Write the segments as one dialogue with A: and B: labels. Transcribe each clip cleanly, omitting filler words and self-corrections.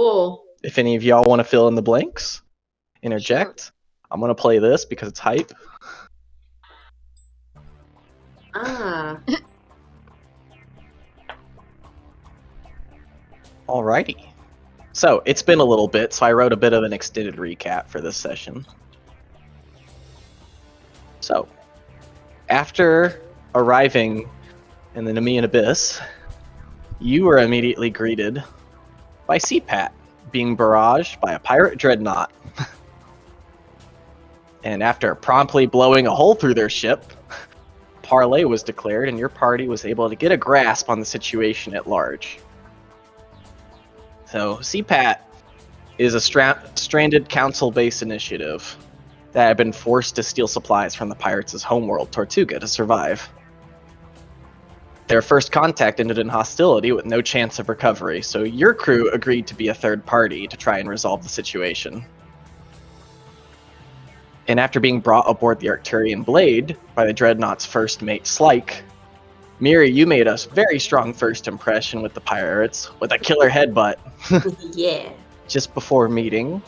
A: Cool.
B: If any of y'all want to fill in the blanks, interject. Sure. I'm going to play this because it's hype. Alrighty. So, it's been a little bit, so I wrote a bit of an extended recap for this session. So, after arriving in the Nemean Abyss, you were immediately greeted by CPAT, being barraged by a pirate dreadnought. And after promptly blowing a hole through their ship, parley was declared and your party was able to get a grasp on the situation at large. So, CPAT is a stranded council-based initiative that had been forced to steal supplies from the pirates' homeworld, Tortuga, to survive. Their first contact ended in hostility with no chance of recovery, so your crew agreed to be a third party to try and resolve the situation. And after being brought aboard the Arcturian Blade by the Dreadnought's first mate, Slyke, Meeri, you made a very strong first impression with the pirates with a killer headbutt.
A: Yeah.
B: Just before meeting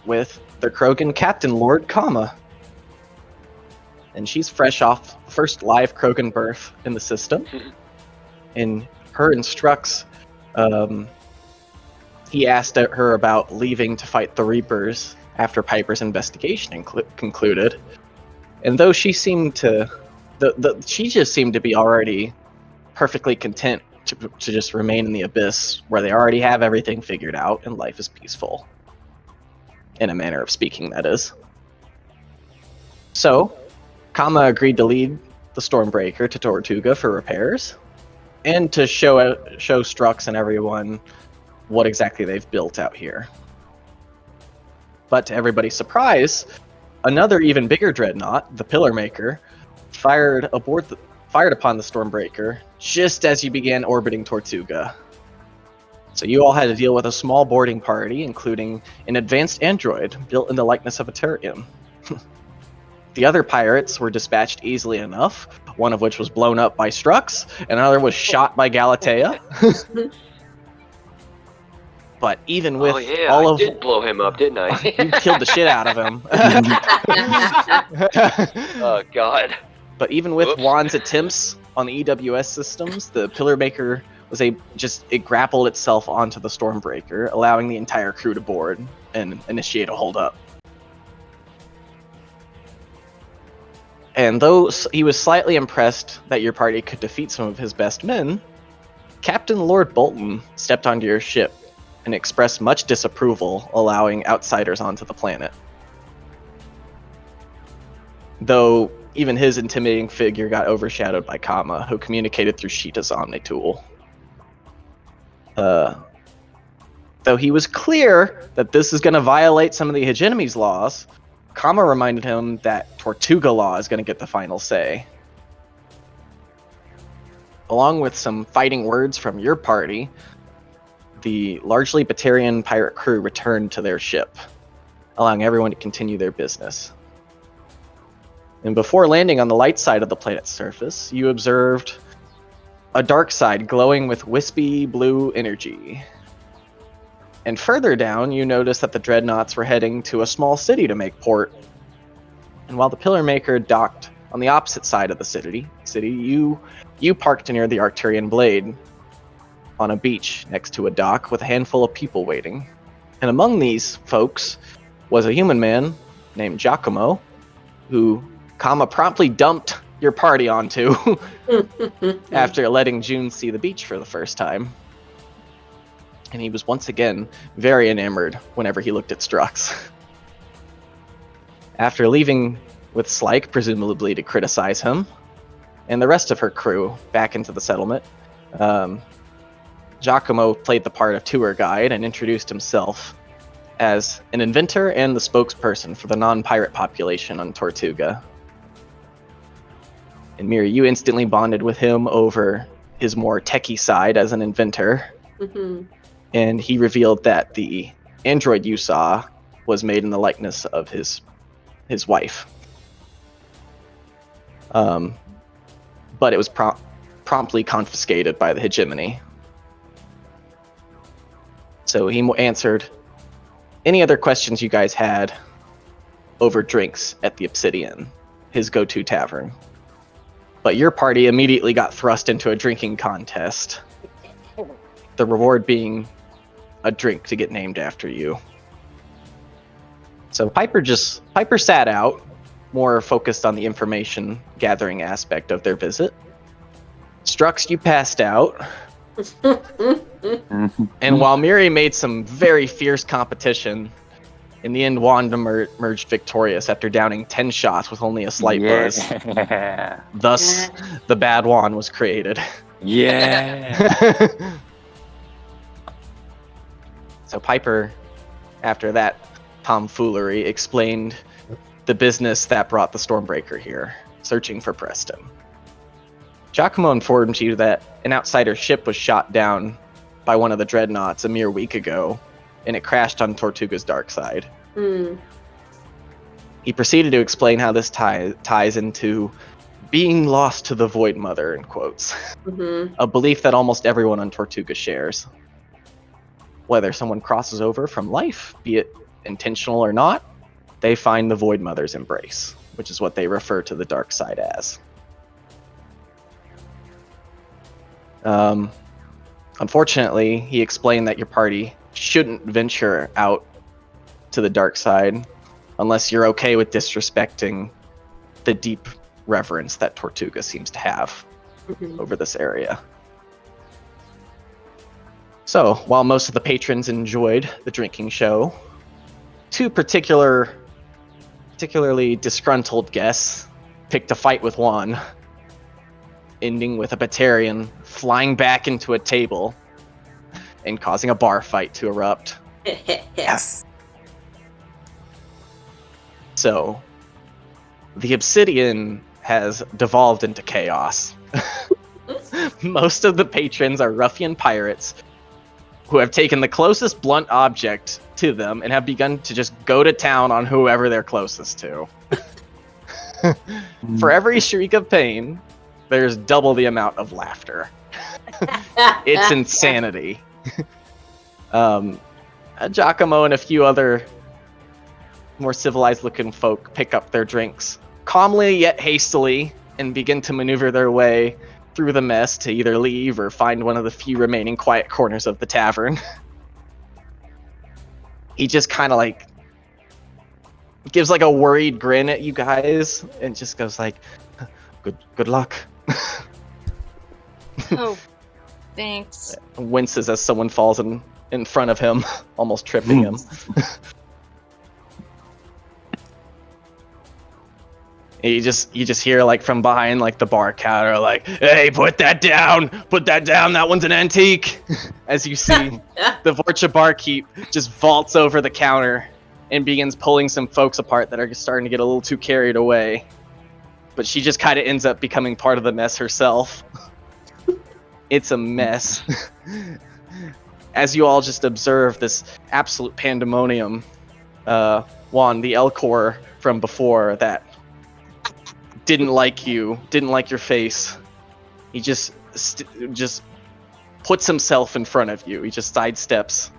B: with the Krogan Captain Lord Kama. And she's fresh off the first live Krogan birth in the system. And her and Strux, he asked her about leaving to fight the Reapers after Piper's investigation concluded. And though she seemed to, she just seemed to be already perfectly content to just remain in the Abyss, where they already have everything figured out and life is peaceful. In a manner of speaking, that is. So, Kama agreed to lead the Stormbreaker to Tortuga for repairs, and to show Strux and everyone what exactly they've built out here. But to everybody's surprise, another even bigger dreadnought, the Pillar Maker, fired upon the Stormbreaker just as you began orbiting Tortuga. So you all had to deal with a small boarding party, including an advanced android built in the likeness of a Turian. The other pirates were dispatched easily enough, one of which was blown up by Strux, and another was shot by Galatea. But even with all of...
C: I did blow him up, didn't I?
B: You killed the shit out of him.
C: Oh, God.
B: But even with Wann's attempts on the EWS systems, the Pillar Maker was it grappled itself onto the Stormbreaker, allowing the entire crew to board and initiate a holdup. And though he was slightly impressed that your party could defeat some of his best men, Captain Lord Bolton stepped onto your ship and expressed much disapproval, allowing outsiders onto the planet. Though even his intimidating figure got overshadowed by Kama, who communicated through Sheeta's Omni tool. Though he was clear that this is going to violate some of the hegenemy's laws, Kama reminded him that Tortuga law is going to get the final say. Along with some fighting words from your party, the largely Batarian pirate crew returned to their ship, allowing everyone to continue their business. And before landing on the light side of the planet's surface, you observed a dark side glowing with wispy blue energy. And further down, you noticed that the dreadnoughts were heading to a small city to make port. And while the Pillar Maker docked on the opposite side of the city, you parked near the Arcturian Blade on a beach next to a dock with a handful of people waiting. And among these folks was a human man named Jacomo, who Kama promptly dumped your party onto after letting June see the beach for the first time. And he was once again very enamored whenever he looked at Strux. After leaving with Slyke, presumably to criticize him, and the rest of her crew back into the settlement, Jacomo played the part of tour guide and introduced himself as an inventor and the spokesperson for the non-pirate population on Tortuga. And Meeri, you instantly bonded with him over his more techie side as an inventor.
A: Mm-hmm.
B: And he revealed that the android you saw was made in the likeness of his wife. But it was promptly confiscated by the hegemony. So he answered any other questions you guys had over drinks at the Obsidian, his go-to tavern. But your party immediately got thrust into a drinking contest. The reward being a drink to get named after you. So Piper sat out, more focused on the information gathering aspect of their visit. Strux, you passed out. And while Meeri made some very fierce competition, in the end Wann emerged victorious after downing 10 shots with only a slight buzz. Thus, the bad Wann was created.
D: Yeah.
B: So Piper, after that tomfoolery, explained the business that brought the Stormbreaker here, searching for Preston. Jacomo informed you that an outsider ship was shot down by one of the dreadnoughts a mere week ago, and it crashed on Tortuga's dark side. He proceeded to explain how this ties into being lost to the Void Mother, in quotes. A belief that almost everyone on Tortuga shares. Whether someone crosses over from life, be it intentional or not, they find the Void Mother's embrace, which is what they refer to the dark side as. Unfortunately, he explained that your party shouldn't venture out to the dark side unless you're okay with disrespecting the deep reverence that Tortuga seems to have over this area. So, while most of the patrons enjoyed the drinking show, two particularly disgruntled guests picked a fight with Wann, ending with a Batarian flying back into a table and causing a bar fight to erupt.
D: Yes.
B: So, the Obsidian has devolved into chaos. Most of the patrons are ruffian pirates who have taken the closest blunt object to them and have begun to just go to town on whoever they're closest to. For every shriek of pain, there's double the amount of laughter. It's insanity. Giacomo and a few other more civilized-looking folk pick up their drinks, calmly yet hastily, and begin to maneuver their way through the mess to either leave or find one of the few remaining quiet corners of the tavern. He just kind of like gives like a worried grin at you guys and just goes like, good luck.
E: Oh, thanks.
B: Winces as someone falls in front of him, almost tripping him. You just hear like from behind like the bar counter like, hey, put that down, that one's an antique. As you see the Vorcha barkeep just vaults over the counter and begins pulling some folks apart that are starting to get a little too carried away. But she just kind of ends up becoming part of the mess herself. It's a mess. As you all just observe this absolute pandemonium, Wann, the Elcor from before that didn't like your face. He just puts himself in front of you. He just sidesteps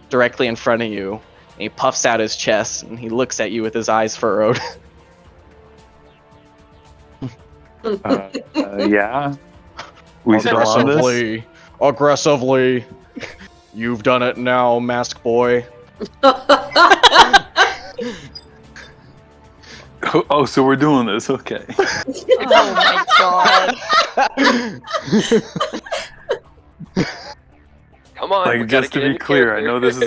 B: directly in front of you. And he puffs out his chest and he looks at you with his eyes furrowed.
D: Yeah. We still on this?
B: Aggressively. You've done it now, Mask Boy.
D: Oh, so we're doing this, okay.
E: Oh my god.
C: Come on. we
D: Like,
C: gotta
D: just to
C: get
D: be
C: into
D: clear, I
C: character.
D: know this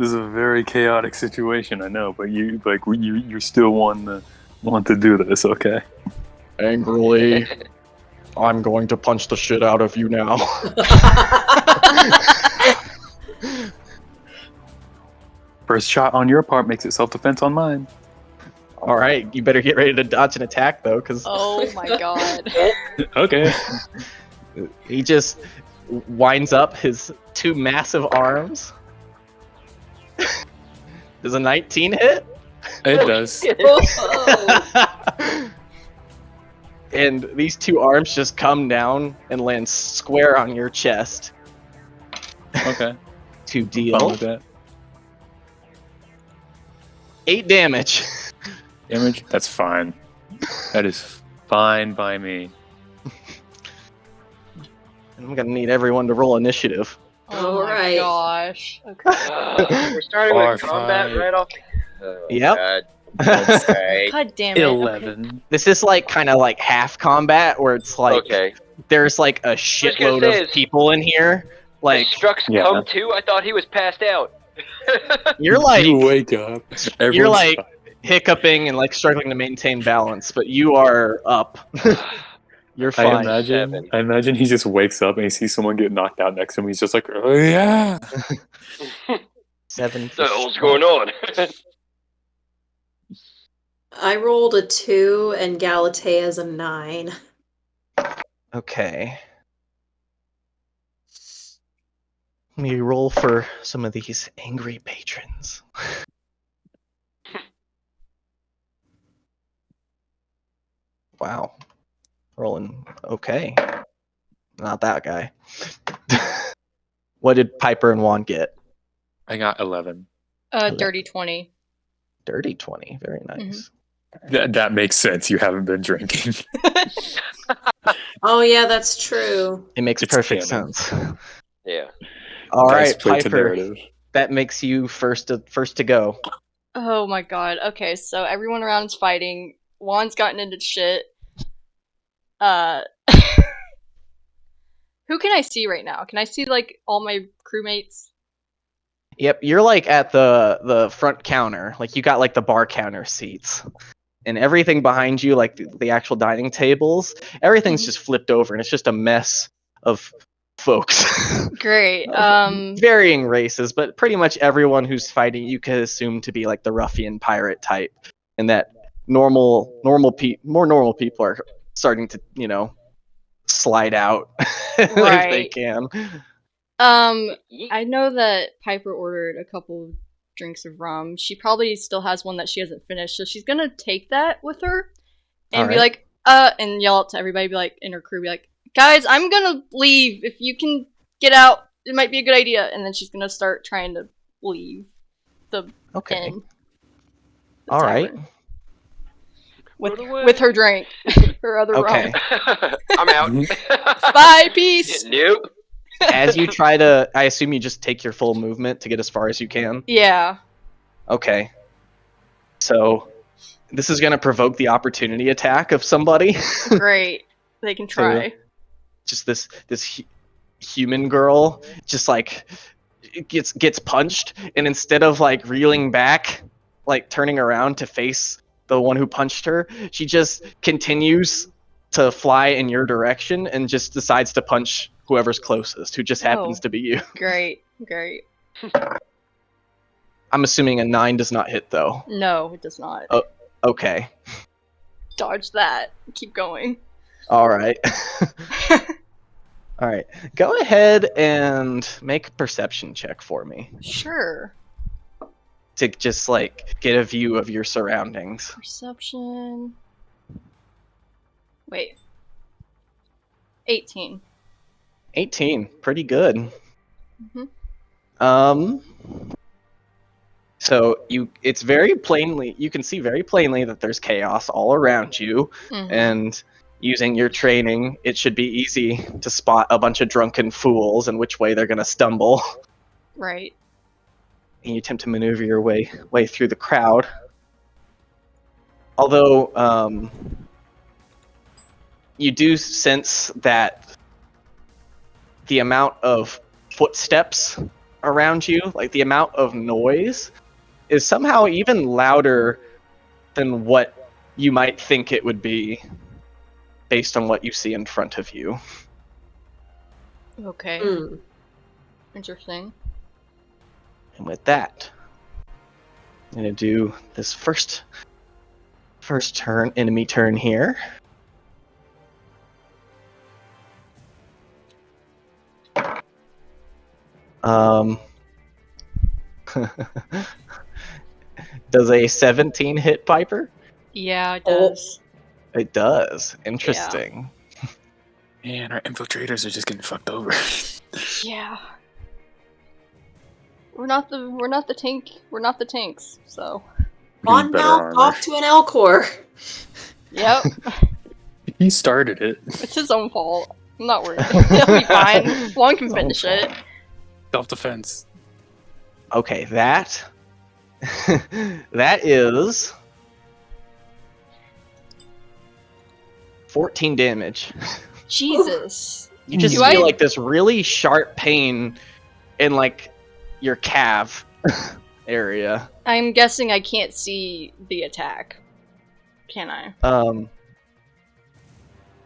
D: is a very chaotic situation, I know, but you still want to do this, okay?
B: Angrily, I'm going to punch the shit out of you now.
D: First shot on your part makes it self-defense on mine.
B: All right, you better get ready to dodge and attack though, because
E: Oh my god.
D: Okay.
B: he just winds up his two massive arms. Does a 19 hit?
D: It does.
B: And these two arms just come down and land square on your chest.
D: Okay.
B: to
D: I'm fine
B: deal
D: with that.
B: 8 damage.
D: Damage? That's fine. That is fine by me.
B: I'm gonna need everyone to roll initiative.
E: Oh my
A: Alright.
E: gosh. Okay.
C: We're starting with combat
D: R5.
C: right off. Oh,
B: Yep.
C: God.
D: That's
C: Okay.
E: God damn it.
D: 11.
B: This is like kind of like half combat, where it's like
C: Okay.
B: there's like a
C: gonna
B: shitload
C: say
B: of
C: is-
B: people in here. Like
C: Is Strux
D: Yeah.
C: come too? I thought he was passed out.
B: you're like
D: You wake up.
B: you're
D: Everyone's
B: like
D: fine.
B: hiccuping and like struggling to maintain balance, but you are up. You're
D: I
B: fine.
D: imagine he just wakes up and he sees someone get knocked out next to him. He's just like, oh yeah.
B: 7
C: What the hell's going on?
A: I rolled a 2 and Galatea's a 9.
B: Okay. Let me roll for some of these angry patrons. Wow. Rolling okay. Not that guy. What did Piper and Wann get?
D: I got 11.
E: Dirty 20.
B: Dirty 20. Very nice.
D: That makes sense. You haven't been drinking.
A: Oh yeah, that's true.
B: It makes
D: It's
B: perfect
D: canon.
B: sense.
C: Yeah.
B: All
D: Dice
B: right,
D: play to
B: Piper.
D: narrative.
B: That makes you first to go.
E: Oh my god. Okay, so everyone around is fighting. Juan's gotten into shit. Who can I see right now? Can I see like all my crewmates?
B: Yep, you're like at the front counter. Like you got like the bar counter seats. And everything behind you, like the actual dining tables, everything's just flipped over and it's just a mess of folks.
E: Great.
B: Varying races, but pretty much everyone who's fighting you could assume to be like the ruffian pirate type. And that more normal people are starting to, slide out if they
E: Right.
B: can.
E: I know that Piper ordered a couple of drinks of rum. She probably still has one that she hasn't finished, so she's gonna take that with her and be
B: Alright.
E: like, and yell out to everybody, be like, in her crew, be like, guys, I'm gonna leave. If you can get out, it might be a good idea. And then she's gonna start trying to leave the
B: Okay.
E: inn. The
B: All right.
E: tavern.
C: Run away.
E: With her drink, her other
B: Okay.
E: rum.
C: I'm out.
E: Bye, peace.
C: Nope.
B: As you try to, I assume you just take your full movement to get as far as you can.
E: Yeah.
B: Okay. So this is going to provoke the opportunity attack of somebody.
E: Great. They can try.
B: Just this human girl just like gets punched, and instead of like reeling back, like turning around to face the one who punched her, she just continues to fly in your direction and just decides to punch whoever's closest, who just happens to be you.
E: Great.
B: I'm assuming a 9 does not hit though.
E: No, it does not.
B: Oh. Okay.
E: Dodge that. Keep going.
B: All right. All right. Go ahead and make a perception check for me
E: Sure.
B: to just like get a view of your surroundings.
E: Perception. Wait. 18.
B: 18. Pretty good.
E: Mhm.
B: So you can see very plainly that there's chaos all around you, and using your training, it should be easy to spot a bunch of drunken fools and which way they're going to stumble.
E: Right.
B: And you attempt to maneuver your way through the crowd. Although you do sense that the amount of footsteps around you, like the amount of noise, is somehow even louder than what you might think it would be based on what you see in front of you.
E: Okay.
A: Hmm.
E: Interesting.
B: And with that, I'm going to do this first enemy turn here. Does a 17 hit Piper?
E: Yeah, it does.
B: It does. Interesting.
D: Man, our infiltrators are just getting fucked over.
E: Yeah. We're not the tanks, so.
A: Wann
D: better
A: mouthed
D: armor.
A: off to an Elcor.
E: Yep.
D: He started it.
E: It's his own fault. I'm not worried. He'll be fine. Wann can finish it.
D: Self-defense.
B: Okay, that that is 14 damage.
E: Jesus.
B: You just
E: Do
B: feel
E: I-
B: like this really sharp pain in like your calf area.
E: I'm guessing I can't see the attack. Can I?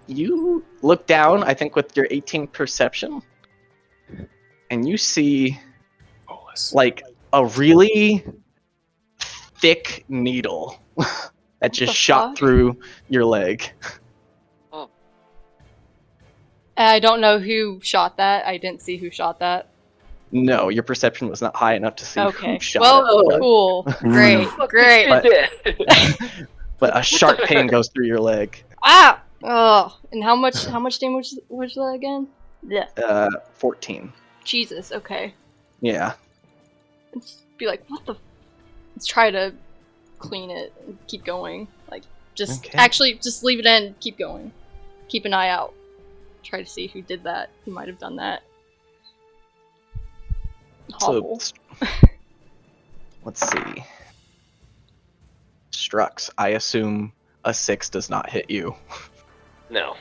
B: You look down, I think with your 18 perception, and you see like a really thick needle that just
E: the
B: shot
E: fuck?
B: through your leg.
E: I don't know who shot that. I didn't see who shot that.
B: No, your perception was not high enough to see
E: Okay.
B: who shot
E: Well,
B: it.
E: cool. Great. Great.
B: But a sharp pain goes through your leg.
E: Ah! Oh. And how much damage was that again? Yeah.
B: 14.
E: Jesus, okay.
B: Yeah.
E: Let's be like, what the let's try to clean it and keep going. Like, just
B: Okay.
E: actually just leave it in, keep going. Keep an eye out. Try to see who did that. Who might have done that. Hobble.
B: So, let's see. Strux, I assume a 6 does not hit you.
C: No.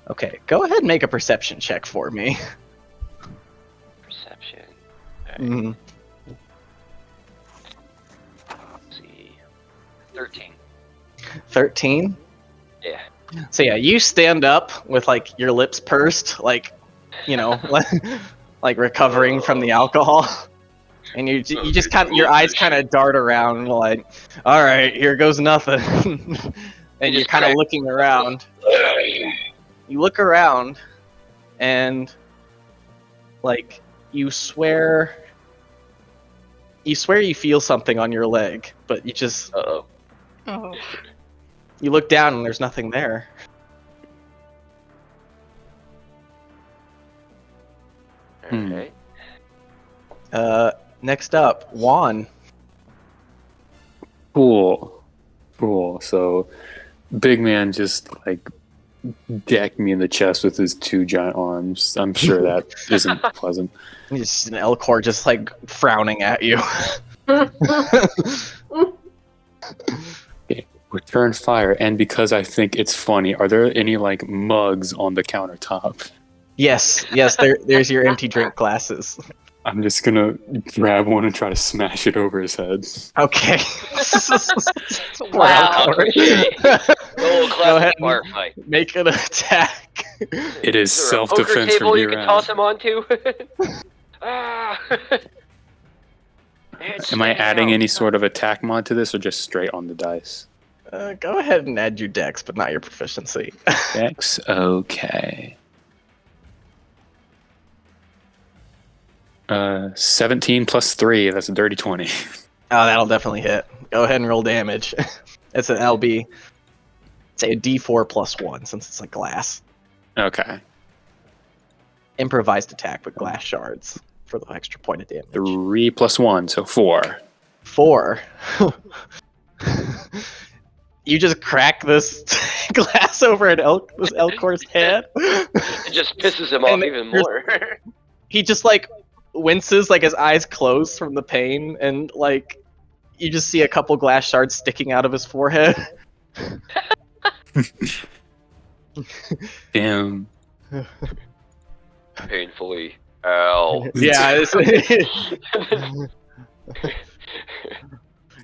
B: Okay, go ahead and make a perception check for me.
C: Perception.
B: Mhm.
C: Let's see. 13.
B: 13?
C: Yeah.
B: So yeah, you stand up with like your lips pursed, like, you know, like recovering from the alcohol. And you just kind of, your eyes kind of dart around like, all right, here goes nothing. And you're kind of looking around. You look around and like you swear you feel something on your leg, but you just
C: Uh-oh.
E: Oh.
B: you look down and there's nothing there.
C: Alright.
B: Next up, Wann.
D: Cool. So, big man just like decked me in the chest with his 2 giant arms. I'm sure that isn't pleasant.
B: Just an Elcor just like frowning at you.
D: Okay. Return fire, and because I think it's funny, are there any like mugs on the countertop?
B: Yes, there's your empty drink glasses.
D: I'm just gonna grab one and try to smash it over his head.
B: Okay. Poor
E: Wow.
B: Elcor.
C: Oh,
B: Go ahead
C: classic bar
B: and
C: fight.
B: make an attack.
D: It is
C: Is there a poker
D: self-defense
C: table
D: from
C: you
D: here
C: can toss
D: on.
C: him onto? Ah.
D: Am I adding any sort of attack mod to this, or just straight on the dice?
B: Go ahead and add your dex, but not your proficiency.
D: Dex, okay. 17 plus 3, that's a dirty 20.
B: Oh, that'll definitely hit. Go ahead and roll damage. It's an LB. Say a D4 plus 1 since it's like glass.
D: Okay.
B: Improvised attack with glass shards for the extra point of damage.
D: 3 plus 1, so 4.
B: 4. You just crack this glass over this Elcor's head.
C: It just pisses him off
B: And
C: even
B: there's-
C: more.
B: He just like winces, like his eyes close from the pain, and like you just see a couple glass shards sticking out of his forehead.
D: Damn.
C: Painfully. Ow.
B: Yeah.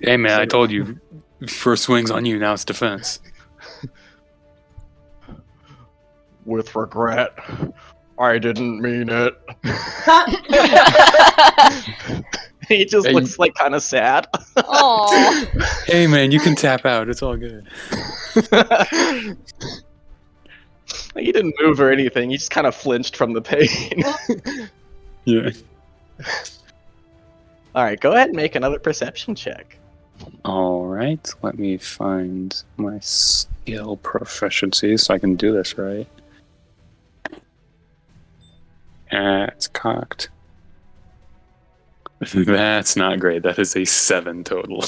D: Hey man, I told you. First swing's on you, now it's defense.
B: With regret, I didn't mean it. He just
D: Hey,
B: looks like kind of sad.
E: Aww.
D: Hey man, you can tap out, it's all good.
B: He didn't move or anything. He just kind of flinched from the pain.
D: Yeah.
B: All right, go ahead and make another perception check.
D: Alright, let me find my skill proficiency so I can do this right. It's cocked. That's not great. That is a 7 total.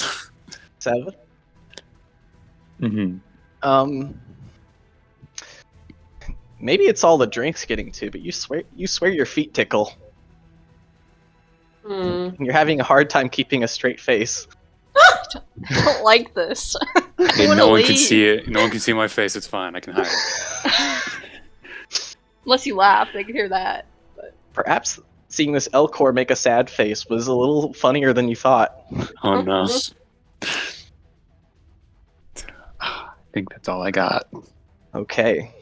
B: 7.
D: Mm-hmm.
B: Maybe it's all the drinks getting to, but you swear your feet tickle.
A: Hmm.
B: You're having a hard time keeping a straight face.
E: I don't like this.
D: Hey,
E: wanna
D: no one can
E: leave.
D: see it. No one can see my face. It's fine. I can hide it.
E: Unless you laugh, they can hear that.
B: Perhaps seeing this Elcor make a sad face was a little funnier than you thought.
D: Oh no. I think that's all I got.
B: Okay.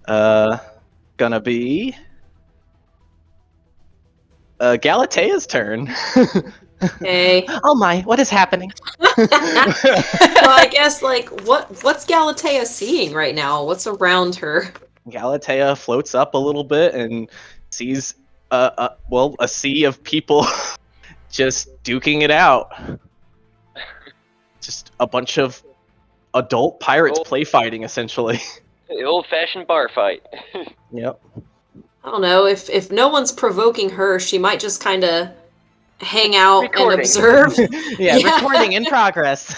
B: Gonna be Galatea's turn.
A: Okay.
B: Oh my, what is happening?
A: Well, I guess what's Galatea seeing right now? What's around her?
B: Galatea floats up a little bit and sees a sea of people just duking it out. Just a bunch of adult pirates play fighting, essentially.
C: The old-fashioned bar fight.
B: Yep.
A: I don't know, if no one's provoking her, she might just kind of hang out
C: Recording.
A: and observe.
B: Yeah, recording in progress.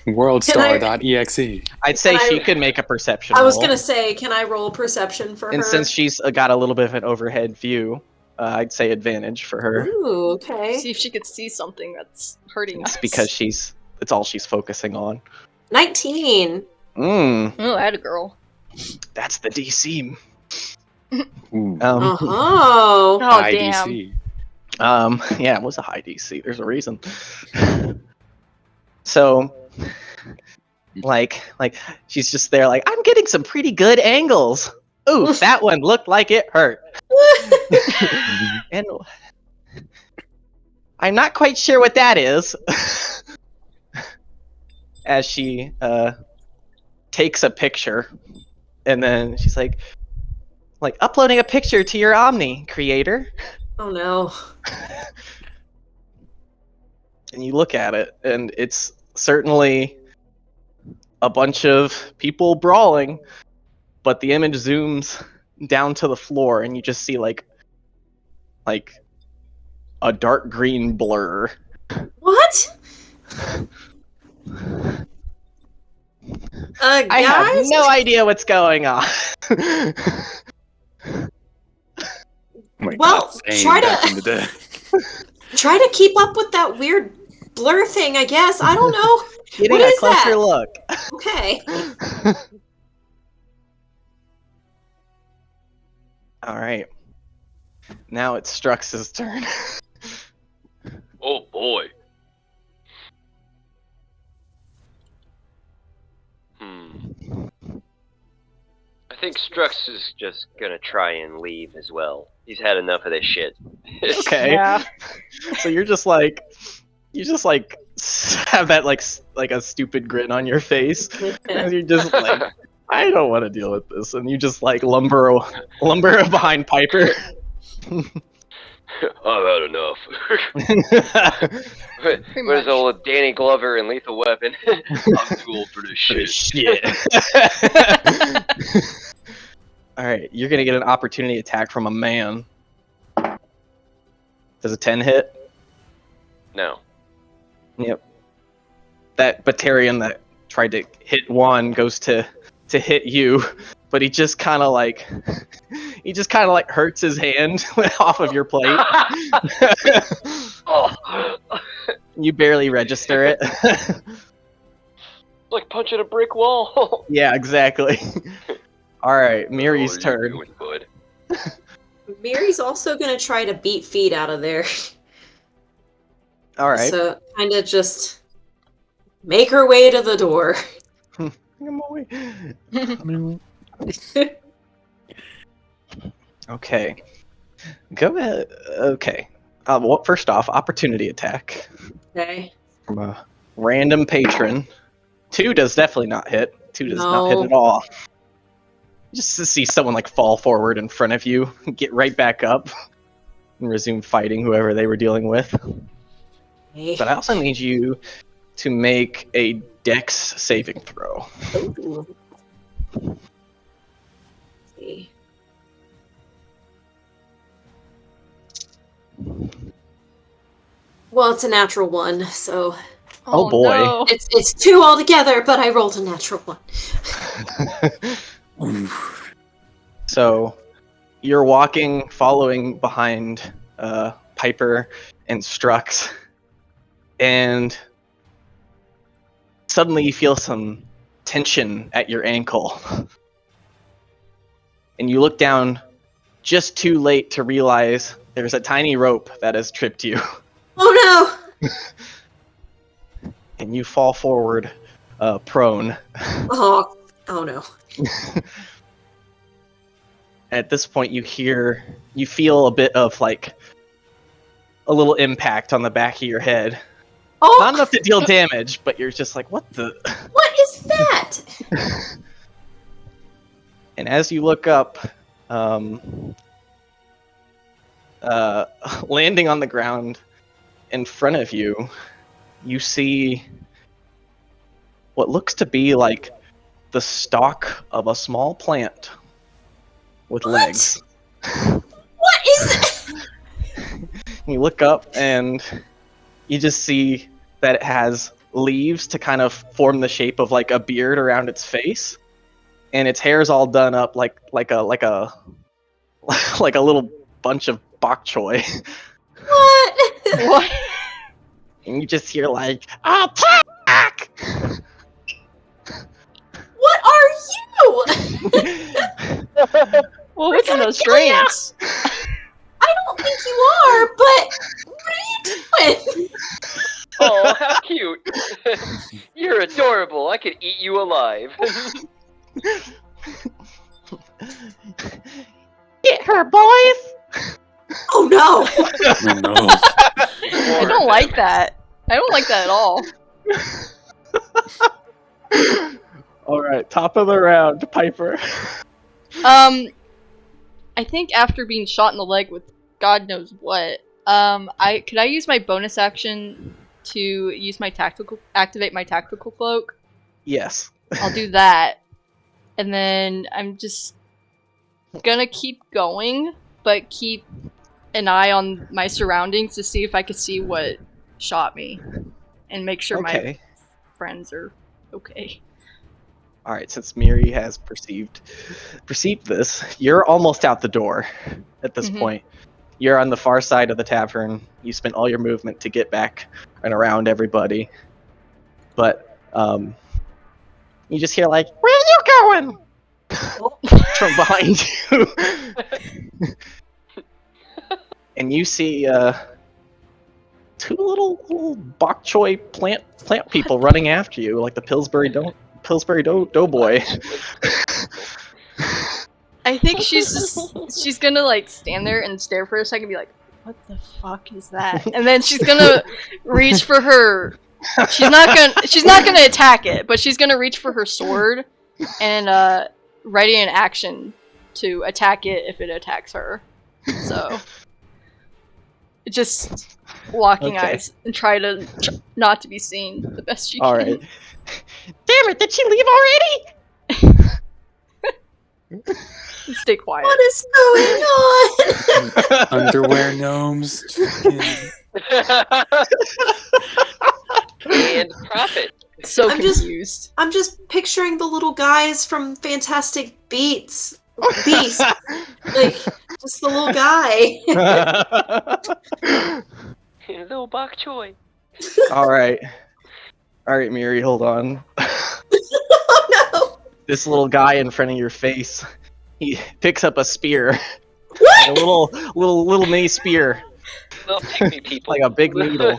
D: Worldstar.exe.
B: I'd say
A: Can I-
B: she could make a perception
A: I was
B: roll.
A: gonna say, can I roll perception for
B: And
A: her?
B: since she's got a little bit of an overhead view, I'd say advantage for her.
A: Ooh, okay.
E: See if she could see something that's hurting
B: It's
E: us.
B: because it's all she's focusing on.
A: 19.
E: Oh, I had a girl.
B: That's the DC.
D: Ooh.
A: Oh.
E: Oh,
D: High
E: damn.
D: DC.
B: Yeah, it was a high DC. There's a reason. So, like she's just there, like, I'm getting some pretty good angles. Ooh, that one looked like it hurt. And I'm not quite sure what that is. As she takes a picture, and then she's like uploading a picture to your Omni creator.
A: Oh no.
B: And you look at it, and it's certainly a bunch of people brawling, but the image zooms down to the floor, and you just see like a dark green blur.
A: What?
B: I
A: Guys?
B: have no idea what's going on.
D: Oh my
A: Well,
D: God, same
A: try to-
D: back in the day.
A: Try to keep up with that weird blur thing, I guess. I don't know.
B: Getting
A: What
B: a
A: is
B: closer
A: that?
B: look.
A: Okay.
B: All right. Now it's Strux's turn.
C: Oh boy. I think Strux is just gonna try and leave as well. He's had enough of this shit.
B: Okay.
E: Yeah.
B: So you just like have that like a stupid grin on your face, and you're just like, I don't want to deal with this, and you just like lumber behind Piper.
C: I've had enough.
E: Pretty
C: Where's
E: much.
C: old Danny Glover and Lethal Weapon? I'm too old for this shit.
B: Shit. All right, you're gonna get an opportunity attack from a man. Does a 10 hit?
C: No.
B: Yep. That Batarian that tried to hit Wann goes to hit you, but he just kind of like hurts his hand off of your plate.
C: Oh.
B: You barely register it.
C: Like punching a brick wall.
B: Yeah, exactly. All right, Meeri's
C: What are you
B: turn.
C: doing, bud?
A: Meeri's also gonna try to beat feet out of there.
B: All right.
A: So kind of just make her way to the door.
B: Come away. Okay. Go ahead. Okay. Well, first off, opportunity attack
A: Okay.
B: from a random patron. 2 does definitely not hit. 2 does not hit
A: No.
B: at all. Just to see someone like fall forward in front of you, get right back up, and resume fighting whoever they were dealing with.
A: Okay.
B: But I also need you to make a Dex saving throw.
A: Ooh. Let's see. Well, it's a natural 1, so
B: Oh, boy.
E: No.
A: it's 2 altogether, but I rolled a natural 1.
B: So, you're walking, following behind Piper and Strux, and suddenly you feel some tension at your ankle. And you look down just too late to realize there's a tiny rope that has tripped you.
A: Oh
B: And you fall forward, prone.
A: no! Oh no.
B: At this point, you feel a bit of like a little impact on the back of your head.
A: Oh,
B: Not enough to deal damage, but you're just like, what the?
A: what is that?
B: And as you look up, landing on the ground in front of you, you see what looks to be like the stalk of a small plant with
A: What?
B: legs.
A: What is it?
B: You look up and you just see that it has leaves to kind of form the shape of like a beard around its face, and its hair's all done up like a like a little bunch of bok choy.
A: What?
E: What?
B: And you just hear like, attack!
A: What are you?
E: Well, what's in those drinks?
A: I don't think you are, but what are you doing?
C: Oh, how cute! You're adorable. I could eat you alive.
B: Get her, boys!
A: Oh no!
D: Oh, no.
E: I don't like that. I don't like that at all.
B: Alright, top of the round, Piper.
E: I think after being shot in the leg with God knows what, could I use my bonus action to use my activate my tactical cloak?
B: Yes.
E: I'll do that. And then I'm just gonna keep going, but keep an eye on my surroundings to see if I could see what shot me. And make sure my
B: Okay.
E: friends are okay.
B: Alright, since Meeri has perceived this, you're almost out the door at this
E: Mhm.
B: point. You're on the far side of the tavern. You spent all your movement to get back and around everybody. But you just hear like, where are you going? From behind you. And you see two little bok choy plant people running after you, like the Pillsbury Doughboy.
E: I think she's gonna like stand there and stare for a second and be like, what the fuck is that? And then she's gonna reach for her she's not gonna attack it, but she's gonna reach for her sword and ready an action to attack it if it attacks her. So just locking
B: Okay.
E: eyes and try to not to be seen the best she can.
B: Alright. Damn it, did she leave already?
E: Stay quiet.
A: What is going on?
D: Underwear gnomes.
C: And profit.
E: So
A: I'm just-
E: confused.
A: I'm just picturing the little guys from Fantastic Beasts. Beast. Like, just the little guy.
C: Little bok choy.
B: Alright, Meeri, hold on.
A: Oh no!
B: This little guy in front of your face, he picks up a spear.
A: What?
B: A little mini spear.
C: Little pygmy people.
B: Like a big needle.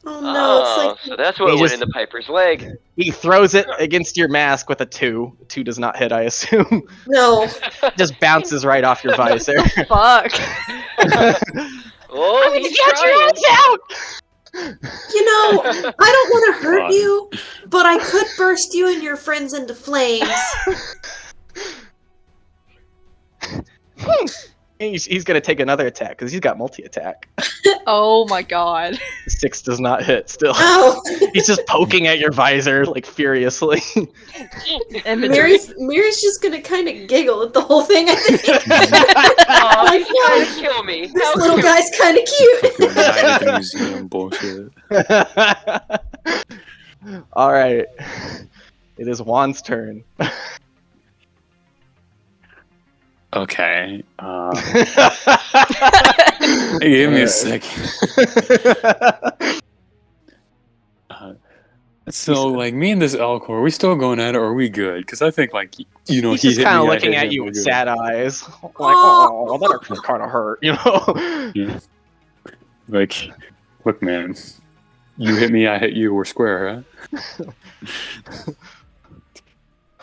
A: Oh no, it's like
C: So that's what
B: He
C: went
B: just-
C: in the Piper's leg.
B: He throws it against your mask with a 2. 2 does not hit, I assume.
A: no.
B: Just bounces right off your visor.
E: Fuck.
C: Oh, he's trying.
A: You know, I don't want to hurt you, but I could burst you and your friends into flames.
B: He's gonna take another attack because he's got multi-attack.
E: Oh my god.
B: 6 does not hit still.
A: Oh,
B: He's just poking at your visor like furiously.
E: Inventory.
A: Mary's just gonna kind of giggle at the whole thing. I think
C: Aw,
A: my
C: he's trying
A: God.
C: to kill me.
A: this
C: How
A: little
C: cute.
A: guy's kind of cute.
D: Fucking night at the museum bullshit.
B: All right, it is Juan's turn.
D: Okay. Give me a second. So, like, me and this Alcor, are we still going at it, or are we good? Because I think, like, you know,
B: He's
D: he
B: just
D: hit
B: kind of
D: me, I
B: looking
D: hit
B: at
D: him,
B: you
D: we're
B: with
D: good.
B: sad eyes, like, "Oh, that actually kind of hurt," you know.
D: Yeah. Like, look, man, you hit me, I hit you, we're square, huh?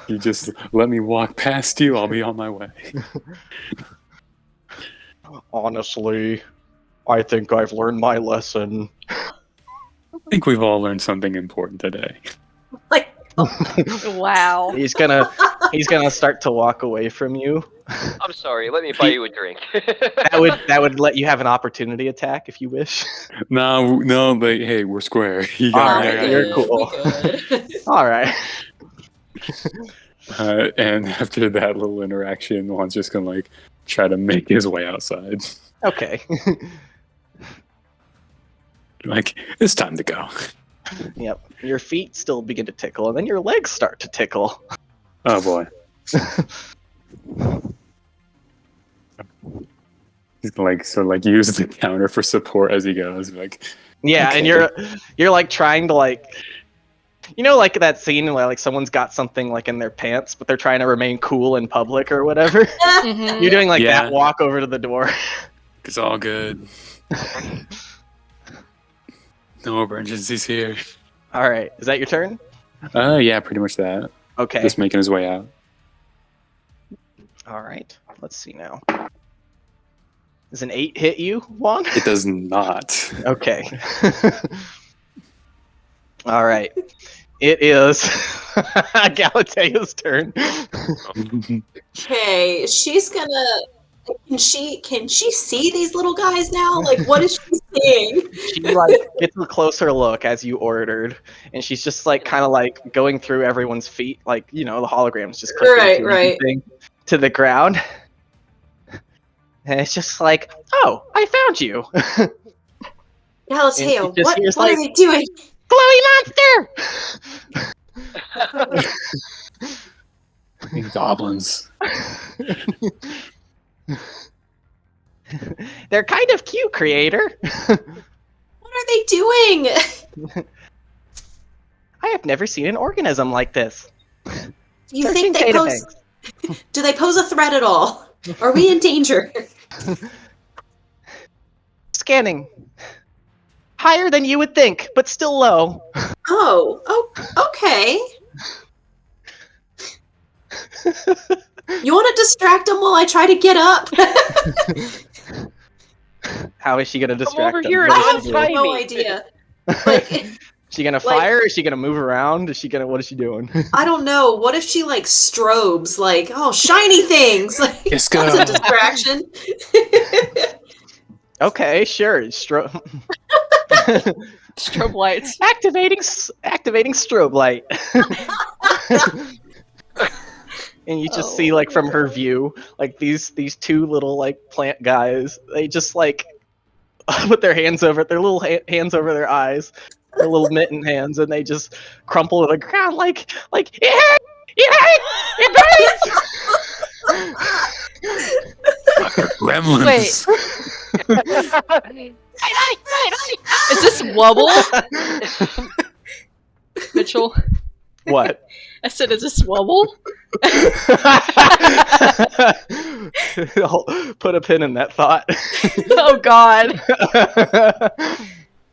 D: You just let me walk past you, I'll be on my way.
B: Honestly, I think I've learned my lesson.
D: I think we've all learned something important today.
A: Like,
E: Wow.
B: He's gonna start to walk away from you.
C: I'm sorry. Let me buy you a drink.
B: That would let you have an opportunity attack if you wish.
D: No, but hey, we're square. You
B: All
D: got
B: right,
D: me, I got
B: you're
D: you.
B: cool.
A: We good.
B: All right.
D: And after that little interaction, Juan's just gonna like try to make his way outside.
B: Okay.
D: Like, it's time to go.
B: Yep. Your feet still begin to tickle, and then your legs start to tickle.
D: Oh boy. He's gonna like use the counter for support as he goes. Like,
B: Yeah,
D: okay.
B: and you're like trying to like, you know, like that scene where like someone's got something like in their pants, but they're trying to remain cool in public or whatever.
E: Mhm.
B: You're doing like
D: Yeah.
B: that walk over to the door.
D: it's all good. No emergencies here.
B: All right, is that your turn?
D: Yeah, pretty much that.
B: Okay.
D: Just making his way out.
B: All right. Let's see now. Does an 8 hit you, Juan?
D: It does not.
B: Okay. All right. It is Galatea's turn.
A: Okay, she's gonna. Can she see these little guys now? Like, what is she seeing?
B: She like gets a closer look as you ordered, and she's just like kind of like going through everyone's feet, like, you know, the holograms just clicking
A: Right,
B: through
A: right.
B: everything to the ground. And it's just like, oh, I found you.
A: Galatea,
B: And she just hears,
A: what
B: like,
A: are they doing?
B: Glowy monster!
D: Goblins.
B: They're kind of cute, creator.
A: What are they doing?
B: I have never seen an organism like this.
A: Do you
B: Searching
A: think they pose?
B: databanks.
A: Do they pose a threat at all? Are we in danger?
B: Scanning. Higher than you would think, but still low.
A: Oh, okay. You want to distract them while I try to get up?
B: How is she gonna distract
C: over
B: them?
C: here
B: What
C: and
B: is she
A: I
B: doing?
A: have
C: untie
A: no
C: me.
A: idea. Like,
B: Is she gonna fire? Is she gonna move around? Is she gonna? What is she doing?
A: I don't know. What if she like strobes? Like, oh, shiny things. Like,
D: Let's
A: that's
D: go.
A: a distraction.
B: Okay, sure.
E: Strobe lights.
B: activating strobe light. And you just see like from her view, like these two little like plant guys. They just like put their hands over their little hands over their eyes, their little mitten hands, and they just crumple to the ground like it
D: Gremlins.
E: Is this Wubble? Mitchell?
B: What?
E: I said, is this Wubble?
B: I'll put a pin in that thought.
E: Oh god.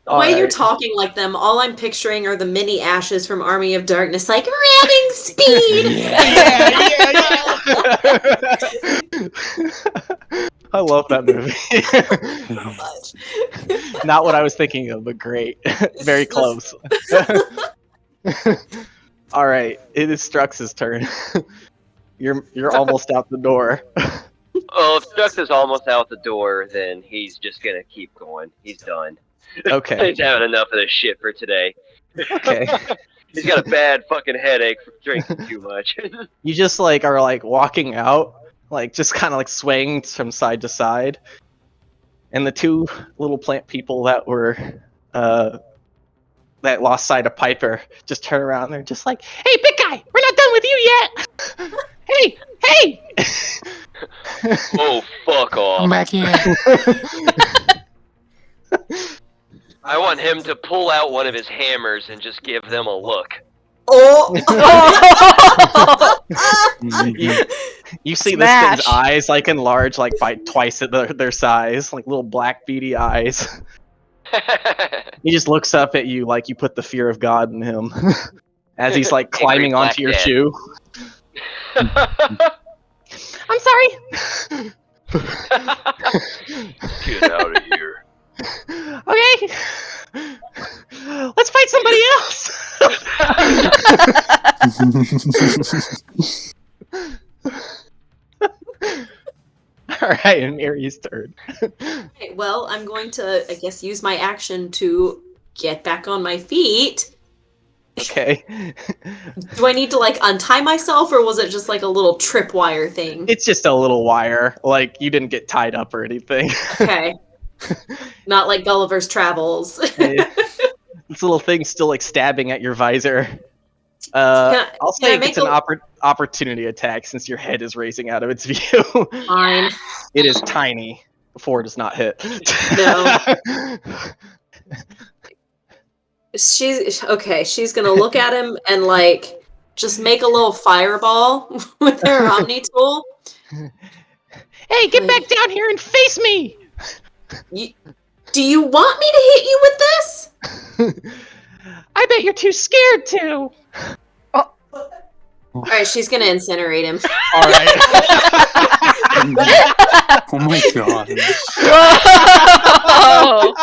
A: The way you're talking like them, all I'm picturing are the mini ashes from Army of Darkness, like ramming speed.
B: I love that movie.
A: So much.
B: Not what I was thinking of, but great. Very close. All right, it is Strux's turn. You're almost out the door.
C: Well, if Strux is almost out the door, then he's just gonna keep going. He's done.
B: Okay.
C: He's having enough of this shit for today.
B: Okay.
C: He's got a bad fucking headache from drinking too much.
B: You just like are like walking out, like just kind of like swaying from side to side, and the two little plant people that were that lost sight of Piper just turn around. They're just like, "Hey, big guy, we're not done with you yet. Hey, hey!"
C: Oh, fuck off.
D: I'm back in.
C: I want him to pull out one of his hammers and just give them a look.
A: Oh!
B: You see
E: Smash.
B: this thing's eyes like enlarge like by twice their size, like little black beady eyes. He just looks up at you like you put the fear of God in him as he's like climbing
C: Angry
B: onto your
C: black dad.
B: shoe. I'm sorry.
C: Get out of here.
B: Okay. Let's fight somebody else. All right, and Meeri's turn.
A: Okay, well, I'm going to, I guess, use my action to get back on my feet.
B: Okay.
A: Do I need to, like, untie myself, or was it just, like, a little tripwire thing?
B: It's just a little wire. Like, you didn't get tied up or anything.
A: Okay. Not like Gulliver's Travels.
B: This little thing's still, like, stabbing at your visor.
A: Can
B: I'll
A: I
B: say
A: make
B: it's an
A: a-
B: opportunity attack since your head is raising out of its view.
A: Fine.
B: It is tiny. 4 does not hit.
A: No. She's gonna look at him and, like, just make a little fireball with her Omni tool.
B: Hey, get back down here and face me!
A: Do you want me to hit you with this?
B: I bet you're too scared to.
A: Alright, she's gonna incinerate him.
B: Alright.
D: Oh my god.
E: Whoa!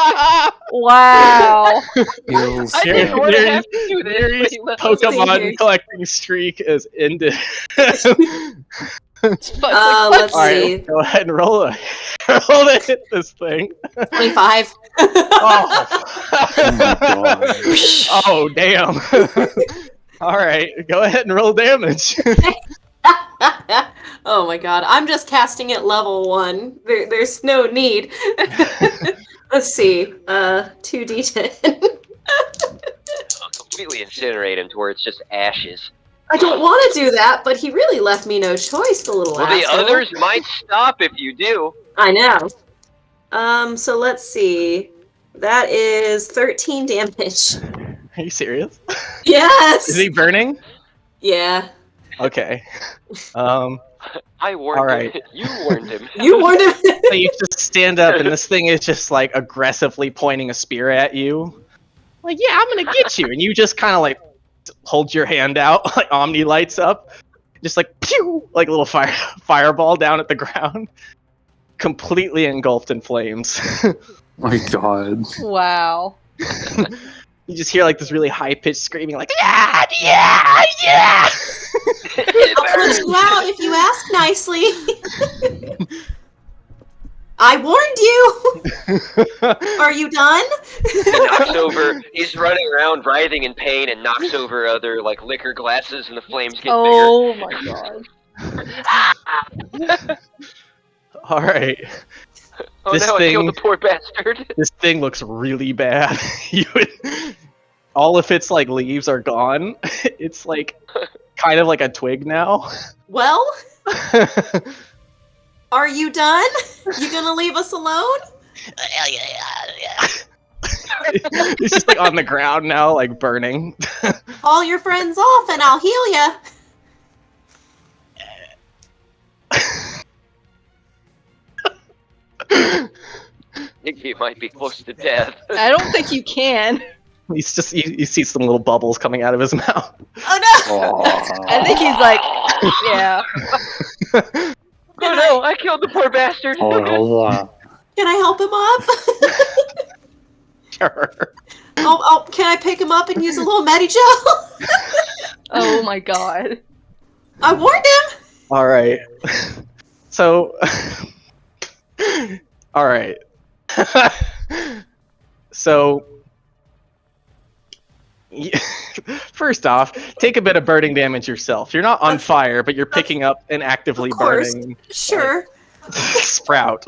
E: Wow.
D: Feels
C: I didn't want to have to do this, but
B: Meeri's
C: he left us
A: see here.
B: Pokemon collecting streak is ended.
E: It's like,
A: Let's
B: Alright,
A: see.
B: go ahead and roll to hit this thing.
A: 25.
B: Oh,
D: Oh my god.
B: Oh damn. Alright, go ahead and roll damage.
A: Oh my god, I'm just casting at level 1. There's no need. Let's see. 2d10.
C: I'll completely incinerate him to where it's just ashes.
A: I don't want to do that, but he really left me no choice, the little
C: Well, the
A: asshole.
C: others might stop if you do.
A: I know. So let's see. That is 13 damage.
B: Are you serious?
A: Yes!
B: Is he burning?
A: Yeah.
B: Okay.
C: I warned
B: Alright.
C: him. You warned him.
A: You warned him.
B: So you just stand up and this thing is just like aggressively pointing a spear at you. Like, yeah, I'm gonna get you. And you just kind of like hold your hand out, like Omni lights up. Just like pew, like a little fireball down at the ground. Completely engulfed in flames.
D: My god.
E: wow.
B: You just hear like this really high pitched screaming like, yeah, yeah, yeah.
A: I'll put you out if you ask nicely. I warned you. Are you done?
C: He knocks over. He's running around writhing in pain and knocks over other like liquor glasses, and the flames get
E: Oh my god.
C: bigger.
B: All right.
C: Oh
B: This
C: no! I killed
B: thing-
C: the poor bastard.
B: This thing looks really bad. All of its like leaves are gone. It's like kind of like a twig now.
A: Well, are you done? You gonna leave us alone?
B: It's just like on the ground now, like burning.
A: Call your friends off and I'll heal ya.
C: I think he might be close to death.
E: I don't think you can.
B: He's just you see some little bubbles coming out of his mouth.
A: Oh no!
E: I think he's like, yeah.
C: Oh no! I killed the poor bastard.
D: Hold on.
A: Can I help him up?
B: Sure.
A: Can I pick him up and use a little Medigel?
E: Oh my god.
A: I warned him.
B: All right. So, all right. So, first off, take a bit of burning damage yourself. You're not on fire, but you're picking up an actively
A: Of course.
B: burning
A: Sure.
B: sprout.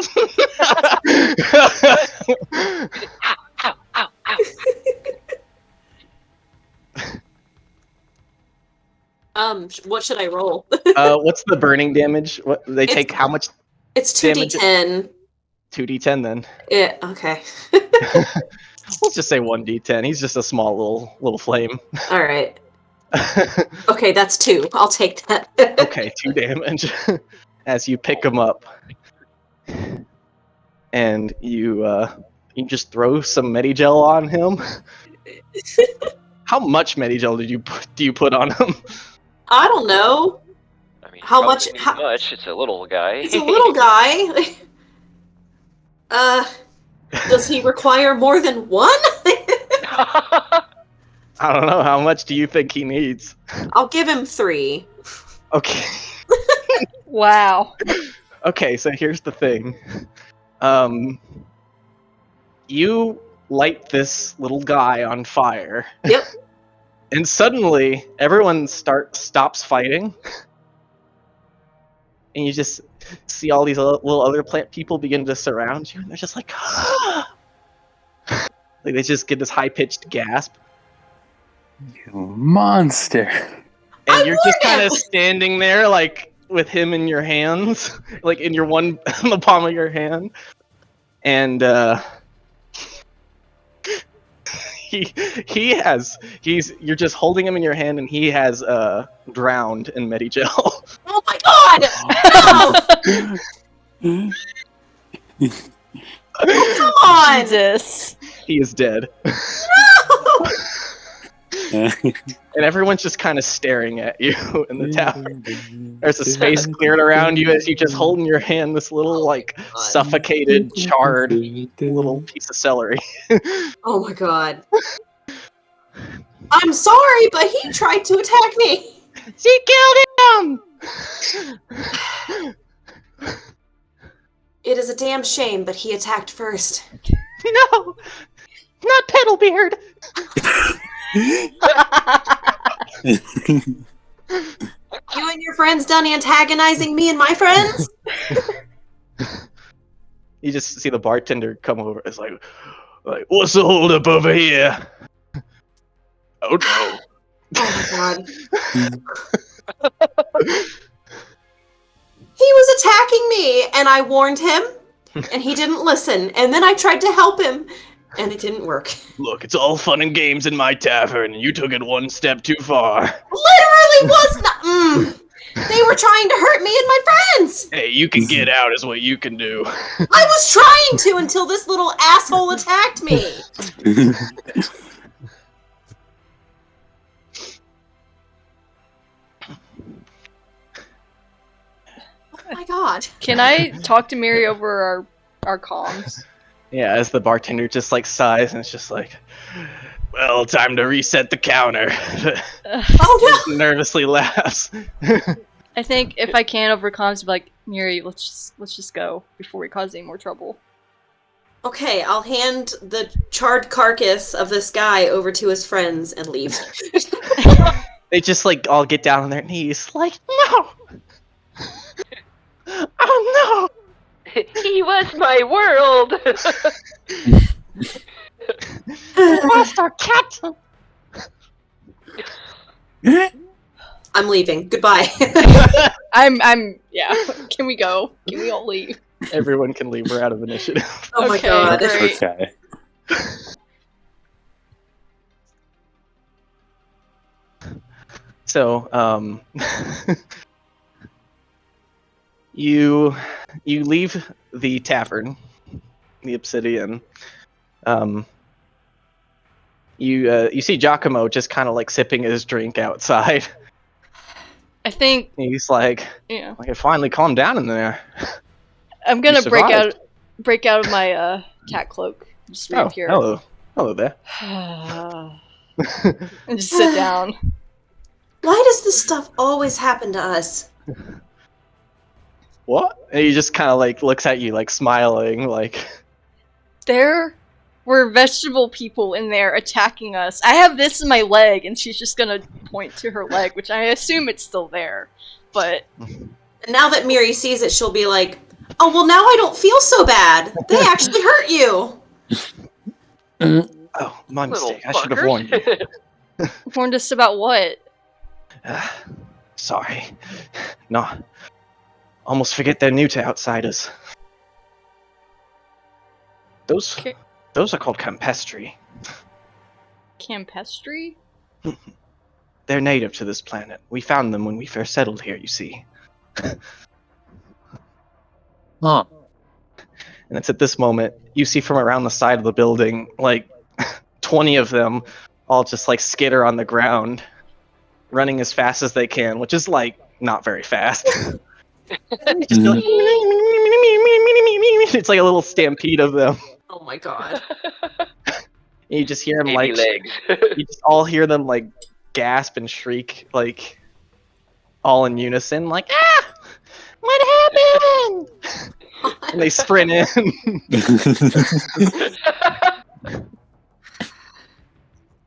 C: Ow, ow, ow.
A: What should I roll?
B: What's the burning damage? What they take? How much?
A: It's
B: damage?
A: 2d10.
B: 2d10 then.
A: Yeah. Okay.
B: Let's just say 1d10. He's just a small little flame.
A: All right. Okay, that's 2. I'll take that.
B: Okay, 2 damage as you pick him up, and you just throw some Medigel on him. How much Medigel do you put on him?
A: I don't know.
C: I mean,
A: How
C: probably
A: much-
C: need
A: how-
C: much? It's a little guy.
A: It's a little guy. Does he require more than one?
B: I don't know. How much do you think he needs?
A: I'll give him 3.
B: Okay.
E: Wow.
B: Okay, so here's the thing. You light this little guy on fire.
A: Yep.
B: And suddenly, everyone stops fighting. And you just see all these little other plant people begin to surround you, and they're just like, ah! Like they just get this high-pitched gasp.
D: You monster.
B: And you're just
A: warned
B: kind
A: him!
B: of standing there, like, with him in your hands, like in your in the palm of your hand. And, you're just holding him in your hand, and he has, drowned in Medigel.
A: Oh my god! No! Come on!
E: Jesus.
B: He is dead.
A: No!
B: And everyone's just kind of staring at you in the tavern. There's a space cleared around you as you just hold in your hand this little, like, suffocated, charred little piece of celery.
A: Oh my god. I'm sorry, but he tried to attack me!
B: She killed him!
A: It is a damn shame, but he attacked first.
B: No! Not Petalbeard!
A: You and your friends done antagonizing me and my friends?
B: You just see the bartender come over. It's like, what's the holdup over here? Oh no.
A: Oh my god. He was attacking me, and I warned him, and he didn't listen. And then I tried to help him, and it didn't work.
B: Look, it's all fun and games in my tavern, and you took it one step too far.
A: Literally was not. They were trying to hurt me and my friends.
B: Hey, you can get out is what you can do.
A: I was trying to until this little asshole attacked me. Oh my god.
E: Can I talk to Meeri over our comms?
B: Yeah, as the bartender just like sighs and it's just like, well, time to reset the counter.
A: Oh no.
B: Nervously laughs.
E: I think if I can over comms, be like, Meeri, let's just go before we cause any more trouble.
A: Okay, I'll hand the charred carcass of this guy over to his friends and leave.
B: They just like all get down on their knees, like, no! Oh no!
C: He was my world.
B: We lost our captain!
A: I'm leaving. Goodbye.
E: Yeah. Can we go? Can we all leave?
B: Everyone can leave. We're out of initiative.
A: Oh my
E: Okay,
A: god.
E: great.
D: Okay.
B: So, you leave the tavern, the Obsidian. You see Giacomo just kind of like sipping his drink outside.
E: I think,
B: He's like,
E: yeah.
B: it finally calmed down in there.
E: I'm gonna
B: You
E: break
B: survived.
E: out of my cat cloak. Just
B: Oh,
E: reappear.
B: hello there.
E: And just sit down.
A: Why does this stuff always happen to us?
B: what? And he just kind of like looks at you, like smiling, like.
E: There were vegetable people in there attacking us. I have this in my leg, and she's just gonna point to her leg, which I assume it's still there. But
A: Now that Meeri sees it, she'll be like, "Oh well, now I don't feel so bad. They actually hurt you."
B: Oh, my
C: Little
B: mistake. I should have
C: fuckers.
B: warned you.
E: warned us about what?
B: Sorry. No. Almost forget they're new to outsiders. Those
E: Ca-
B: are called campestri.
E: Campestry?
B: They're native to this planet. We found them when we first settled here, you see.
D: Huh.
B: And it's at this moment you see from around the side of the building, like 20 of them all just like skitter on the ground, running as fast as they can, which is like not very fast. Just go, it's like a little stampede of them.
A: Oh my god.
B: And you just hear them
C: Baby
B: like
C: legs.
B: you just all hear them like gasp and shriek, like all in unison, like ah, what happened? And they sprint in.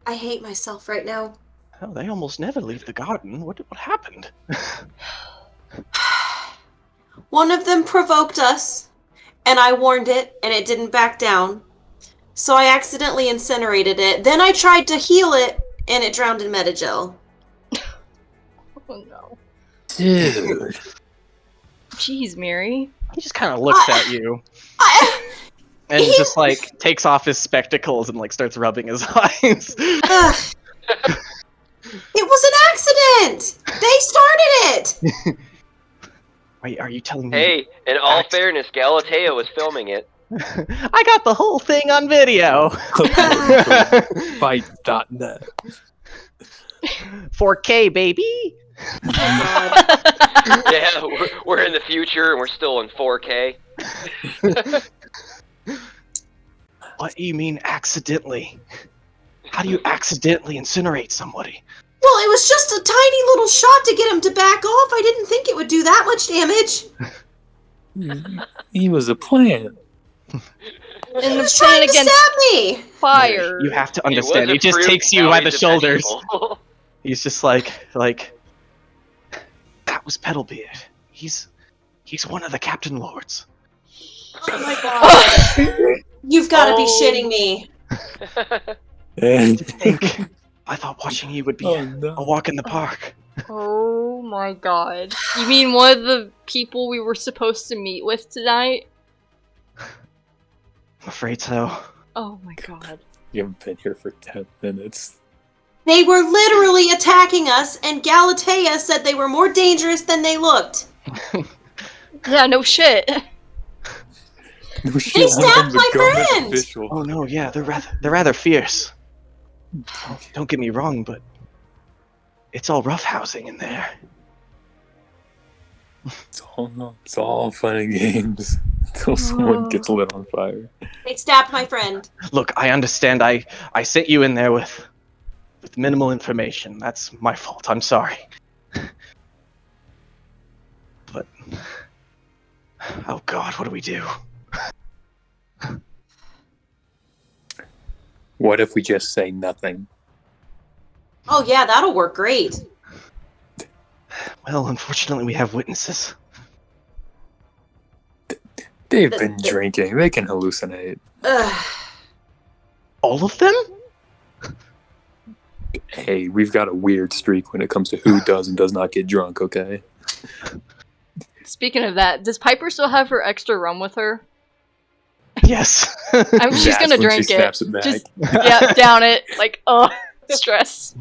A: I hate myself right now.
B: Oh, they almost never leave the garden. What happened?
A: One of them provoked us, and I warned it, and it didn't back down. So I accidentally incinerated it. Then I tried to heal it, and it drowned in Metagel.
E: Oh no.
D: Dude.
E: Jeez, Meeri.
B: He just kind of looks at you and just like takes off his spectacles and like starts rubbing his eyes.
A: Ugh. It was an accident! They started it!
B: Wait, are you telling me?
C: Hey, in all fairness, Galatea was filming it.
B: I got the whole thing on video.
D: Fight.net.
B: 4K, baby.
C: Yeah, we're in the future and we're still in 4K.
B: What do you mean accidentally? How do you accidentally incinerate somebody?
A: Well, it was just a tiny little shot to get him to back off. I didn't think it would do that much damage.
D: He was a plant.
E: And
A: He
E: the
A: was trying
E: plan
A: to
E: against
A: stab me!
E: fire.
B: You have to
C: It
B: understand.
C: was a
B: He just
C: fruit,
B: takes you
C: now
B: by
C: he's
B: the
C: a
B: shoulders.
C: vegetable.
B: He's just like that was Petalbeard. He's one of the Captain Lords.
A: Oh my god. You've got to be
C: Oh.
A: shitting me.
B: I thought watching you would be
D: Oh,
B: a
D: no.
B: walk in the park.
E: Oh my god. You mean one of the people we were supposed to meet with tonight?
B: I'm afraid so.
E: Oh my god.
D: You haven't been here for 10 minutes.
A: They were literally attacking us, and Galatea said they were more dangerous than they looked.
E: Yeah, no shit.
D: No shit, one of
A: stabbed
D: them's
A: my
D: a government
A: friend!
D: official.
B: Oh no, yeah, they're rather fierce. Don't get me wrong, but it's all roughhousing in there.
D: It's all fun and games until someone gets lit on fire.
A: They stabbed my friend.
B: Look, I understand. I sent you in there with minimal information. That's my fault. I'm sorry. But oh god, what do we do?
D: What if we just say nothing?
A: Oh yeah, that'll work great.
B: Well, unfortunately, we have witnesses.
D: They've been drinking. They can hallucinate.
A: Ugh.
B: All of them?
D: Hey, we've got a weird streak when it comes to who does and does not get drunk, okay?
E: Speaking of that, does Piper still have her extra rum with her?
B: Yes.
E: She's
D: That's
E: gonna
D: when
E: drink
D: she snaps it back.
E: Just yeah, down it. Like, oh, stress.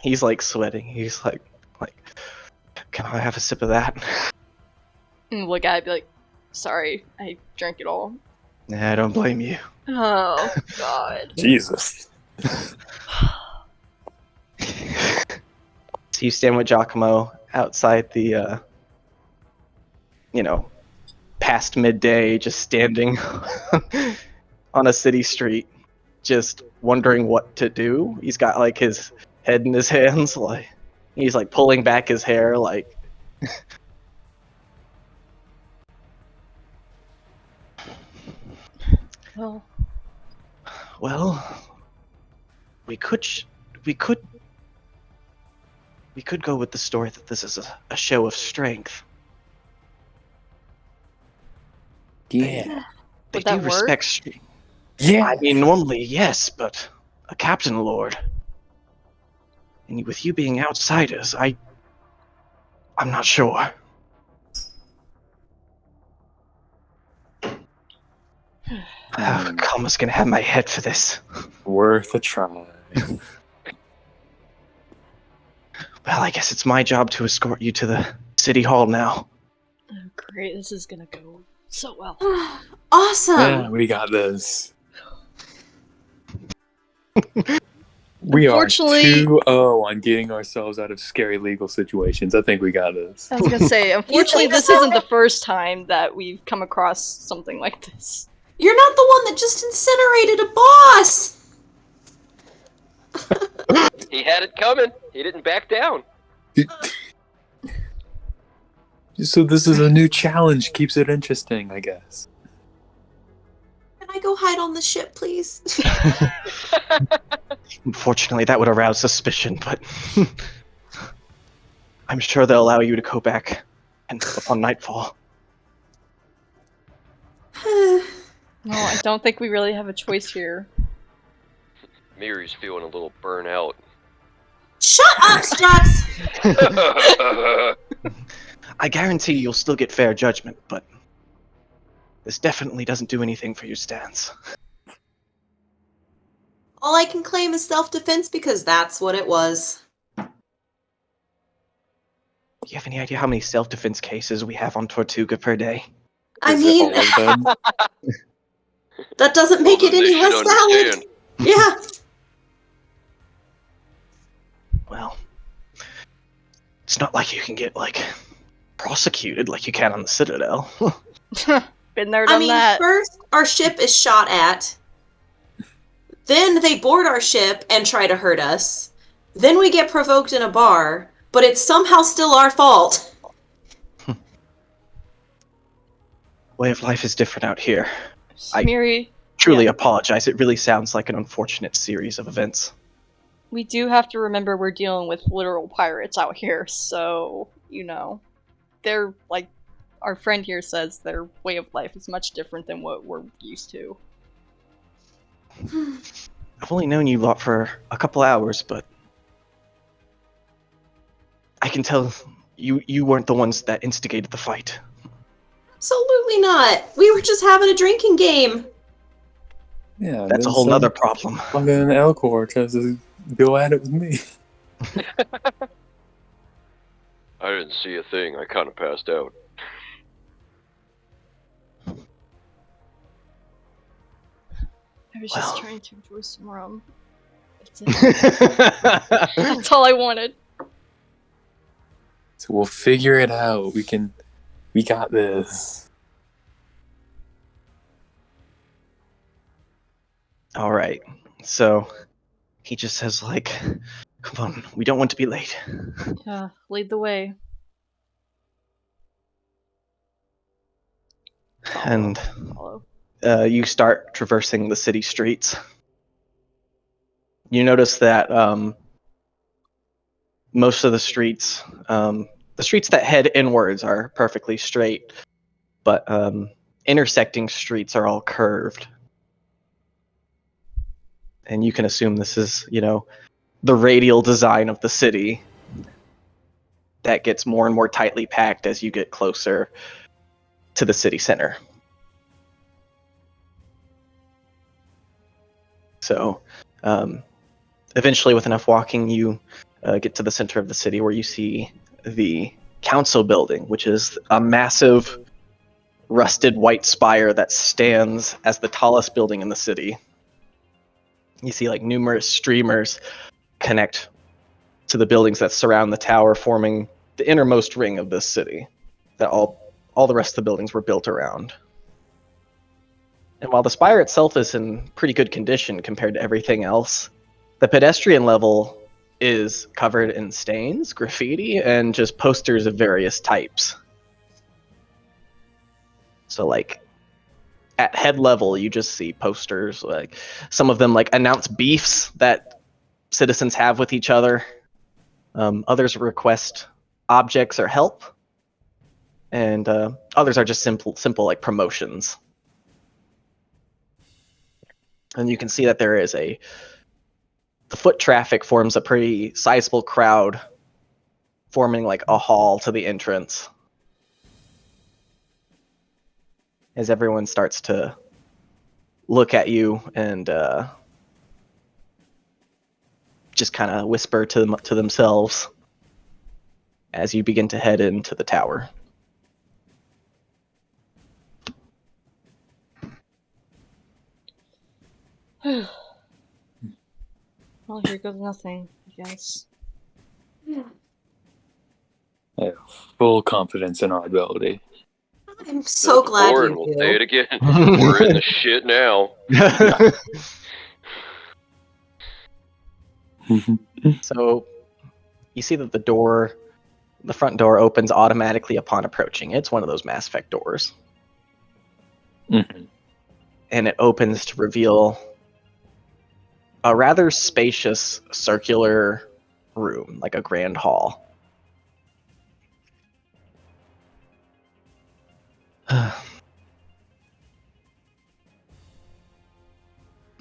B: He's like sweating. He's like, can I have a sip of that?
E: And look at it, be like, sorry, I drank it all.
B: Nah, I don't blame you.
E: Oh god.
D: Jesus.
B: So you stand with Giacomo outside the, past midday, just standing on a city street, just wondering what to do. He's got like his head in his hands, like he's like pulling back his hair, like
E: Well,
B: Well, we could go with the story that this is a show of strength.
D: Yeah.
B: They
E: Would
B: do
E: that
B: respect
E: work?
B: strength.
D: Yeah.
B: I mean, normally yes, but a captain lord, and with you being outsiders, I'm not sure. Karma's gonna have my head for this.
D: Worth a try.
B: Well, I guess it's my job to escort you to the city hall now.
E: Oh, great, this is gonna go so well.
A: Awesome.
D: Yeah, we got this. We are
E: Unfortunately-
D: 2-0 on getting ourselves out of scary legal situations. I think we got this.
E: I was gonna say, unfortunately,
A: think
E: this
A: so?
E: isn't the first time that we've come across something like this.
A: You're not the one that just incinerated a boss.
C: He had it coming. He didn't back down.
D: So this is a new challenge. Keeps it interesting, I guess.
A: Can I go hide on the ship, please?
B: Unfortunately, that would arouse suspicion, but I'm sure they'll allow you to go back and upon nightfall.
E: No, I don't think we really have a choice here.
C: Meeri's feeling a little burnt out.
A: Shut up, Strux!
B: I guarantee you'll still get fair judgment, but this definitely doesn't do anything for your stance.
A: All I can claim is self-defense because that's what it was.
B: Do you have any idea how many self-defense cases we have on Tortuga per day?
A: I
D: Is it
A: mean,
D: all of them?
A: that doesn't make it
C: Well, then
A: any
C: they
A: less
C: should
A: valid.
C: understand.
A: Yeah.
B: Well, it's not like you can get, prosecuted like you can on the Citadel.
E: Been there,
A: I
E: done
A: mean,
E: that.
A: first our ship is shot at. Then they board our ship and try to hurt us. Then we get provoked in a bar, but it's somehow still our fault.
B: Way of life is different out here. I-
E: Meeri,
B: Truly
E: Yeah.
B: apologize. It really sounds like an unfortunate series of events.
E: we do have to remember we're dealing with literal pirates out here, so, they're, our friend here says their way of life is much different than what we're used to.
B: I've only known you lot for a couple hours, but I can tell you weren't the ones that instigated the fight.
A: Absolutely not. We were just having a drinking game.
D: Yeah,
B: That's a whole nother problem.
D: Fucking Elcor tries to go at it with me.
C: I didn't see a thing. I kind of passed out.
E: I was
B: Well.
E: just trying to enjoy some rum. That's it. That's all I wanted.
D: So we'll figure it out. We got this.
B: All right. So he just says come on, we don't want to be late.
E: Lead the way.
B: And
E: Follow.
B: you start traversing the city streets. You notice that most of the streets that head inwards are perfectly straight, but intersecting streets are all curved. And you can assume this is, the radial design of the city that gets more and more tightly packed as you get closer to the city center. So, eventually, with enough walking, you get to the center of the city where you see the council building, which is a massive rusted white spire that stands as the tallest building in the city. You see numerous streamers connect to the buildings that surround the tower, forming the innermost ring of this city that all the rest of the buildings were built around. And while the spire itself is in pretty good condition compared to everything else, the pedestrian level is covered in stains, graffiti, and just posters of various types. So at head level, you just see posters, like some of them like announce beefs that citizens have with each other. Others request objects or help, and others are just simple like promotions. And you can see that there is the foot traffic forms a pretty sizable crowd, forming like a hall to the entrance. As everyone starts to look at you and just kind of whisper to themselves as you begin to head into the tower.
E: Well, here goes nothing, I guess.
D: I have full confidence in our ability.
A: I'm so glad
C: Before,
A: you
C: and we'll
A: do.
C: say it again. We're in the shit now.
B: So you see that the front door opens automatically upon approaching. It's one of those Mass Effect doors.
D: Mhm.
B: And it opens to reveal a rather spacious circular room, like a grand hall.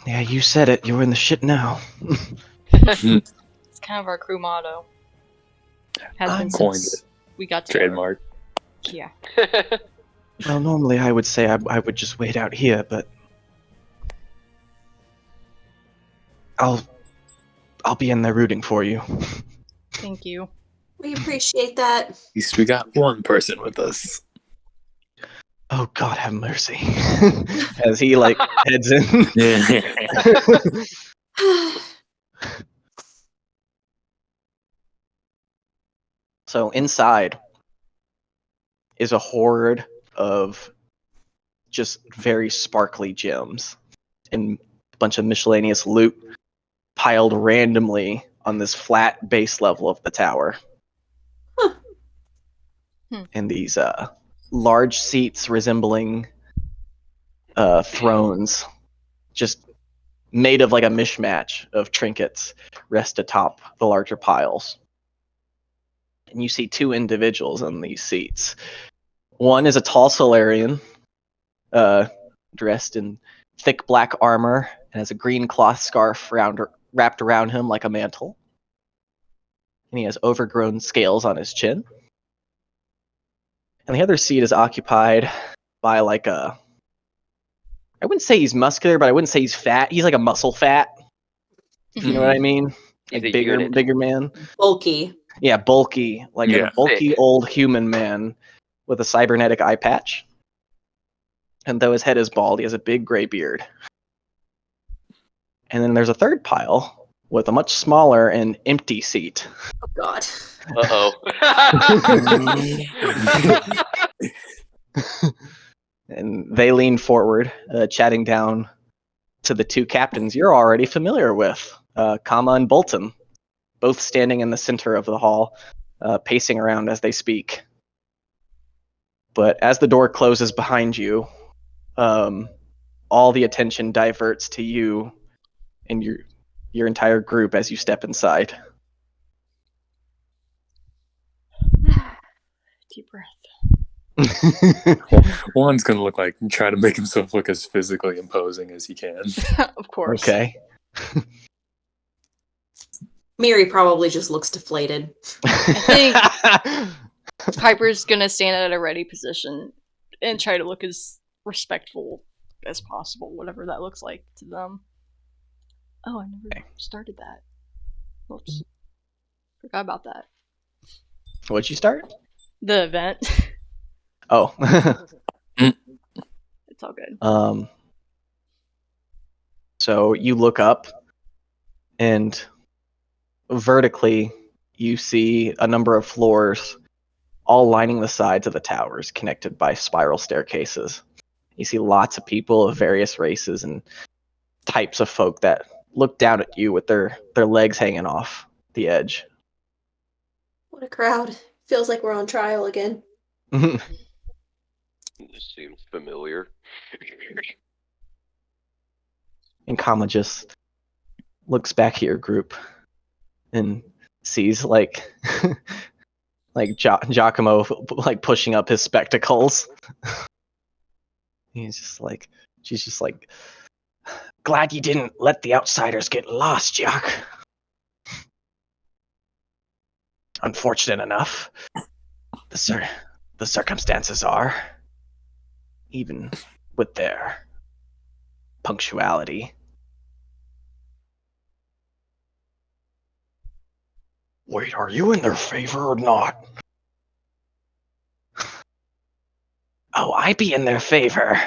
B: Yeah, you said it. You're in the shit now.
E: It's kind of our crew motto. Has been
D: Coined
E: since we got together.
D: Trademark.
E: Yeah.
B: Well, normally I would say I would just wait out here, but I'll be in there rooting for you.
E: Thank you.
A: We appreciate that.
D: At least we got one person with us.
B: Oh God, have mercy. As he like heads in. So inside is a horde of just very sparkly gems and a bunch of miscellaneous loot piled randomly on this flat base level of the tower.
A: Huh.
B: And these large seats resembling thrones, just made of like a mishmash of trinkets, rest atop the larger piles. And you see two individuals on these seats. One is a tall Solarian, dressed in thick black armor and has a green cloth scarf wrapped around him like a mantle. And he has overgrown scales on his chin. And the other seat is occupied by like I wouldn't say he's muscular, but I wouldn't say he's fat. He's like a muscle fat. You know what I mean?
C: He's
B: Like
C: a unit.
B: bigger man.
A: Bulky.
B: Yeah, bulky, like
D: Yeah.
B: a bulky
C: Thick.
B: old human man with a cybernetic eye patch. And though his head is bald, he has a big gray beard. And then there's a third pile with a much smaller and empty seat.
A: Oh God.
B: And they lean forward, chatting down to the two captains you're already familiar with, Kama and Bolton, both standing in the center of the hall, pacing around as they speak. But as the door closes behind you, all the attention diverts to you and your entire group as you step inside.
E: Deep breath.
D: One's gonna try to make himself look as physically imposing as he can.
E: Of course.
B: Okay.
A: Meeri probably just looks deflated.
E: I Piper's gonna stand at a ready position and try to look as respectful as possible, whatever that looks like to them. Oh, I never started that. Whoops. Forgot about that.
B: What'd you start?
E: The event.
B: Oh.
E: It's all good.
B: So you look up, and vertically, you see a number of floors all lining the sides of the towers, connected by spiral staircases. You see lots of people of various races and types of folk that look down at you with their legs hanging off the edge.
A: What a crowd. Feels like we're on trial again.
C: This seems familiar.
B: And Kama just looks back at your group and sees like like Giacomo like pushing up his spectacles. He's just like, she's just like, glad you didn't let the outsiders get lost, Jock. Unfortunate enough, the circumstances are, even with their punctuality. Wait, are you in their favor or not? Oh, I be in their favor.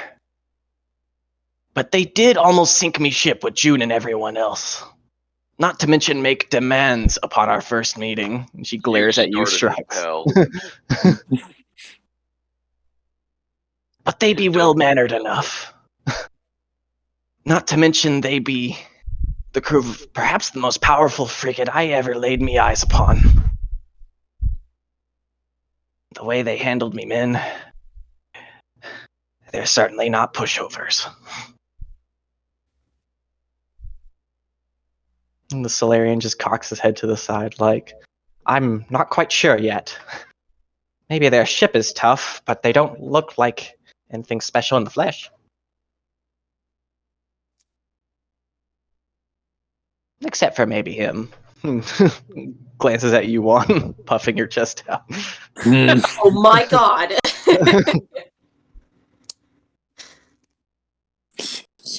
B: But they did almost sink me ship with June and everyone else. Not to mention make demands upon our first meeting. And she glares at you,
C: started
B: Strux.
C: hell.
B: But they be
C: You don't-
B: well-mannered enough. Not to mention they be the crew of perhaps the most powerful frigate I ever laid me eyes upon. The way they handled me, men, they're certainly not pushovers. And the Solarian just cocks his head to the side like, I'm not quite sure yet. Maybe their ship is tough, but they don't look like anything special in the flesh. Except for maybe him. Glances at you, Wann, puffing your chest out.
A: Oh my god.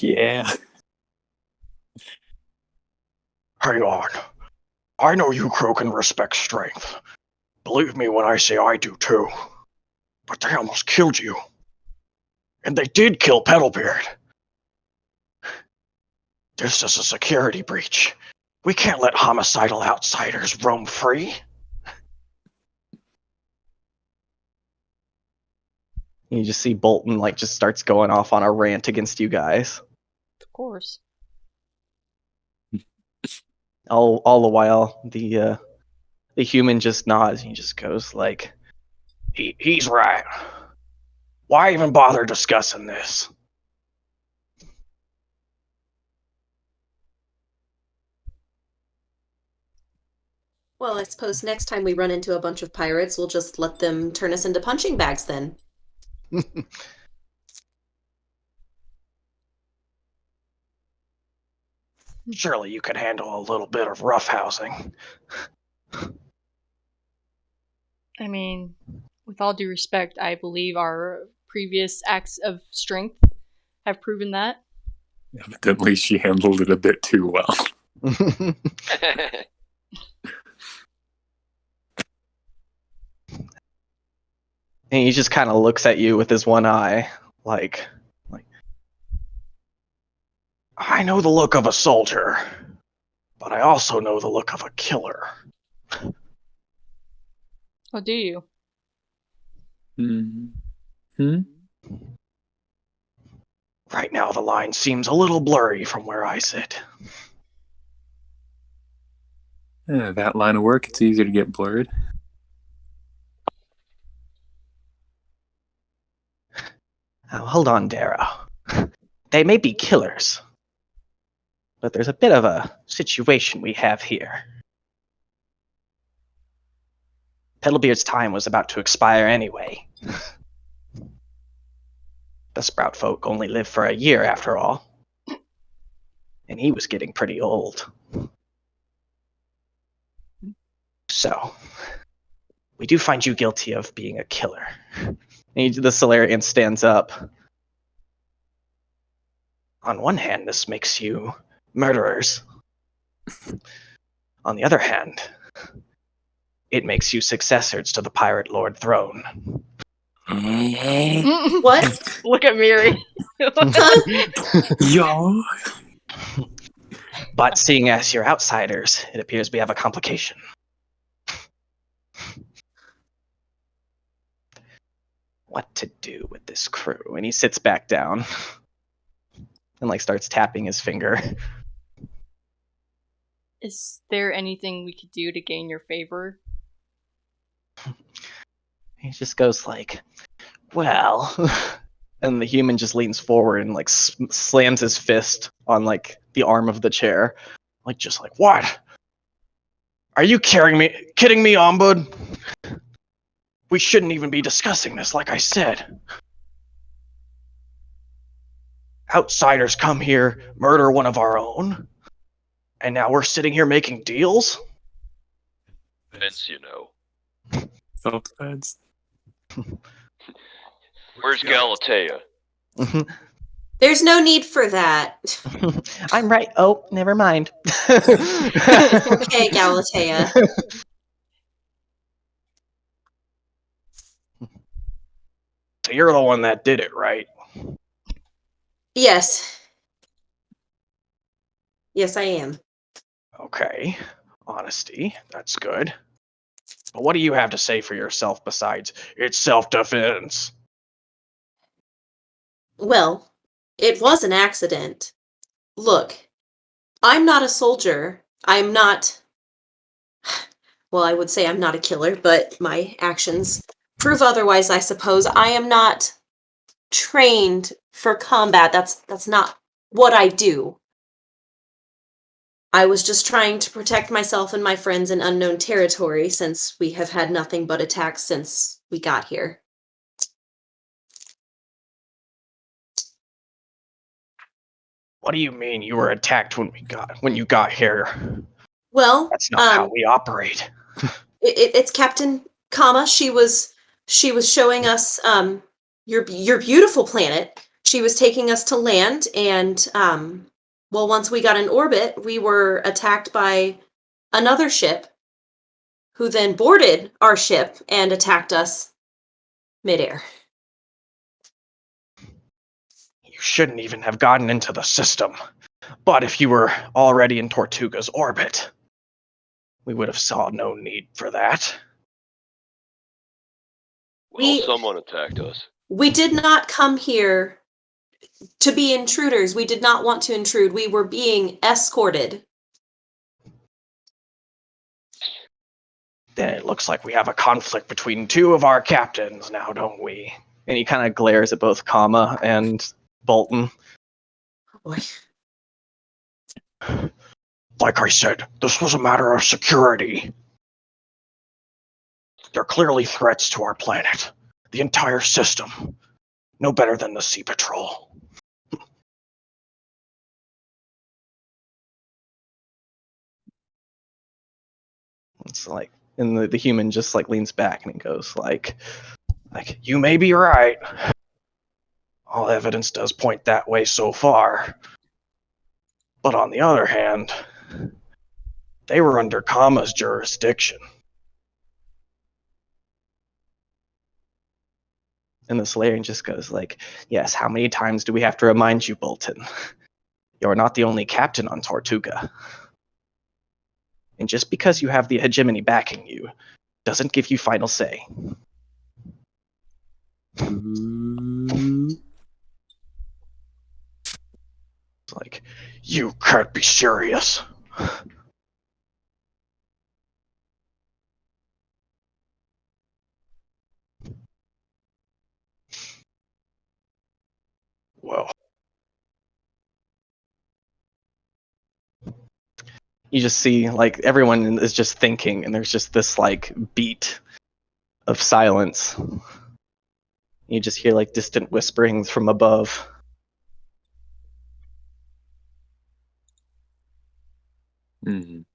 D: Yeah.
F: Hang on. I know you crew can respect strength. Believe me when I say I do too. But they almost killed you. And they did kill Petalbeard. This is a security breach. We can't let homicidal outsiders roam free.
B: You just see Bolton like just starts going off on a rant against you guys.
E: Of course.
B: All the while, the human just nods and he just goes like,
F: He's right. Why even bother discussing this?
A: Well, I suppose next time we run into a bunch of pirates, we'll just let them turn us into punching bags then.
F: Surely you could handle a little bit of roughhousing.
E: I mean, with all due respect, I believe our previous acts of strength have proven that.
D: Evidently, she handled it a bit too well.
B: And he just kind of looks at you with his one eye, like,
F: I know the look of a soldier, but I also know the look of a killer.
E: Oh, do you?
D: Hmm?
F: Right now the line seems a little blurry from where I sit.
D: Yeah, that line of work, it's easy to get blurred.
B: oh, hold on, Darrow. They may be killers, but there's a bit of a situation we have here. Petalbeard's time was about to expire anyway. The Sprout folk only live for a year after all. And he was getting pretty old. So, we do find you guilty of being a killer. And the Solarian stands up. On one hand, this makes you murderers. On the other hand, it makes you successors to the Pirate Lord throne.
A: What?
E: Look at Meeri.
D: Yo!
B: But seeing as you're outsiders, it appears we have a complication. What to do with this crew? And he sits back down and like starts tapping his finger.
E: Is there anything we could do to gain your favor?
B: He just goes like, well, And the human just leans forward and like slams his fist on like the arm of the chair, like just like, what? Are you kidding me, Ombud? We shouldn't even be discussing this, like I said. Outsiders come here, murder one of our own, and now we're sitting here making deals?
C: Vince, you know.
D: Self-defense.
C: Where's Galatea?
A: There's no need for that.
B: I'm right. Oh, never mind.
A: Okay, Galatea.
F: So you're the one that did it, right?
A: Yes. Yes, I am.
F: Okay. Honesty. That's good. But what do you have to say for yourself besides it's self-defense?
A: Well, it was an accident. Look, I'm not a soldier. I'm not. Well, I would say I'm not a killer, but my actions prove otherwise, I suppose. I am not trained for combat. That's not what I do. I was just trying to protect myself and my friends in unknown territory since we have had nothing but attacks since we got here.
F: What do you mean you were attacked when you got here?
A: Well,
F: That's not how we operate.
A: it's Captain Kama. She was showing us your beautiful planet. She was taking us to land, and well, once we got in orbit, we were attacked by another ship, who then boarded our ship and attacked us midair.
F: You shouldn't even have gotten into the system. But if you were already in Tortuga's orbit, we would have saw no need for that.
C: Well, someone attacked us.
A: We did not come here to be intruders. We did not want to intrude. We were being escorted.
F: Then it looks like we have a conflict between two of our captains now, don't we?
B: And he kind of glares at both Kama and Bolton.
A: Oh boy.
F: Like I said, this was a matter of security. They're clearly threats to our planet. The entire system. No better than the Sea Patrol.
B: It's like, and the human just like leans back and he goes like,
F: You may be right. All evidence does point that way so far. But on the other hand, they were under Kama's jurisdiction.
B: and the Solarian just goes like, yes, how many times do we have to remind you, Bolton? You're not the only captain on Tortuga. And just because you have the hegemony backing you, doesn't give you final say.
D: Ooh.
F: It's like, you can't be serious. Well,
B: You just see like everyone is just thinking, and there's just this like beat of silence. You just hear like distant whisperings from above.
D: Mhm.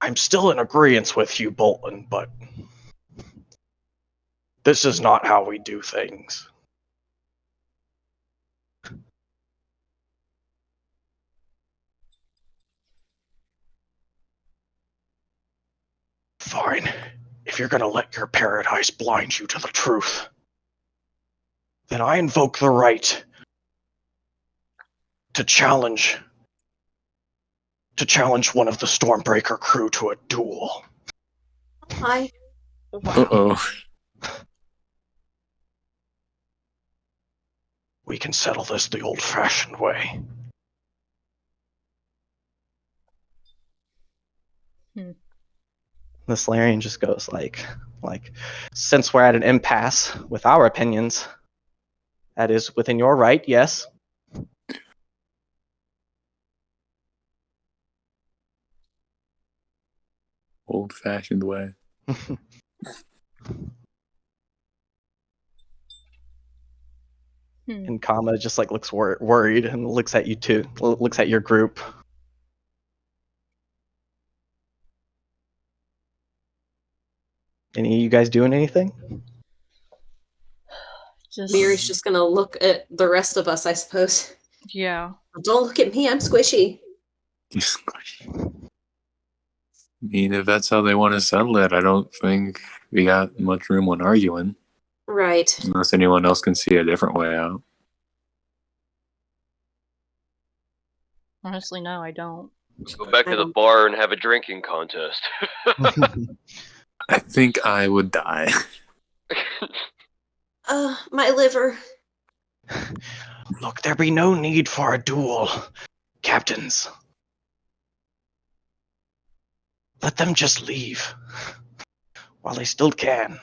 F: I'm still in agreement with you, Bolton, but this is not how we do things. Fine. If you're gonna let your paradise blind you to the truth, then I invoke the right to challenge one of the Stormbreaker crew to a duel.
A: Hi.
D: Uh-oh.
F: We can settle this the old-fashioned way.
B: The Solarian just goes like, Like, since we're at an impasse with our opinions, that is within your right, yes.
D: Old-fashioned way.
B: And Kama just like looks worried and looks at you too. Looks at your group. Any of you guys doing anything?
A: Meeri's just gonna look at the rest of us, I suppose.
E: Yeah.
A: Don't look at me, I'm squishy.
D: I mean, if that's how they want to settle it, I don't think we got much room on arguing.
A: Right.
D: Unless anyone else can see a different way out.
E: Honestly, no, I don't.
C: Go back to the bar and have a drinking contest.
D: I think I would die.
A: My liver.
F: Look, there be no need for a duel, captains. Let them just leave. While they still can.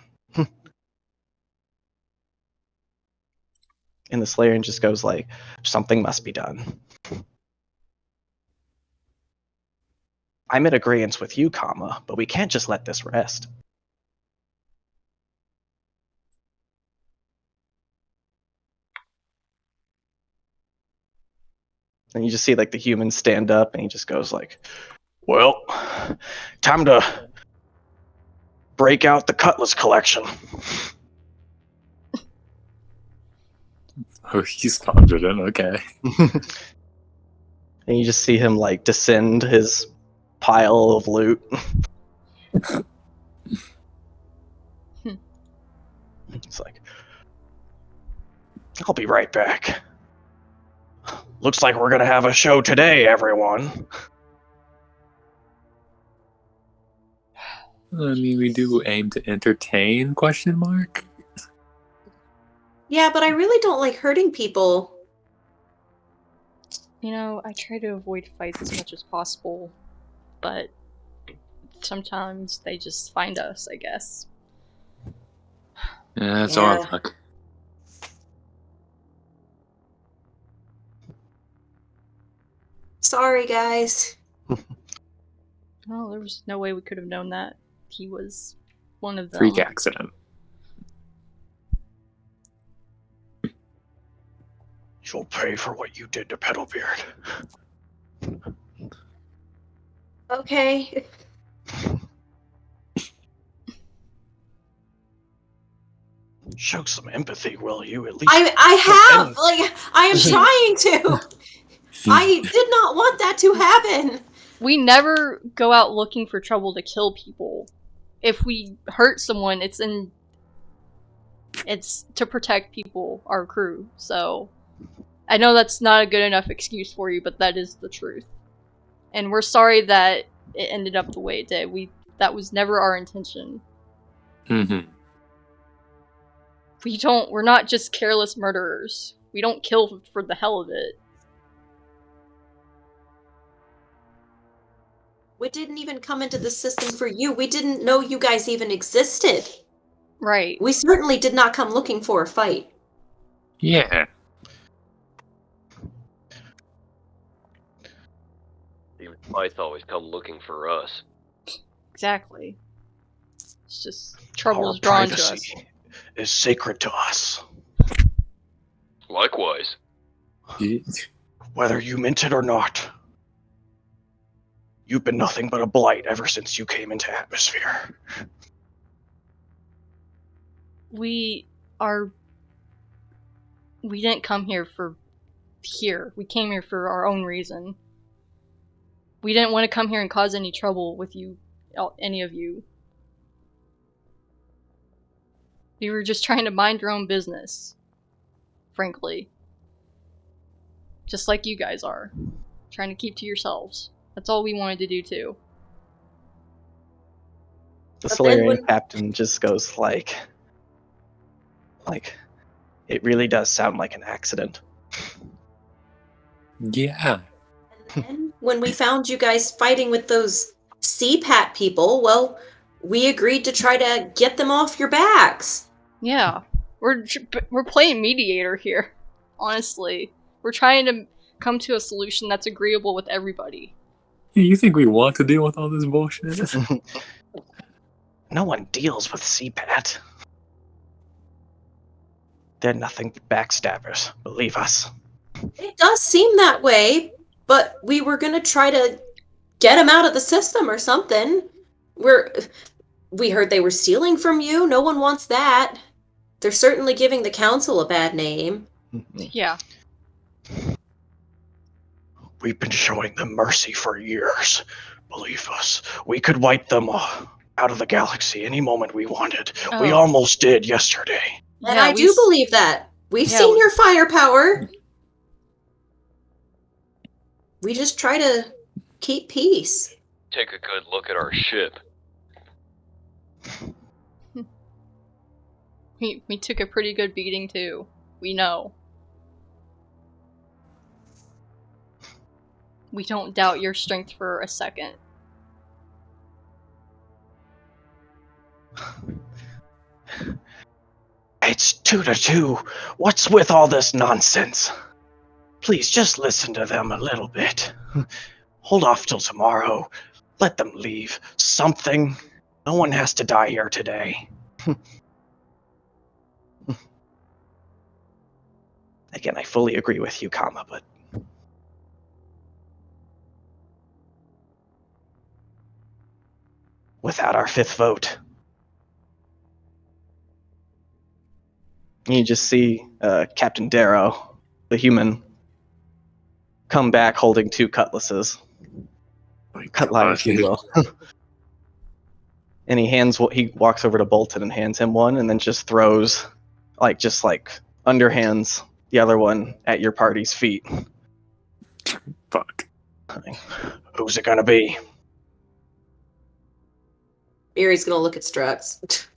B: And the Slayerian just goes like, something must be done. I'm in agreement with you, Kama, but we can't just let this rest. And you just see like the humans stand up and he just goes like,
F: Well, time to break out the Cutlass collection.
D: Oh, he's confident, okay.
B: and you just see him like descend his pile of loot.
F: It's like, I'll be right back. Looks like we're gonna have a show today, everyone.
D: I mean, we do aim to entertain, question mark?
A: Yeah, but I really don't like hurting people.
E: You know, I try to avoid fights as much as possible, but sometimes they just find us, I guess.
D: Yeah, that's
A: Yeah.
D: our luck.
A: Sorry, guys.
E: Well, there was no way we could have known that he was one of them.
D: Freak accident.
F: You'll pay for what you did to Petalbeard.
A: Okay.
F: Show some empathy, will you? At least
A: I have!
F: pretend-
A: Like, I am trying to! I did not want that to happen!
E: We never go out looking for trouble to kill people. If we hurt someone, it's to protect people, our crew. So I know that's not a good enough excuse for you, but that is the truth. And we're sorry that it ended up the way it did. That was never our intention.
D: Mm-hmm.
E: We're not just careless murderers. We don't kill for the hell of it.
A: We didn't even come into the system for you. We didn't know you guys even existed.
E: Right.
A: We certainly did not come looking for a fight.
D: Yeah.
C: Even fights always come looking for us.
E: Exactly. It's just
F: Our
E: trouble's drawn to us.
F: privacy is sacred to us.
C: Likewise.
F: Whether you meant it or not. You've been nothing but a blight ever since you came into Atmosphere.
E: We didn't come here for here. We came here for our own reason. We didn't want to come here and cause any trouble with you, any of you. We were just trying to mind our own business. Frankly. Just like you guys are. Trying to keep to yourselves. That's all we wanted to do too.
B: The
A: But then
B: Solarian captain just goes like, it really does sound like an accident.
D: Yeah.
A: And then when we found you guys fighting with those CPAT people, well, we agreed to try to get them off your backs.
E: Yeah, we're playing mediator here. Honestly, we're trying to come to a solution that's agreeable with everybody.
D: You think we want to deal with all this bullshit?
F: No one deals with CPAT. They're nothing but backstabbers, believe us.
A: It does seem that way, but we were gonna try to get them out of the system or something. We heard they were stealing from you. No one wants that. They're certainly giving the council a bad name.
E: Yeah.
F: We've been showing them mercy for years. Believe us, we could wipe them out of the galaxy any moment we wanted. We
E: Oh.
F: almost did yesterday.
A: And
E: Yeah,
A: I do believe that. We've seen your firepower. We just try to keep peace.
C: Take a good look at our ship.
E: We took a pretty good beating too. We know. We don't doubt your strength for a second.
F: It's 2-2. What's with all this nonsense? Please just listen to them a little bit. Hold off till tomorrow. Let them leave. Something. No one has to die here today. Again, I fully agree with you, Kama, but without our fifth vote.
B: You just see Captain Darrow, the human, come back holding 2 cutlasses. Cutlass, if you will. And he walks over to Bolton and hands him one, and then just throws, just underhands the other one at your party's feet.
D: Fuck.
F: Who's it gonna be?
A: Meeri's gonna look at Strux.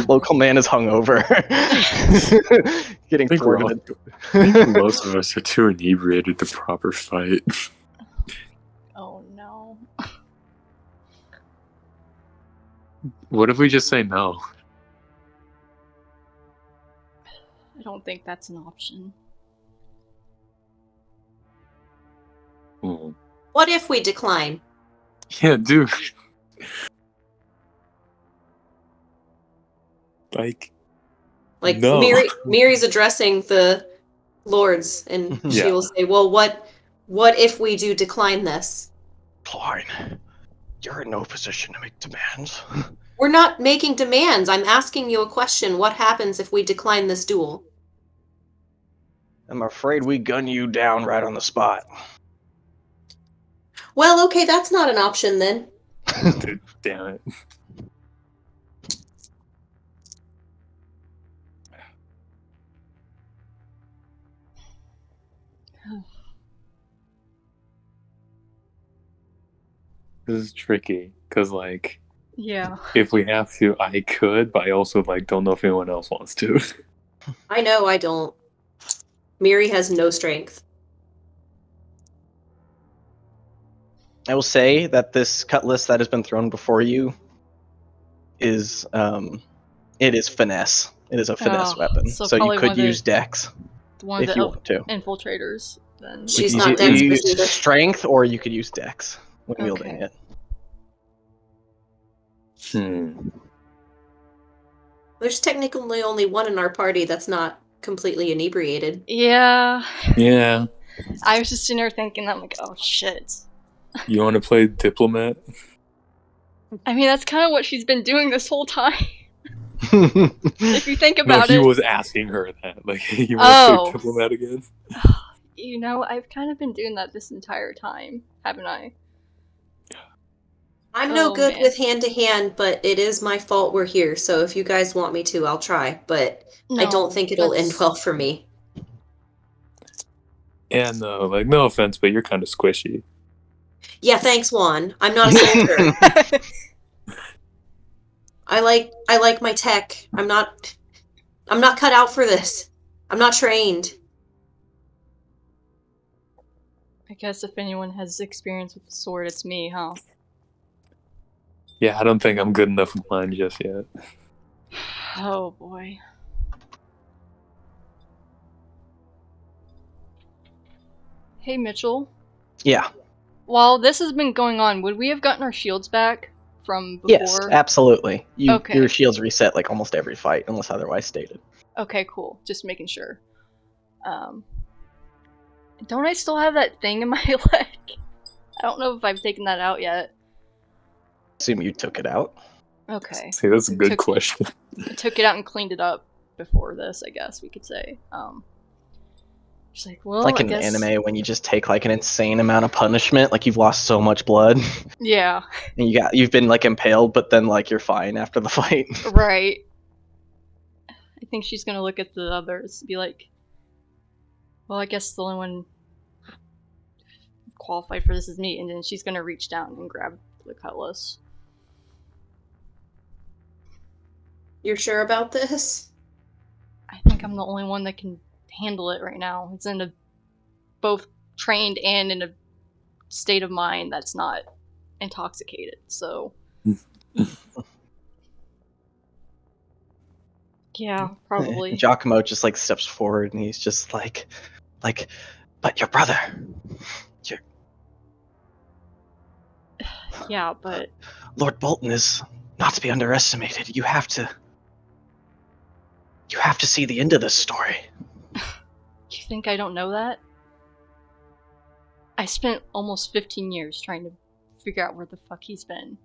B: Local man is hungover. Getting thrown.
D: I think most of us are too inebriated to proper fight.
E: Oh no.
D: What if we just say no?
E: I don't think that's an option.
D: Oh.
A: What if we decline?
D: Yeah, dude. No.
A: Meeri's addressing the lords, and she will say, well, what if we do decline this?
F: Klein, you're in no position to make demands.
A: We're not making demands. I'm asking you a question. What happens if we decline this duel?
F: I'm afraid we gun you down right on the spot.
A: Well, okay, that's not an option then.
D: Dude, damn it. This is tricky, because,
E: yeah.
D: if we have to, I could, but I also, don't know if anyone else wants to.
A: I know I don't. Meeri has no strength.
B: I will say that this cutlass that has been thrown before you is it is finesse. It is a finesse weapon. So you could use dex if you want to.
E: Infiltrators. Then
A: She's
B: You
A: not
B: could
A: dex
B: use
A: either.
B: strength, or you could use dex when wielding it.
A: There's technically only one in our party that's not completely inebriated.
E: Yeah.
D: Yeah.
E: I was just in there thinking, I'm like, oh shit.
D: You want to play diplomat?
E: I mean, that's kind of what she's been doing this whole time. If you think about
D: No, he
E: it.
D: was asking her that. You want to play diplomat again?
E: You know, I've kind of been doing that this entire time, haven't I?
A: I'm no good with hand-to-hand, but it is my fault we're here, so if you guys want me to, I'll try, but I don't think it'll end well for me.
D: Yeah, no, no offense, but you're kind of squishy.
A: Yeah, thanks, Wann. I'm not a soldier. I like my tech. I'm not cut out for this. I'm not trained.
E: I guess if anyone has experience with the sword, it's me, huh?
D: Yeah, I don't think I'm good enough with mine just yet.
E: Oh boy. Hey Mitchell,
B: Yeah.
E: while this has been going on, would we have gotten our shields back from
B: Yes,
E: before?
B: absolutely.
E: Okay.
B: Your shields reset like almost every fight, unless otherwise stated.
E: Okay, cool. Just making sure. Don't I still have that thing in my leg? I don't know if I've taken that out yet.
B: Assume you took it out.
E: Okay.
D: See, that's a good
E: Took-
D: question.
E: I took it out and cleaned it up before this, I guess we could say. She's like, well,
B: Like
E: I
B: in
E: guess...
B: anime when you just take like an insane amount of punishment, like you've lost so much blood
E: Yeah,
B: and you've been like impaled, but then like you're fine after the fight.
E: right. I think she's gonna look at the others and be like, well, I guess the only one qualified for this is me, and then she's gonna reach down and grab the cutlass.
A: You're sure about this?
E: I think I'm the only one that can handle it right now. It's in a both trained and in a state of mind that's not intoxicated, so yeah, probably.
B: Giacomo just like steps forward and he's just like, but your brother,
E: Yeah, but
B: Lord Bolton is not to be underestimated. You have to see the end of this story.
E: you think I don't know that? I spent almost 15 years trying to figure out where the fuck he's been.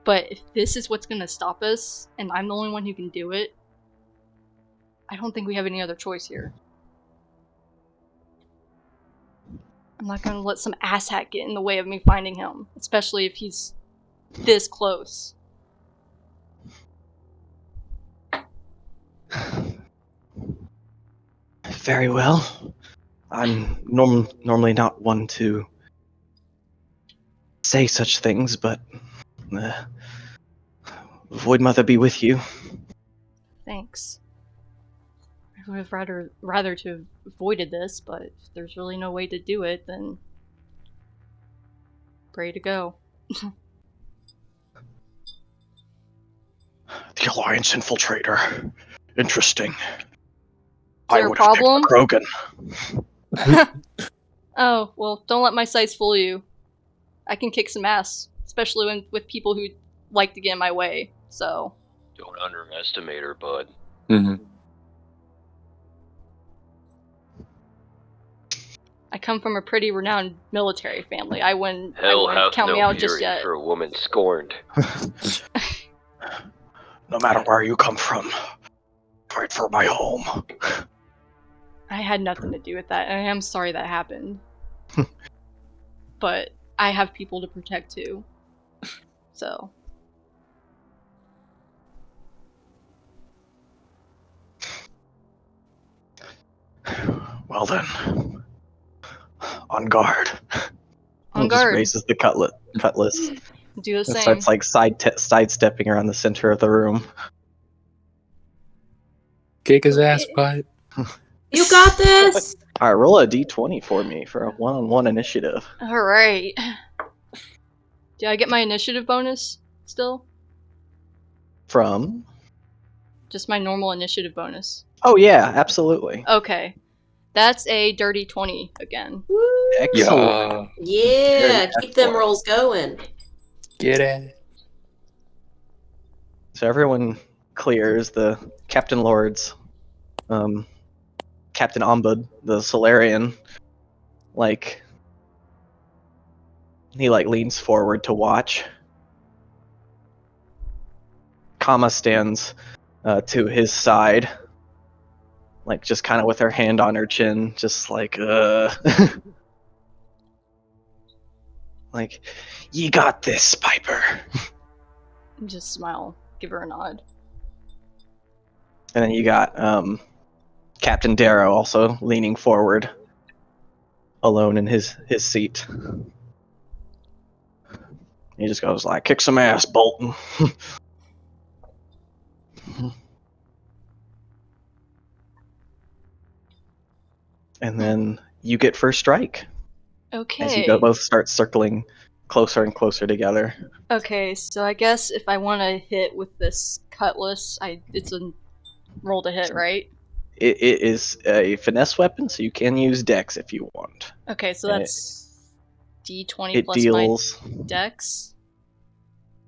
E: But if this is what's gonna stop us, and I'm the only one who can do it, I don't think we have any other choice here. I'm not gonna let some asshat get in the way of me finding him, especially if he's this close.
B: Very well. I'm normally not one to say such things, but Void Mother be with you.
E: Thanks. I would have rather to have avoided this, but if there's really no way to do it, then pray to go.
F: The Alliance infiltrator. Interesting.
E: there
F: I
E: a
F: would have picked
E: problem?
F: the Krogan.
E: Oh, well, don't let my size fool you. I can kick some ass, especially with people who like to get in my way, so...
C: Don't underestimate her, bud.
D: Mm-hmm.
E: I come from a pretty renowned military family. I wouldn't
C: Hell hath
E: count me
C: no
E: out just
C: fury
E: yet.
C: for a woman scorned.
F: No matter where you come from, fight for my home.
E: I had nothing to do with that, and I am sorry that happened. But I have people to protect too. So...
F: Well then, on guard.
E: On
B: He just
E: guard.
B: raises the cutlass
E: Do the
B: and
E: same.
B: starts like sidestepping around the center of the room.
D: Kick his ass, bud.
A: You got this!
B: All right, roll a d20 for me for a one-on-one initiative.
E: Alright. Do I get my initiative bonus still?
B: From?
E: Just my normal initiative bonus.
B: Oh yeah, absolutely.
E: Okay. That's a dirty 20 again.
A: Woo!
B: Excellent.
A: Yeah, keep them rolls going.
D: Get it.
B: So everyone clears. The Captain Lords, Captain Ombud, the Solarian, like he like leans forward to watch. Kama stands to his side, like just kind of with her hand on her chin, just like like, ye got this, Piper.
E: Just smile. Give her a nod.
B: And then you got Captain Darrow also leaning forward, alone in his seat. He just goes like, "Kick some ass, Bolton." And then you get first strike.
E: Okay.
B: as you both start circling closer and closer together.
E: Okay, so I guess if I want to hit with this cutlass, it's a roll to hit, right?
B: It is a finesse weapon, so you can use dex if you want.
E: Okay, so
B: And
E: that's D20
B: It
E: plus
B: deals
E: my dex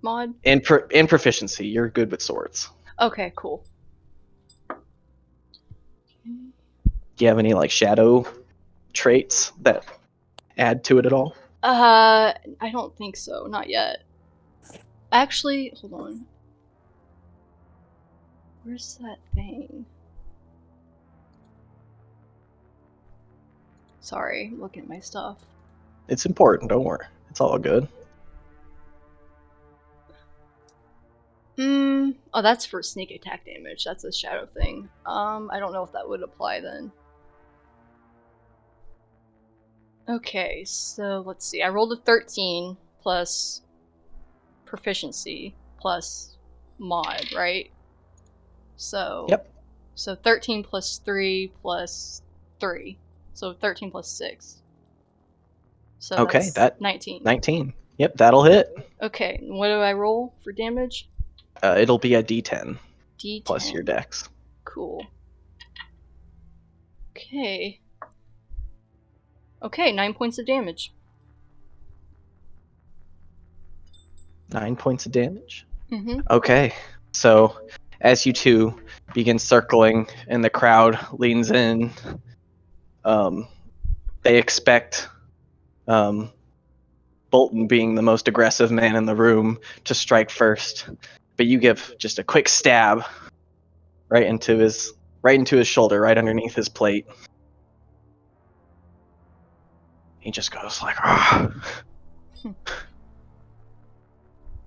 E: mod.
B: in proficiency. You're good with swords.
E: Okay, cool.
B: Do you have any like shadow traits that add to it at all?
E: I don't think so, not yet. Actually, hold on. Where's that thing? Sorry, looking at my stuff.
B: It's important. Don't worry. It's all good.
E: Oh, that's for sneak attack damage. That's a shadow thing. I don't know if that would apply then. Okay, so let's see. I rolled a 13 plus proficiency plus mod, right? So
B: Yep.
E: So 13 plus 3 plus 3. So 13 plus 6. So
B: Okay,
E: that's
B: that
E: 19.
B: 19. Yep, that'll hit.
E: Okay, what do I roll for damage?
B: It'll be a D10
E: D10.
B: plus your dex.
E: Cool. Okay. Okay, 9 points of damage.
B: 9 points of damage.
E: Mm-hmm.
B: Okay, so as you two begin circling and the crowd leans in, they expect Bolton, being the most aggressive man in the room, to strike first, but you give just a quick stab right into his shoulder, right underneath his plate. He just goes like, "Ah,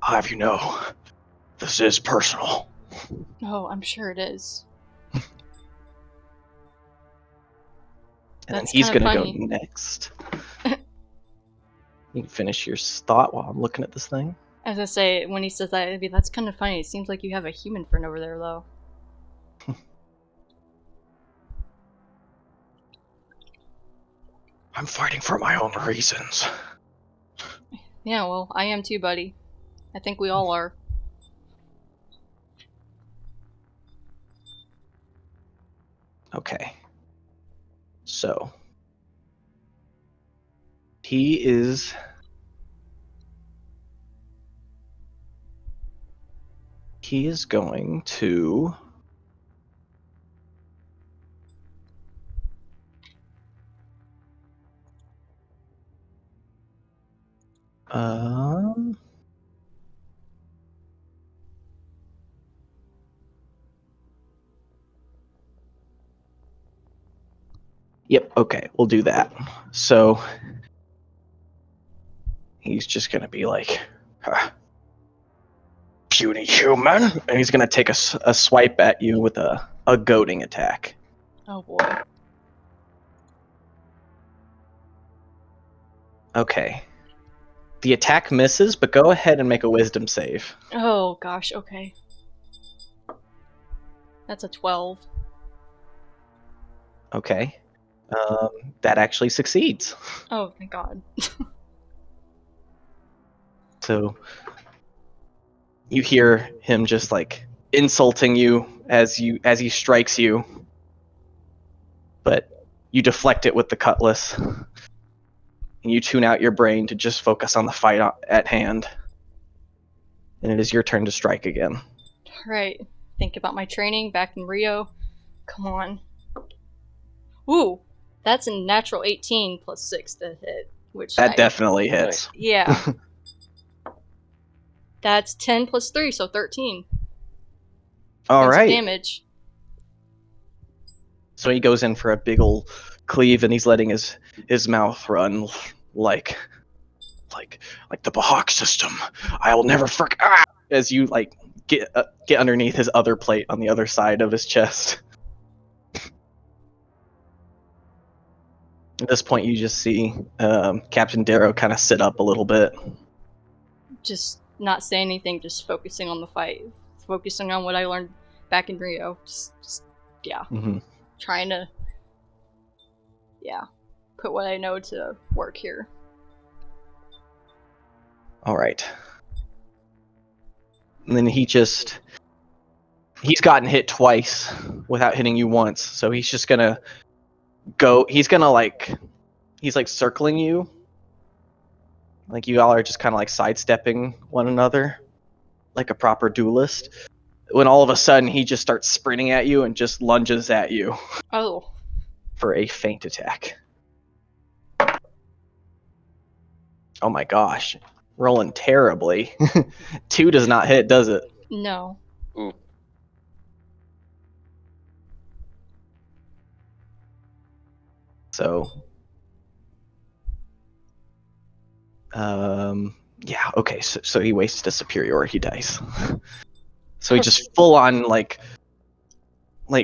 F: I'll have you know, this is personal.
E: Oh, I'm sure it is.
B: And then
E: That's
B: he's
E: kinda
B: gonna go
E: funny.
B: next." You can finish your thought while I'm looking at this thing.
E: I was gonna say, when he says that, it'd be, that's kind of funny. It seems like you have a human friend over there, though.
F: I'm fighting for my own reasons.
E: Yeah, well, I am too, buddy. I think we all are.
B: Okay. So he is going to Yep, okay, we'll do that. So he's just gonna be like,
F: Puny human.
B: and he's gonna take a swipe at you with a goading attack.
E: Oh boy.
B: Okay. The attack misses, but go ahead and make a wisdom save.
E: Oh gosh, okay. That's a 12.
B: Okay. That actually succeeds.
E: Oh, thank God.
B: So you hear him just like insulting you as he strikes you, but you deflect it with the cutlass, and you tune out your brain to just focus on the fight at hand. And it is your turn to strike again.
E: Right. Think about my training back in Rio. Come on. Ooh, that's a natural 18 plus 6 to hit, which
B: That definitely hits.
E: Yeah. That's 10 plus 3, so 13
B: All
E: points of
B: right.
E: damage.
B: So he goes in for a big ol' cleave, and he's letting his mouth run like the Bahak system. I'll never forget. Ah! As you like get underneath his other plate on the other side of his chest. At this point, you just see Captain Darrow kind of sit up a little bit.
E: Just not say anything, just focusing on the fight. Focusing on what I learned back in Rio. Just yeah.
B: Mm-hmm.
E: Trying to... Yeah. put what I know to work here.
B: All right. And then he's gotten hit twice without hitting you once, so he's just gonna go. He's like circling you. Like you all are just kind of like sidestepping one another, like a proper duelist. When all of a sudden he just starts sprinting at you and just lunges at you
E: Oh.
B: for a feint attack. Oh my gosh. Rolling terribly. 2 does not hit, does it?
E: No.
C: Ooh.
B: So, yeah, okay, so he wastes a superiority dice. So he just full on like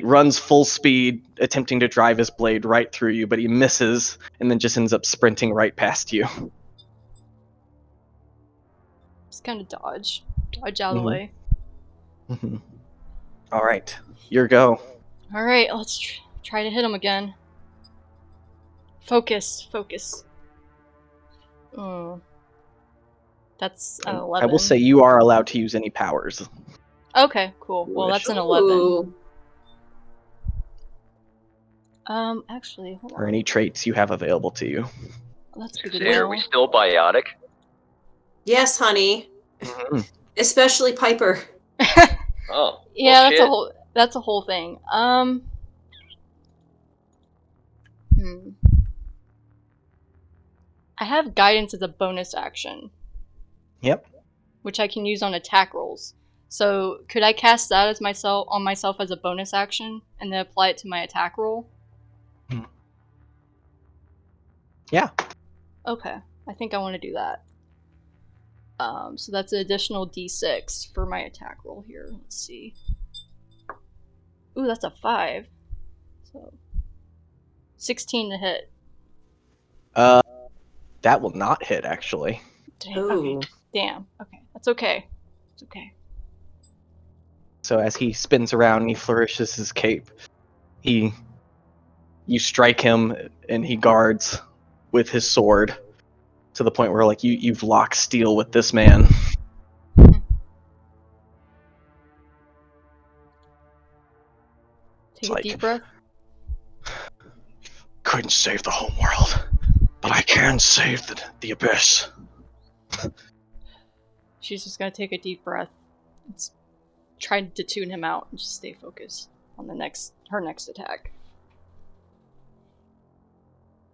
B: runs full speed, attempting to drive his blade right through you, but he misses and then just ends up sprinting right past you.
E: Just kind of dodge out of the
B: Mhm.
E: way.
B: Mhm. All right, your go.
E: All right, let's try to hit him again. Focus. That's an 11.
B: I will say you are allowed to use any powers.
E: Okay, cool. Well, that's an 11.
A: Ooh.
E: Actually, hold
B: Or
E: on.
B: any traits you have available to you.
E: That's good to
C: Say, are
E: know.
C: we still biotic?
A: Yes, honey.
B: Mhm.
A: Especially Piper.
C: Oh.
E: Yeah,
C: well, shit.
E: that's a whole thing. I have guidance as a bonus action,
B: Yep.
E: which I can use on attack rolls. So could I cast that as myself as a bonus action and then apply it to my attack roll?
B: Yeah.
E: Okay, I think I want to do that. So that's an additional d6 for my attack roll here. Let's see. Ooh, that's a 5. So 16 to hit.
B: That will not hit actually.
E: Damn. Okay.
A: Ooh.
E: Damn. Okay, that's okay. It's okay.
B: So as he spins around and he flourishes his cape, you strike him and he guards with his sword to the point where like you've locked steel with this man.
E: Take
B: It's
E: a deep breath.
F: Couldn't save the whole world, but I can save the abyss.
E: She's just gonna take a deep breath. It's trying to tune him out and just stay focused on her next attack.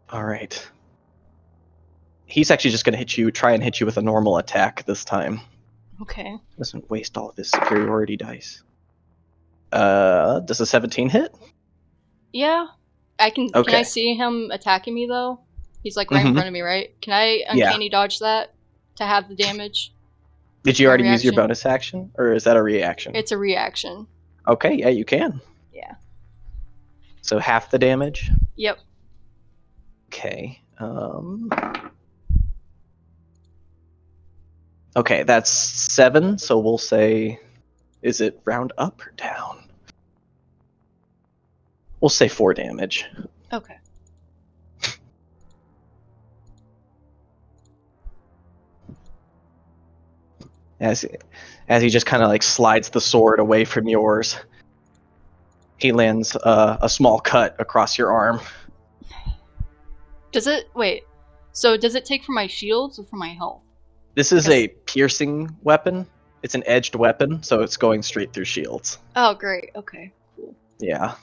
B: All right. He's actually just going to try and hit you with a normal attack this time.
E: Okay.
B: Doesn't waste all of his superiority dice. Does a 17 hit?
E: Yeah. Can I
B: Okay.
E: see him attacking me though? He's like right in
B: Mhm.
E: front of me, right? Can I uncanny dodge that to have the damage?
B: Did you
E: My
B: already use your
E: reaction?
B: bonus action, or is that a reaction?
E: It's a reaction.
B: Okay, yeah, you can.
E: Yeah.
B: So half the damage.
E: Yep.
B: Okay. Okay, that's 7. So we'll say, is it round up or down? We'll say 4 damage.
E: Okay.
B: As he just kind of like slides the sword away from yours, he lands a small cut across your arm.
E: Does it take from my shields or from my health?
B: This is a piercing weapon. It's an edged weapon, so it's going straight through shields.
E: Oh, great. Okay. Cool.
B: Yeah.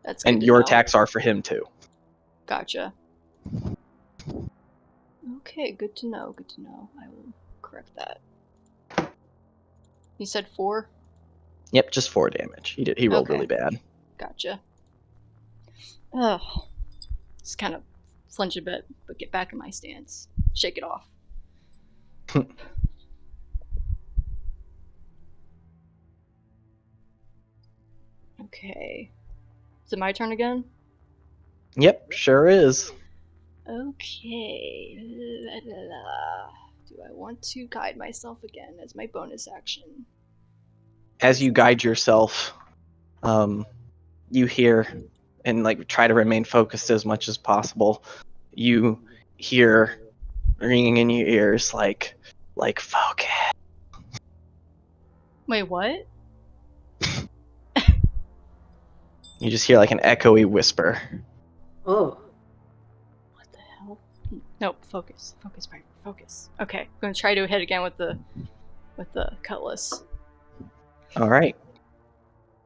E: That's good
B: And
E: to
B: your
E: know.
B: attacks are for him too.
E: Gotcha. Okay, good to know. Good to know. I will correct that. You said 4?
B: Yep, just 4 damage. He rolled
E: Okay.
B: really bad.
E: Gotcha. Ugh. Just kind of flinch a bit, but get back in my stance. Shake it off. Okay. Is it my turn again?
B: Yep, sure is.
E: Okay. Do I want to guide myself again as my bonus action?
B: As you guide yourself, you hear and like try to remain focused as much as possible. you hear ringing in your ears like focus.
E: Wait, what?
B: You just hear like an echoey whisper.
A: Oh.
E: What the hell? Nope. Focus. Focus, Piper. Focus. Okay. I'm gonna try to hit again with the cutlass.
B: All right.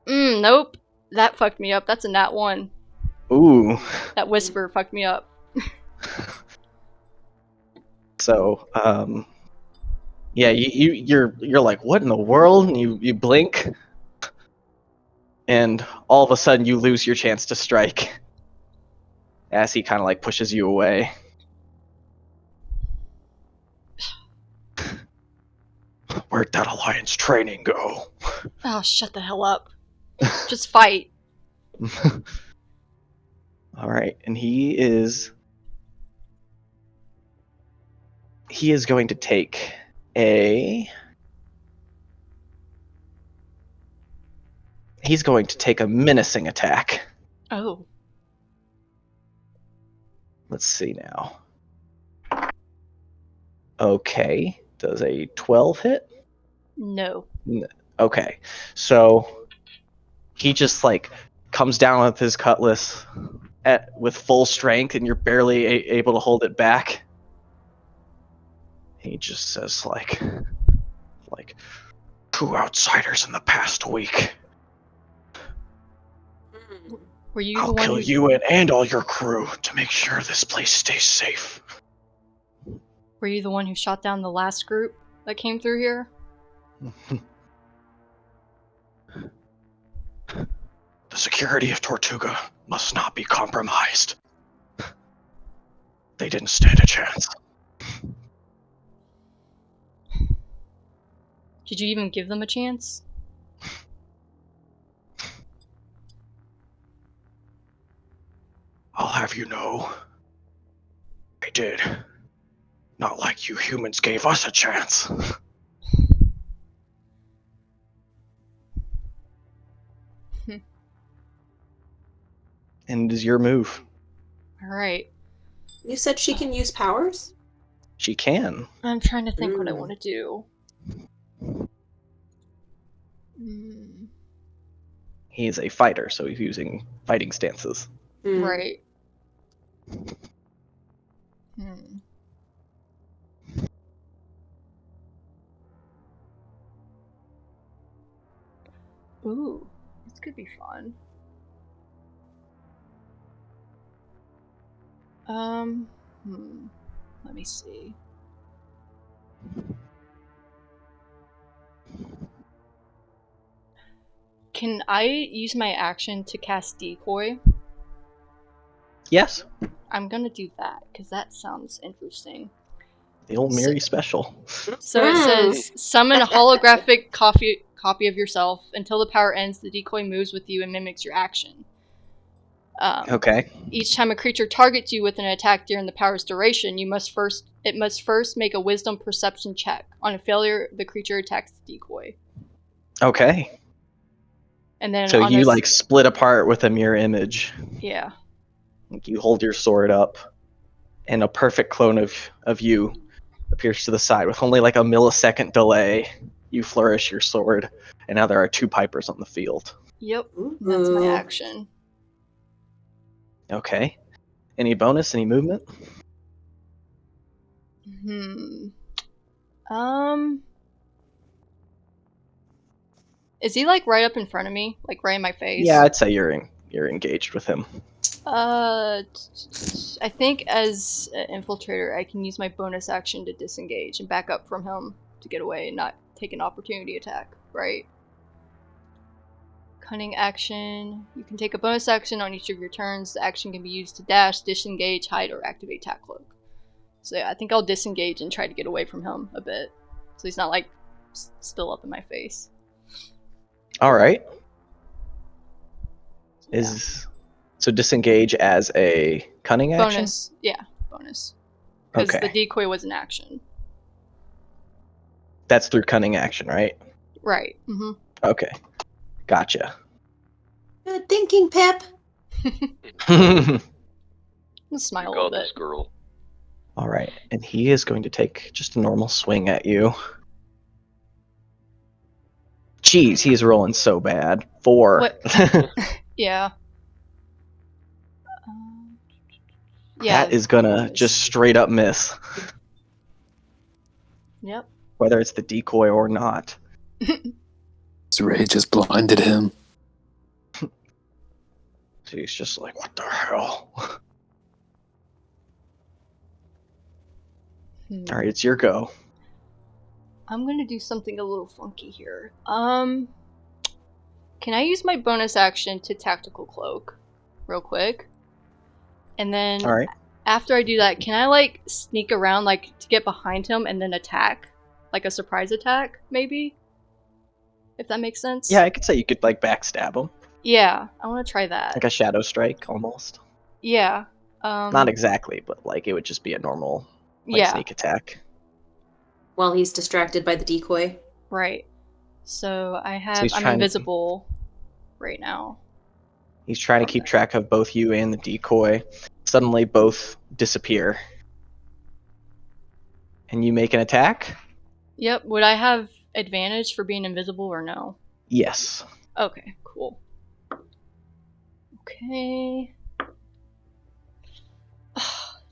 E: Nope. That fucked me up. That's a nat 1.
B: Ooh.
E: That whisper fucked me up.
B: So, yeah, you're like, what in the world? And you blink, and all of a sudden you lose your chance to strike. As he kind of like pushes you away.
F: Where'd that alliance training go?
E: Oh, shut the hell up. Just fight.
B: All right, and he is going to take a menacing attack.
E: Oh.
B: Let's see now. Okay, does a 12 hit?
E: No.
B: Okay, so he just like comes down with his cutlass with full strength, and you're barely able to hold it back. He just says like
F: 2 outsiders in the past week.
E: Were you the
F: I'll
E: one
F: kill
E: who...
F: you and all your crew to make sure this place stays safe.
E: Were you the one who shot down the last group that came through here?
F: The security of Tortuga must not be compromised. They didn't stand a chance.
E: Did you even give them a chance?
F: I'll have you know, I did. Not like you humans gave us a chance.
B: and is your move.
E: Alright.
A: You said she can use powers?
B: She can.
E: I'm trying to think what I want to do.
B: He is a fighter, so he's using fighting stances.
E: Right. Ooh, this could be fun. Let me see. Can I use my action to cast Decoy?
B: Yes.
E: I'm gonna do that, because that sounds interesting.
B: The old Meeri special.
E: So it says, summon a holographic copy of yourself. Until the power ends, the decoy moves with you and mimics your action.
B: Okay.
E: Each time a creature targets you with an attack during the power's duration, it must first make a wisdom perception check. On a failure, the creature attacks the decoy.
B: Okay.
E: And then
B: so
E: on
B: you like split apart with a mirror image.
E: Yeah.
B: Like you hold your sword up, and a perfect clone of you appears to the side with only like a millisecond delay. You flourish your sword, and now there are 2 pipers on the field.
E: Yep. That's my action.
B: Okay. Any bonus? Any movement?
E: Is he like right up in front of me? Like right in my face?
B: Yeah, I'd say you're engaged with him.
E: I think as an infiltrator, I can use my bonus action to disengage and back up from him to get away and not take an opportunity attack, right? Cunning action. You can take a bonus action on each of your turns. The action can be used to dash, disengage, hide, or activate Tack Cloak. So yeah, I think I'll disengage and try to get away from him a bit. So he's not like still up in my face.
B: Alright.
E: Yeah.
B: So disengage as a cunning action?
E: Bonus. Yeah, bonus. Because
B: Okay.
E: the decoy was an action.
B: That's through cunning action, right?
E: Right. Mm-hmm.
B: Okay. Gotcha.
A: Good thinking, Pip.
E: I'll smile
C: You
E: a little
C: got this,
E: bit.
C: girl.
B: All right, and he is going to take just a normal swing at you. Jeez, he's rolling so bad. 4.
E: What? Yeah.
B: That is gonna
E: miss.
B: just straight up miss,
E: Yep.
B: whether it's the decoy or not.
D: His rage has blinded him.
B: So he's just like, what the hell?
E: Hmm.
B: All right, it's your go.
E: I'm gonna do something a little funky here. Can I use my bonus action to tactical cloak, real quick? And then
B: All right.
E: after I do that, can I like sneak around like to get behind him and then attack, like a surprise attack, maybe? If that makes sense.
B: Yeah, I could say you could like backstab him,
E: Yeah, I want to try that.
B: like a shadow strike almost.
E: Yeah.
B: Not exactly, but like it would just be a normal like
E: Yeah.
B: sneak attack.
A: While he's distracted by the decoy.
E: Right. So I have.
B: he's
E: I'm
B: trying to-
E: invisible right now.
B: He's trying to keep track of both you and the decoy. Suddenly, both disappear, and you make an attack.
E: Yep. Would I have advantage for being invisible or no?
B: Yes.
E: Okay. Cool. Okay.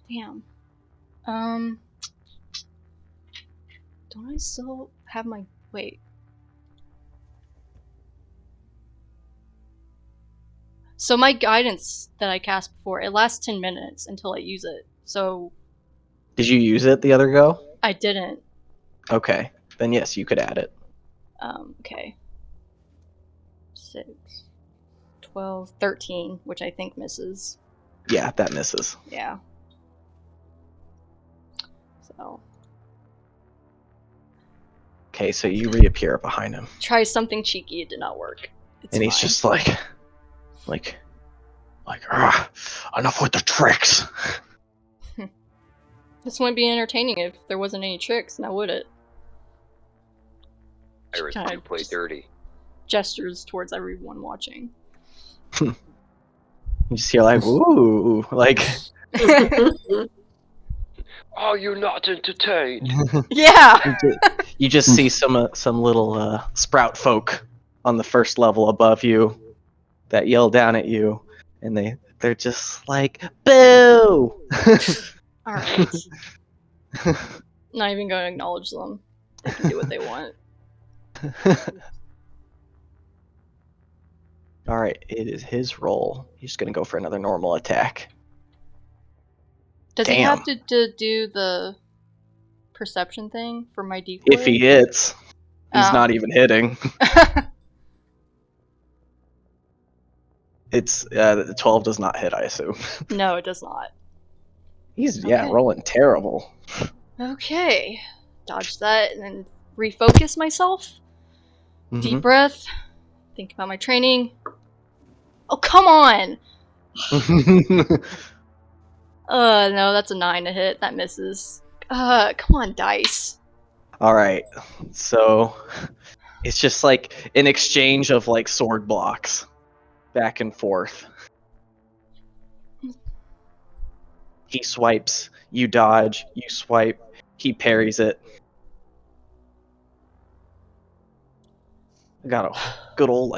E: Damn. Don't I still have my wait? So my guidance that I cast before, it lasts 10 minutes until I use it. So
B: Did you use it the other go?
E: I didn't.
B: Okay, then yes, you could add it.
E: Okay. 6, 12, 13, which I think misses.
B: Yeah, that misses.
E: Yeah. So
B: Okay, so you reappear behind him,
E: try something cheeky. It did not work. It's
B: and he's
E: fine.
B: just like,
F: Enough with the tricks.
E: This wouldn't be entertaining if there wasn't any tricks, now would it?
C: Iris,
E: Kinda
C: you play
E: just
C: dirty.
E: Gestures towards everyone watching.
B: you just hear like, ooh, like.
C: Are you not entertained?
E: Yeah.
B: You just see some little sprout folk on the first level above you that yell down at you, and they're just like, boo.
E: All right. Not even going to acknowledge them. They can do what they want.
B: All right, it is his roll. He's gonna go for another normal attack.
E: Does he
B: Damn.
E: have to do the perception thing for my decoy?
B: If he hits, he's
E: Oh.
B: not even hitting. It's the 12 does not hit, I assume.
E: No, it does not.
B: He's
E: Okay.
B: rolling terrible.
E: Okay. Dodge that and then refocus myself.
B: Mhm.
E: Deep breath. Think about my training. Oh, come on! No, that's a 9 to hit. That misses. Come on, dice.
B: All right, so it's just like an exchange of like sword blocks, back and forth. He swipes, you dodge, you swipe, he parries it. I got a good old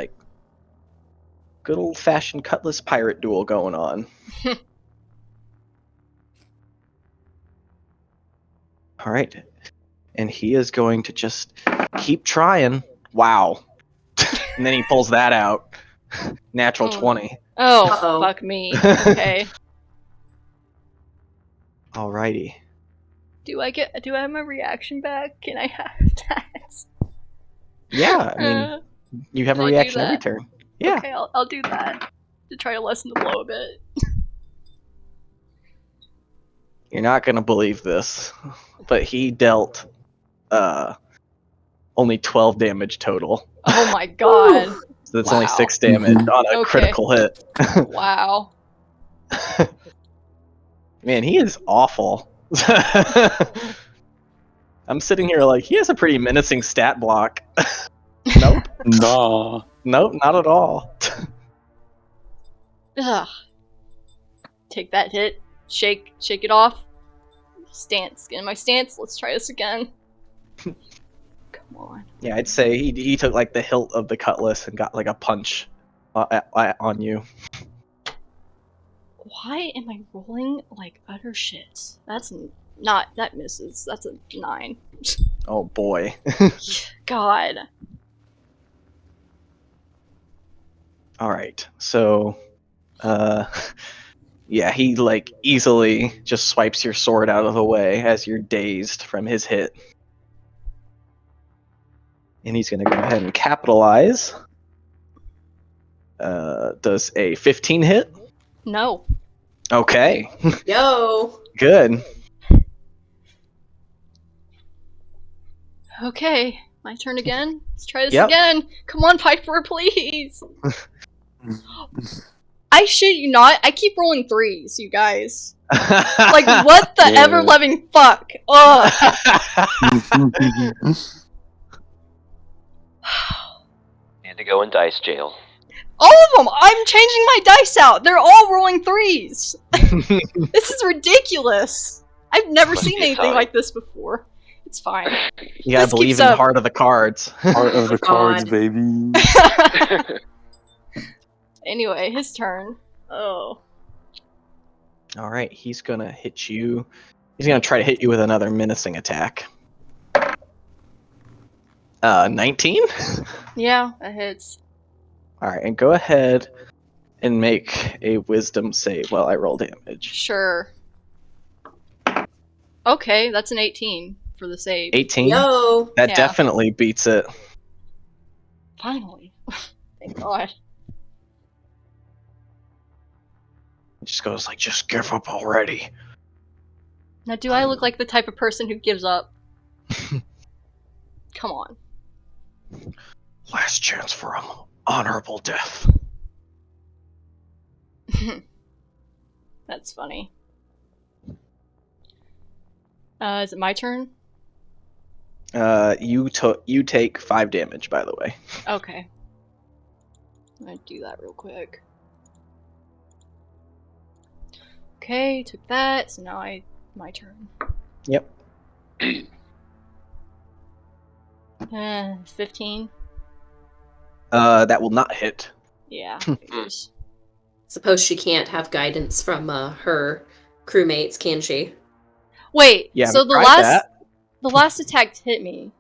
B: fashioned cutlass pirate duel going on. All right, and he is going to just keep trying. Wow. And then he pulls that out. Natural
E: Oh.
B: 20.
E: Oh,
A: Uh-oh.
E: fuck me. Okay.
B: Alrighty.
E: Do I have my reaction back? Can I have that?
B: Yeah, I mean, you have a
E: can I do
B: reaction every
E: that?
B: turn. Yeah.
E: Okay, I'll do that. To try to lessen the blow a bit.
B: You're not gonna believe this, but he dealt only 12 damage total.
E: Oh my god.
B: So that's only
E: Wow.
B: 6 damage on a
E: Okay.
B: critical hit.
E: Wow.
B: Man, he is awful. I'm sitting here like, he has a pretty menacing stat block. Nope.
D: Nah.
B: Nope, not at all.
E: Ugh. Take that hit. shake it off. Stance. Get in my stance. Let's try this again. Come on.
B: Yeah, I'd say he took like the hilt of the cutlass and got like a punch on you.
E: Why am I rolling like utter shit? That's not. That misses. That's a 9.
B: Oh boy.
E: God.
B: All right. So, yeah, he like easily just swipes your sword out of the way as you're dazed from his hit. And he's going to go ahead and capitalize. Does a 15 hit?
E: No.
B: Okay.
A: Yo.
B: Good.
E: Okay. My turn again. Let's try this
B: Yep.
E: again. Come on, Piper, please. I shit you not. I keep rolling 3s, you guys. Like, what the
D: Yeah.
E: ever-loving fuck? Ugh.
C: Need to go in dice jail.
E: All of them! I'm changing my dice out! They're all rolling 3s! This is ridiculous! I've never
C: Must
E: seen
C: be a
E: anything
C: sign.
E: like this before. It's fine.
B: You gotta
E: This
B: believe
E: keeps
B: in the
E: up.
B: heart of the cards.
D: Heart of the cards,
A: God.
D: baby.
E: Anyway, his turn. Oh.
B: All right, he's gonna hit you. He's gonna try to hit you with another menacing attack. 19.
E: Yeah, that hits.
B: All right, and go ahead and make a wisdom save while I roll damage.
E: Sure. Okay, that's an 18 for the save.
B: 18.
A: Yo.
B: That
E: Yeah.
B: definitely beats it.
E: Finally. Thank God.
B: It just goes like, just give up already.
E: Now, do I look like the type of person who gives up? Come on.
F: Last chance for an honorable death.
E: That's funny. Is it my turn?
B: You take 5 damage, by the way.
E: Okay. I'm gonna do that real quick. Okay, took that, so now my turn.
B: Yep.
E: 15?
B: That will not hit.
E: Yeah, figures.
A: Suppose she can't have guidance from her crewmates, can she?
E: Wait,
B: Yeah,
E: so
B: tried that.
E: the last attack hit me,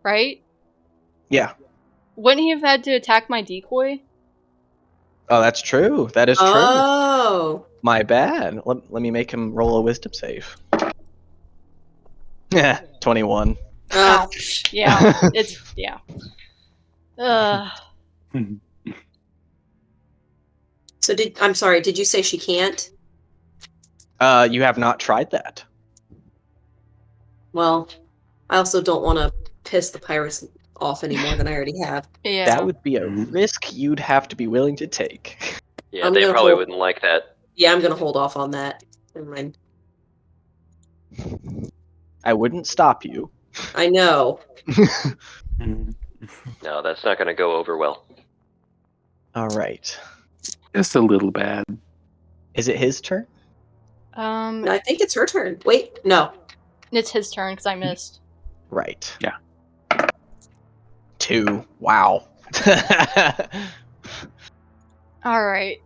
E: right?
B: Yeah.
E: Wouldn't he have had to attack my decoy?
B: Oh, that's true. That is true.
A: Oh.
B: My bad. Let me make him roll a wisdom save. Yeah, 21.
E: Ouch. Yeah, yeah.
A: So I'm sorry, did you say she can't?
B: You have not tried that.
A: Well, I also don't want to piss the pirates off any more than I already have.
E: Yeah.
B: That would be a risk you'd have to be willing to take.
C: Yeah,
A: I'm
C: they
A: gonna
C: probably
A: hold-
C: wouldn't like that.
A: Yeah, I'm gonna hold off on that. Never mind.
B: I wouldn't stop you.
A: I know.
C: No, that's not going to go over well.
B: All right.
D: Just a little bad.
B: Is it his turn?
A: I think it's her turn. Wait, no.
E: It's his turn because I missed.
B: Right.
D: Yeah.
B: 2. Wow.
E: Alright.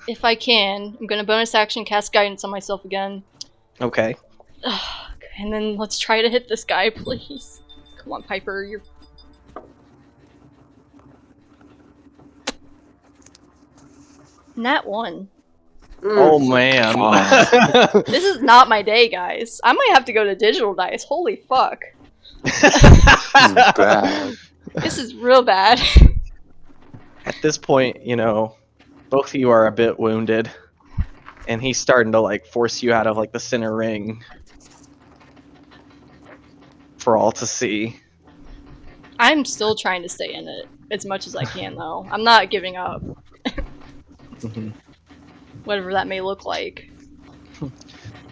E: If I can, I'm gonna bonus action cast guidance on myself again.
B: Okay.
E: And then let's try to hit this guy, please. Come on, Piper, you're... Nat 1.
B: Oh man.
E: This is not my day, guys. I might have to go to digital dice. Holy fuck.
D: This is bad.
E: This is real bad.
B: At this point, you know, both of you are a bit wounded, and he's starting to like force you out of like the center ring for all to see.
E: I'm still trying to stay in it as much as I can, though. I'm not giving up.
B: Mhm.
E: Whatever that may look like.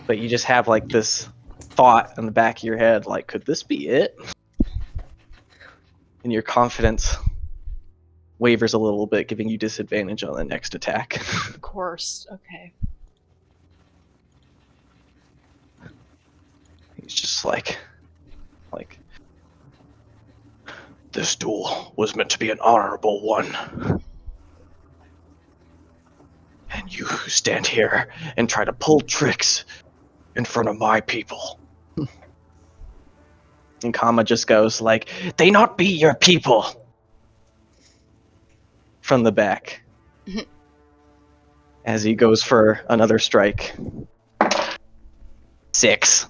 B: But you just have like this thought in the back of your head, like, could this be it? And your confidence wavers a little bit, giving you disadvantage on the next attack.
E: Of course. Okay.
F: He's just like, this duel was meant to be an honorable one. And you stand here and try to pull tricks in front of my people.
B: And Kama just goes like, "They not be your people." From the back. As he goes for another strike. 6.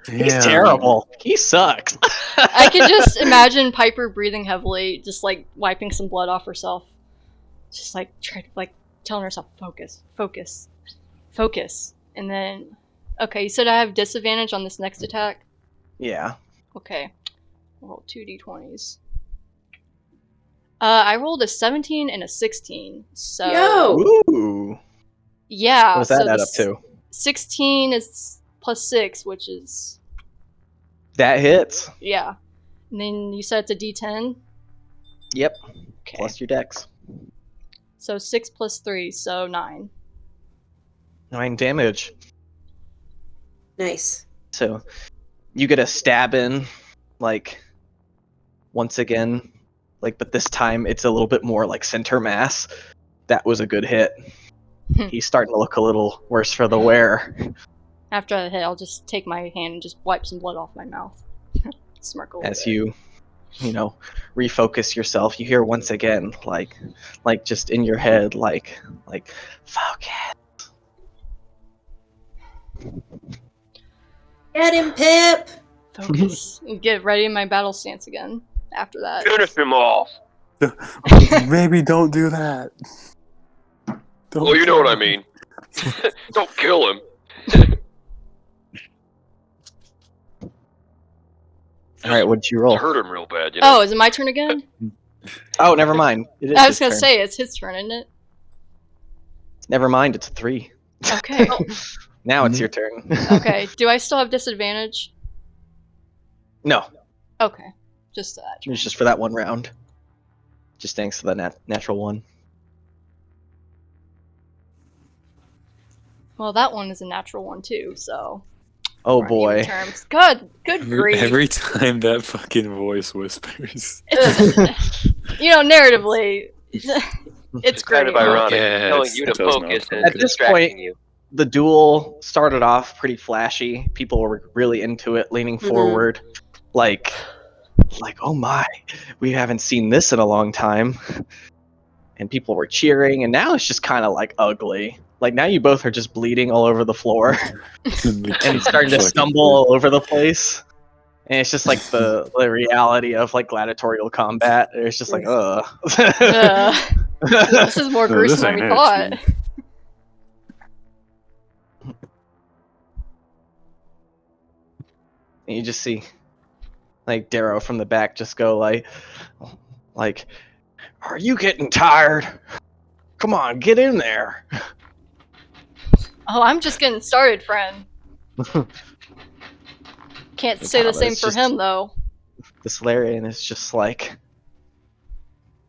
B: He's
D: Damn.
B: terrible. He sucks.
E: I could just imagine Piper breathing heavily, just like wiping some blood off herself. Just like telling herself, focus, focus, focus. And then, okay, you said I have disadvantage on this next attack?
B: Yeah.
E: Okay. I'll roll 2d20s. I rolled a 17 and a 16. So
A: Yo!
B: Ooh.
E: yeah.
B: What does that
E: so
B: add
E: the
B: up to?
E: 16 is plus 6, which is
B: That hits.
E: yeah. And then you said it's a d10.
B: Yep.
E: Okay.
B: Plus your dex.
E: So 6 plus 3, so 9.
B: 9 damage.
A: Nice.
B: So you get a stab in, like, once again, like, but this time it's a little bit more like center mass. That was a good hit. He's starting to look a little worse for the wear.
E: After I hit, I'll just take my hand and just wipe some blood off my mouth. Smirk a little
B: As
E: bit.
B: you know, refocus yourself, you hear once again, like just in your head, like, focus.
A: Get him, Pip!
E: Focus. And get ready in my battle stance again. After that.
C: Finish them off.
D: Maybe don't do that. Don't
C: Well, you know what I
D: kill him.
C: mean. Don't kill him.
B: Alright, what'd you roll?
C: Hurt him real bad, you know?
E: Oh, is it my turn again?
B: Oh, never mind. It is
E: I was
B: his
E: gonna
B: turn.
E: say, it's his turn, isn't it?
B: Never mind, it's a 3.
E: Okay.
B: Now it's your turn.
E: Okay. Do I still have disadvantage?
B: No,
E: Okay. Just that.
B: it's just for that one round. Just thanks to the natural one.
E: Well, that one is a natural one too, so.
B: Oh
E: we're on even
B: boy.
E: Terms. Good grief.
D: Every time that fucking voice whispers.
E: You know, narratively, it's great.
C: Kind of ironic.
D: Yes,
C: Telling you to
D: it does
C: focus
D: not
C: and
B: At this
C: distracting
B: point-
C: you.
B: The duel started off pretty flashy. People were really into it, leaning
A: Mhm.
B: forward, like, oh my, we haven't seen this in a long time. And people were cheering, and now it's just kind of like ugly. Like now you both are just bleeding all over the floor and starting to stumble all over the place. And it's just like the reality of like gladiatorial combat. It's just like, ugh.
E: This is more
D: No, this
E: gruesome than we
D: ain't it,
E: thought.
D: dude.
B: And you just see like Darrow from the back just go like, are you getting tired? Come on, get in there.
E: Oh, I'm just getting started, friend. Can't say the
B: Nah,
E: same
B: it's
E: for
B: just-
E: him, though.
B: The Solarian is just like,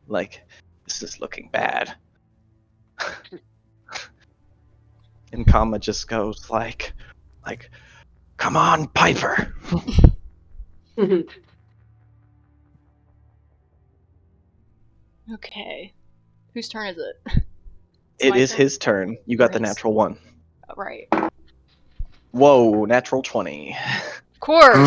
B: this is looking bad. And Kama just goes like, come on, Piper.
E: Okay. Whose turn is it?
B: It
E: my
B: is
E: turn?
B: his turn. You got the
E: Nice.
B: natural 1.
E: Oh, right.
B: Whoa, natural 20.
E: Of course!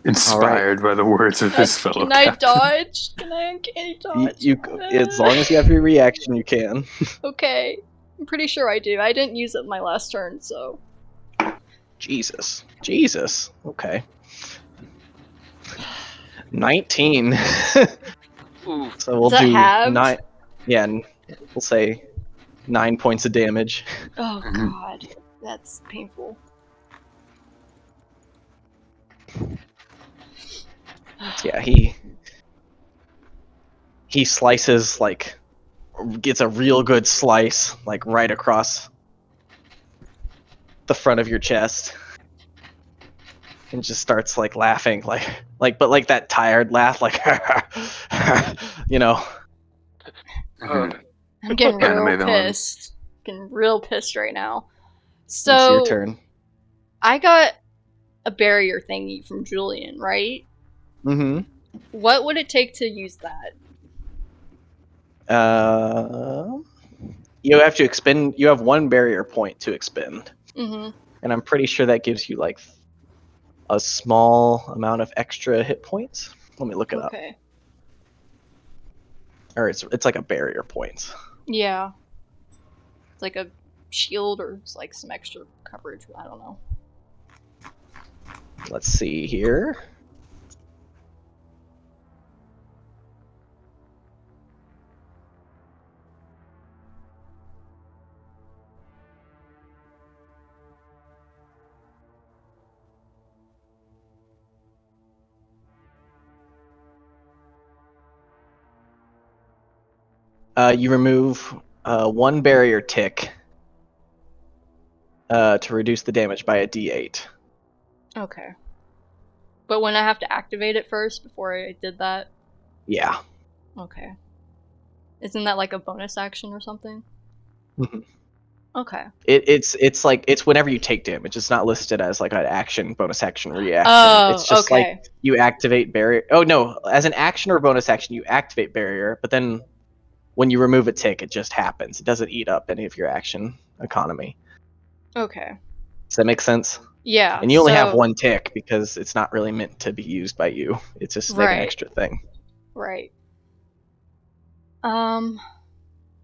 D: Inspired by the words of his fellow
E: Can I
D: captain.
E: dodge? Can I dodge?
B: You, as long as you have your reaction, you can.
E: Okay. I'm pretty sure I do. I didn't use it my last turn, so.
B: Jesus. Okay. 19.
C: Ooh,
B: So we'll
E: Is that
B: do
E: halved?
B: 9. Yeah, we'll say 9 points of damage.
E: Oh
D: Mhm.
E: god. That's painful.
B: Yeah, he slices gets a real good slice right across the front of your chest, and just starts laughing but that tired laugh you know.
D: Mhm.
E: I'm getting
D: Anime
E: real
D: villain.
E: pissed. Getting real pissed right now.
B: It's your
E: So,
B: turn.
E: I got a barrier thingy from Julian, right?
B: Mm-hmm.
E: What would it take to use that?
B: You have to expend. You have 1 barrier point to expend,
E: Mm-hmm.
B: and I'm pretty sure that gives you like a small amount of extra hit points. Let me look it up.
E: Okay.
B: Or it's like a barrier points.
E: Yeah. It's like a shield or it's like some extra coverage. I don't know.
B: Let's see here. You remove 1 barrier tick to reduce the damage by a D8.
E: Okay. But when I have to activate it first before I did that?
B: Yeah.
E: Okay. Isn't that like a bonus action or something?
B: Mhm.
E: Okay.
B: It's whenever you take damage. It's not listed as like an action, bonus action, reaction.
E: Oh,
B: It's just
E: okay.
B: like you activate barrier. Oh no, as an action or bonus action, you activate barrier, but then when you remove a tick, it just happens. It doesn't eat up any of your action economy.
E: Okay.
B: Does that make sense?
E: Yeah.
B: And you only have
E: so-
B: 1 tick because it's not really meant to be used by you. It's just like an
E: Right.
B: extra thing.
E: Right.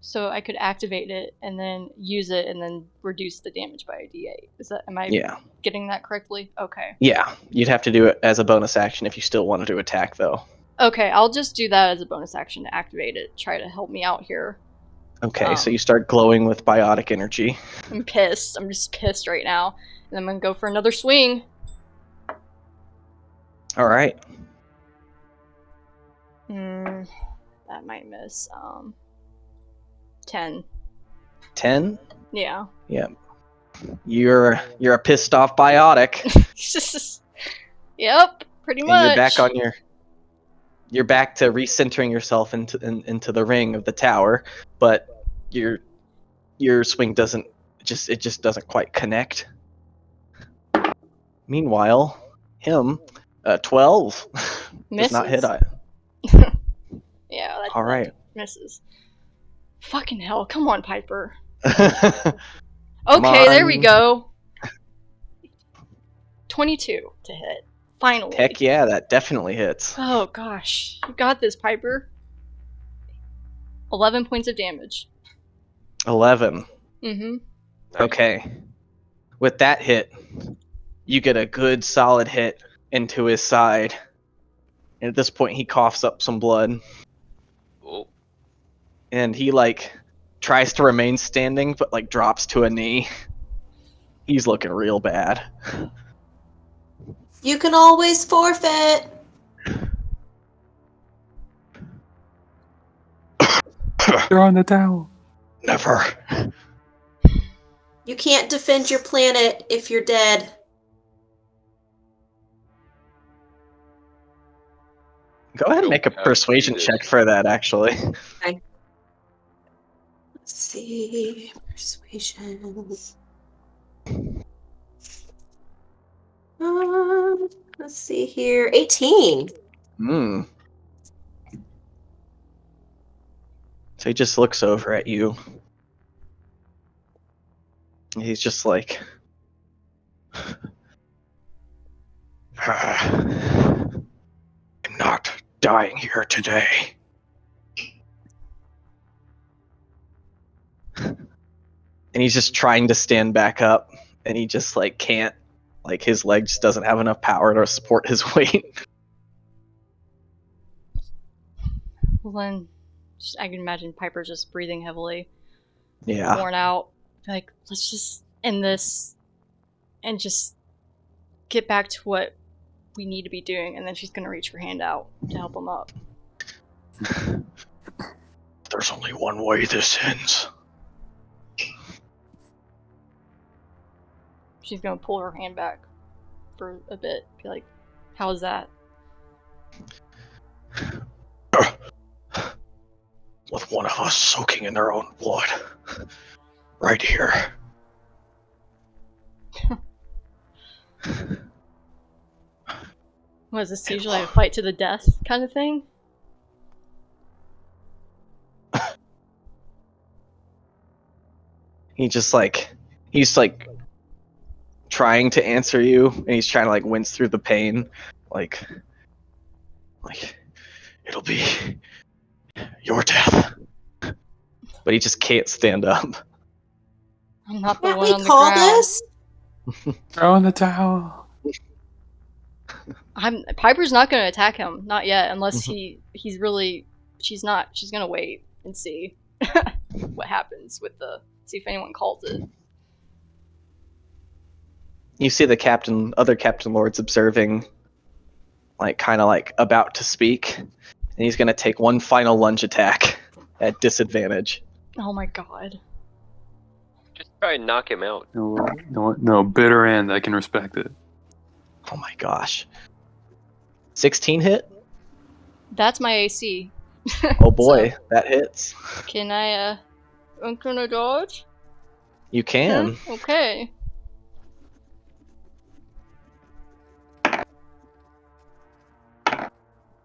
E: So I could activate it and then use it and then reduce the damage by a D8. Am I
B: Yeah.
E: getting that correctly? Okay.
B: Yeah. You'd have to do it as a bonus action if you still wanted to attack, though.
E: Okay, I'll just do that as a bonus action to activate it. Try to help me out here.
B: Okay, so you start glowing with biotic energy.
E: I'm pissed. I'm just pissed right now. And I'm gonna go for another swing.
B: All right.
E: That might miss. 10.
B: 10.
E: Yeah.
B: Yep. You're a pissed off biotic.
E: Yep, pretty much.
B: And you're back on you're back to recentering yourself into the ring of the tower, but your swing doesn't doesn't quite connect. Meanwhile, him 12 does not hit.
E: Yeah,
B: All right.
E: misses. Fucking hell, come on, Piper.
B: Come
E: Okay, there we
B: on.
E: go. 22 to hit. Finally.
B: Heck yeah, that definitely hits.
E: Oh gosh. You got this, Piper. 11 points of damage.
B: 11.
E: Mm-hmm.
B: Okay. With that hit, you get a good solid hit into his side. And at this point, he coughs up some blood.
C: Oh.
B: And he, like, tries to remain standing, but, like, drops to a knee. He's looking real bad.
A: You can always forfeit.
D: They're on the tower.
F: Never.
A: You can't defend your planet if you're dead.
B: Go ahead and make a
C: Don't have to
B: persuasion
C: do this.
B: check for that, actually.
A: Let's see. Persuasion. Let's see here. 18.
B: Hmm. So he just looks over at you. He's just like,
F: I'm not dying here today.
B: and he's just trying to stand back up, and he just like can't. Like his leg just doesn't have enough power to support his weight.
E: Well then, I can imagine Piper just breathing heavily,
B: Yeah.
E: worn out. Like, let's just end this and just get back to what we need to be doing. And then she's gonna reach her hand out to help him up.
F: There's only one way this ends.
E: She's gonna pull her hand back for a bit. Be like, how's that?
F: With one of us soaking in their own blood. Right here.
E: Was this usually a fight to the death kind of thing?
B: He's like trying to answer you, and he's trying to like wince through the pain, like it'll be your death. But he just can't stand up.
E: I'm not the
A: Can't
E: one
A: we
E: on the
A: call
E: ground.
A: this?
D: Throw in the towel.
E: Piper's not gonna attack him, not yet, unless he's really. She's not. She's gonna wait and see what happens with see if anyone calls it.
B: You see the other captain lords observing, like kind of like about to speak, and he's gonna take one final lunge attack at disadvantage.
E: Oh my god.
C: Just try and knock him out.
D: No, bitter end. I can respect it.
B: Oh my gosh. 16 hit?
E: That's my AC.
B: Oh boy, that hits.
E: Can I dodge?
B: You can.
E: Okay.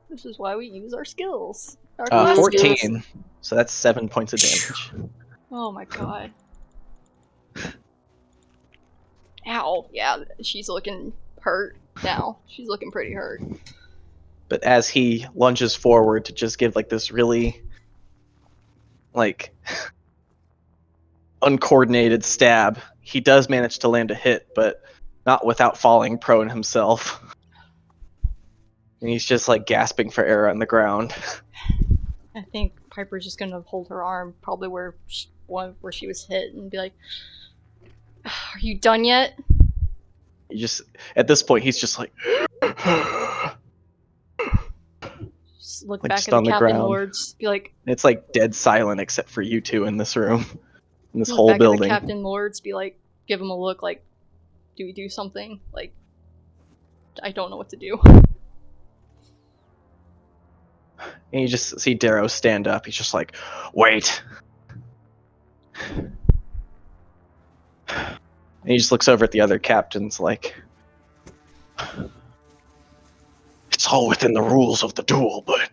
E: This is why we use our skills. Our class
B: 14.
E: skills.
B: So that's 7 points of damage.
E: Oh my god. Ow. Yeah, she's looking hurt now. She's looking pretty hurt.
B: But as he lunges forward to just give like this really like uncoordinated stab, he does manage to land a hit, but not without falling prone himself. And he's just like gasping for air on the ground.
E: I think Piper's just gonna hold her arm, probably where she was hit, and be like, "Are you done yet?"
B: At this point, he's just like,
E: Just look
B: Like,
E: back
B: just
E: at the
B: on the
E: Captain
B: ground.
E: Lords, be like,
B: it's like dead silent except for you two in this room, in this
E: look
B: whole
E: back at the
B: building.
E: Captain Lords, be like, give him a look, like, do we do something? Like, I don't know what to do.
B: And you just see Darrow stand up. He's just like, wait. And he just looks over at the other captains like,
F: It's all within the rules of the duel, but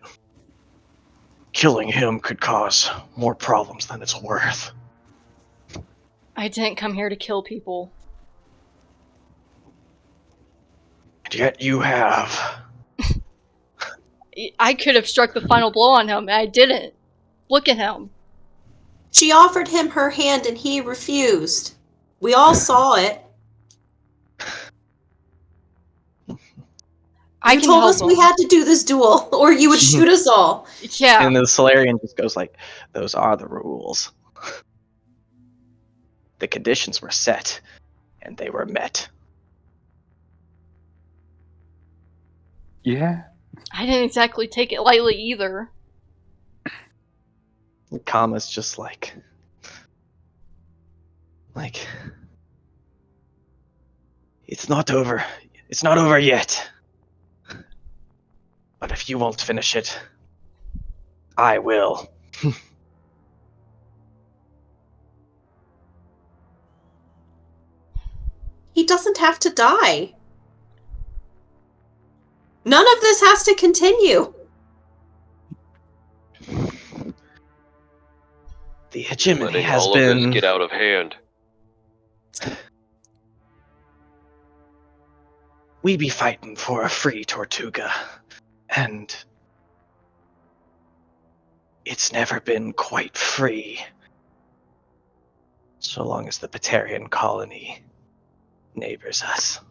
F: killing him could cause more problems than it's worth.
E: I didn't come here to kill people.
F: And yet you have.
E: I could have struck the final blow on him, and I didn't. Look at him.
A: She offered him her hand and he refused. We all saw it.
E: I
A: You
E: can
A: told
E: help
A: us we
E: him.
A: had to do this duel, or you would shoot us all.
E: Yeah.
B: and the Solarian just goes like, those are the rules. The conditions were set, and they were met.
D: Yeah.
E: I didn't exactly take it lightly either.
B: And Kama's just like, it's not over. It's not over yet. But if you won't finish it, I will.
A: He doesn't have to die. None of this has to continue.
B: The hegemony
C: Letting
B: has
C: all of this
B: been...
C: get out of hand.
B: We be fighting for a free Tortuga, and it's never been quite free. So long as the Batarian colony neighbors us.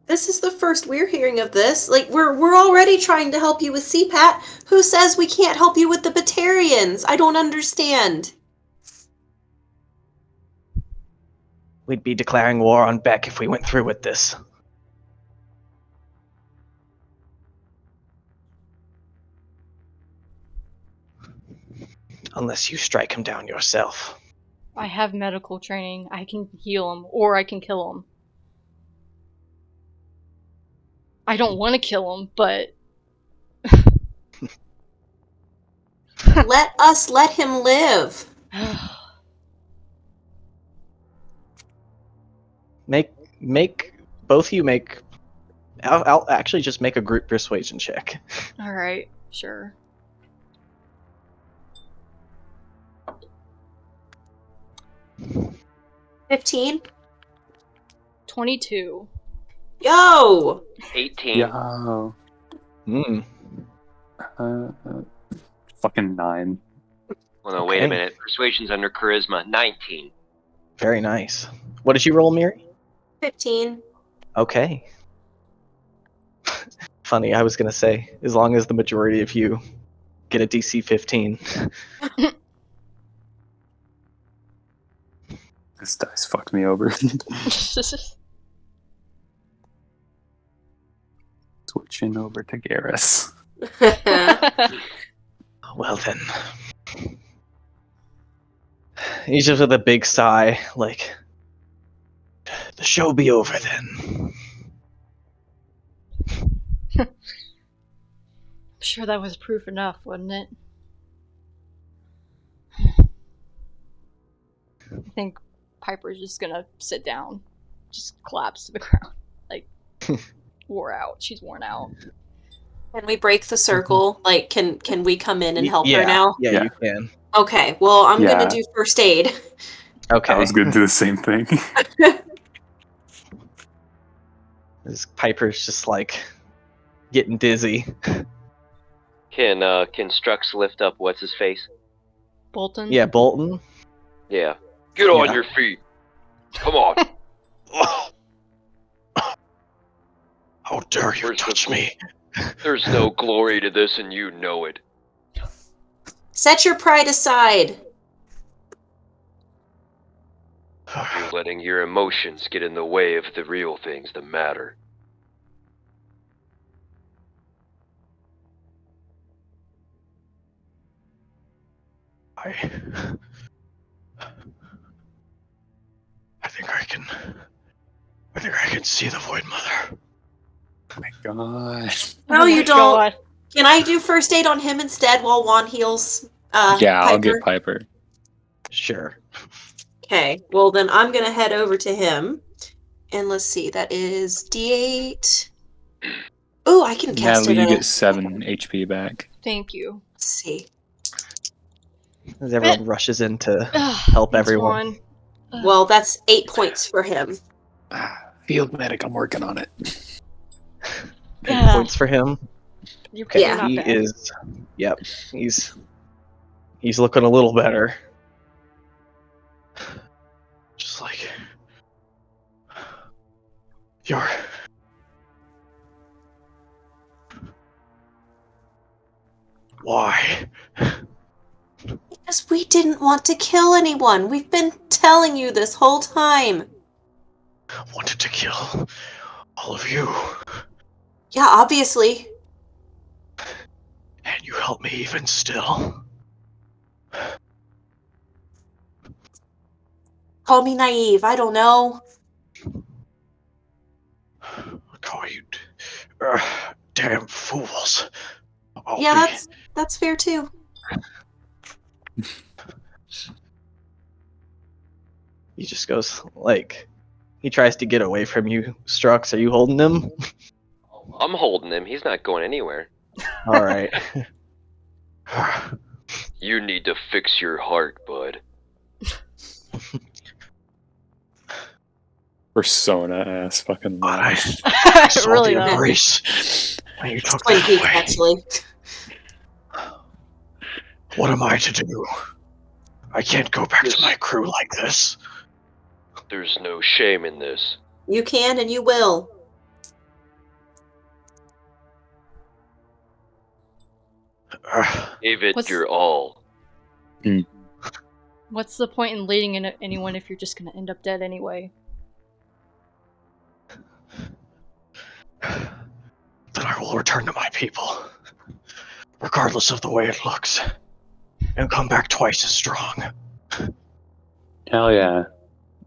A: This is the first we're hearing of this. Like, we're already trying to help you with CPAT. Who says we can't help you with the Batarians? I don't understand.
B: We'd be declaring war on Beck if we went through with this. Unless you strike him down yourself.
E: I have medical training. I can heal him, or I can kill him. I don't want to kill him, but...
A: Let us let him live.
B: both of you make. I'll actually just make a group persuasion check.
E: Alright, sure.
A: $15.
E: 22.
A: Yo!
C: 18.
D: Yeah.
B: Hmm.
D: Fucking 9.
C: Well, no, wait a
B: Okay.
C: minute. Persuasion's under charisma. 19.
B: Very nice. What did you roll, Meeri?
A: 15.
B: Okay. Funny, I was gonna say, as long as the majority of you get a DC 15.
D: This dice fucked me over. Switching over to Garrus.
B: Well then. He's just with a big sigh, like, the show be over then.
E: I'm sure that was proof enough, wasn't it? I think Piper's just gonna sit down. Just collapse to the ground. Like, wore out. She's worn out.
A: Can we break the circle? Like, can we come in and help her
B: Yeah,
A: now?
B: Yeah,
D: Yeah.
B: you can.
A: Okay, well, I'm
D: Yeah.
A: gonna do first aid.
B: Okay.
D: I was gonna do the same thing.
B: This Piper's just like getting dizzy.
C: Can Strux lift up what's his face?
E: Bolton?
B: Yeah, Bolton.
C: Yeah. Get on
B: Yeah.
C: your feet. Come on.
F: How dare you
C: Where's the-
F: touch me?
C: There's no glory to this, and you know it.
A: Set your pride aside.
C: You're letting your emotions get in the way of the real things that matter.
F: I think I can see the Void Mother.
D: Oh my god.
A: No,
E: Oh
A: you
E: my
A: don't.
E: God.
A: Can I do first aid on him instead while Juan heals
D: Yeah, I'll
A: Piper?
D: get Piper.
B: Sure.
A: Okay, well then I'm gonna head over to him. And let's see, that is D8. Oh, I can cast
D: Natalie,
A: it.
D: you
A: in a
D: get 7
A: second.
D: HP back.
E: Thank you.
A: Let's see.
B: As everyone rushes in to
E: Ugh,
B: help
E: thanks,
B: everyone.
E: Juan. Ugh.
A: Well, that's 8 points for him.
D: Field medic, I'm working on it.
B: 8
E: Yeah.
B: points for him.
E: You're
B: Okay,
A: Yeah.
E: not
B: he
E: bad.
B: is. Yep, he's looking a little better.
F: Just like you're. Why?
A: Because we didn't want to kill anyone. We've been telling you this whole time.
F: Wanted to kill all of you,
A: Yeah, obviously.
F: and you help me even still.
A: Call me naive. I don't know.
F: Call you damn fools.
A: Yeah, that's fair too.
B: He just goes like, he tries to get away from you. Strux, are you holding him?
C: I'm holding him. He's not going anywhere.
B: All right.
C: You need to fix your heart, bud.
D: Persona ass fucking
F: But
D: lie.
F: I saw
E: Really
F: the
E: not.
F: embrace, and you took
A: Twin
F: that
A: Peaks,
F: away.
A: actually.
F: What am I to do? I can't go back to my crew like this.
C: There's no shame in this.
A: You can and you will.
C: Gave it
E: What's-
C: your all.
E: What's the point in leading in anyone if you're just gonna end up dead anyway?
F: Then I will return to my people, regardless of the way it looks, and come back twice as strong.
D: Hell yeah.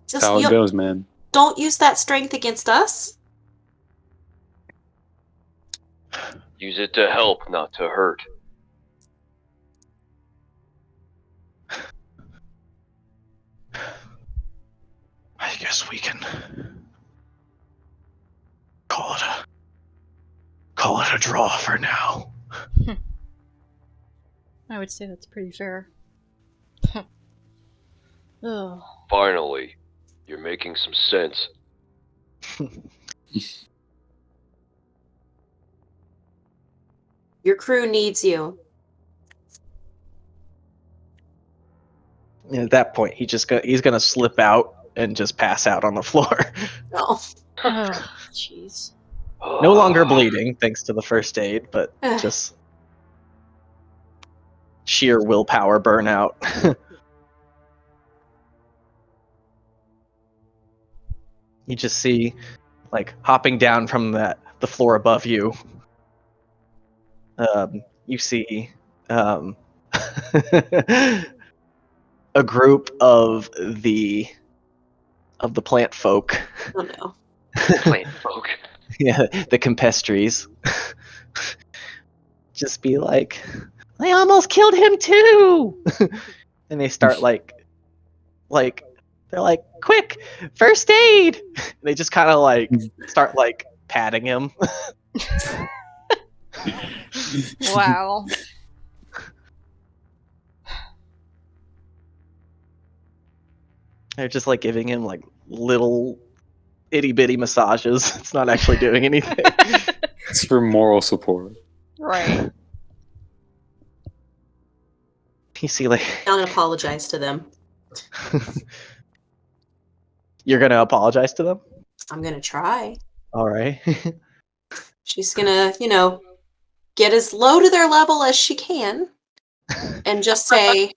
D: That's
A: Just
D: how it goes, man.
A: don't use that strength against us.
C: Use it to help, not to hurt.
F: I guess we can Call it a draw for now.
E: I would say that's pretty fair. Ugh.
C: Finally, you're making some sense.
A: Your crew needs you.
B: And at that point, he's gonna slip out and just pass out on the floor.
A: Oh.
E: Ugh, jeez.
B: No longer bleeding, thanks to the first aid, but
A: Ugh.
B: just sheer willpower burnout. You just see, like, hopping down from the floor above you. You see a group of the plant folk.
A: Oh no.
C: Plant folk.
B: Yeah, the Campestries. Just be like, I almost killed him too! And they start they're like, quick, first aid! And they just kind of like start like patting him.
E: Wow.
B: They're just like giving him like little itty bitty massages. It's not actually doing anything.
D: It's for moral support.
E: Right.
B: You see, like,
A: I'm gonna apologize to them.
B: you're gonna apologize to them?
A: I'm gonna try.
B: All right.
A: She's gonna, get as low to their level as she can, and just say,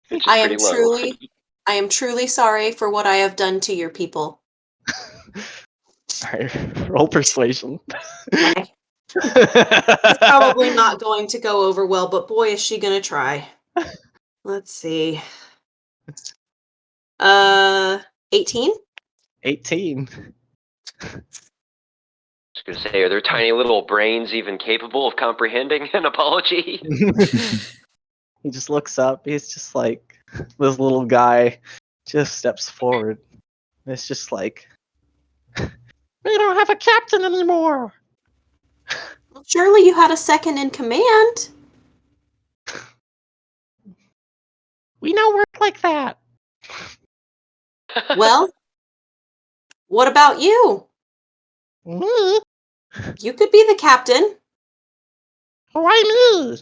C: Which is
A: I am
C: pretty low.
A: I am truly sorry for what I have done to your people.
B: All right. Roll persuasion.
A: Okay. It's probably not going to go over well, but boy, is she gonna try. Let's see. 18?
B: 18.
C: Just gonna say, are their tiny little brains even capable of comprehending an apology?
B: He just looks up. He's just like, this little guy just steps forward. It's just like, we don't have a captain anymore.
A: Well, surely you had a second in command.
B: We don't work like that.
A: Well, what about you?
B: Me?
A: You could be the captain.
B: Why me?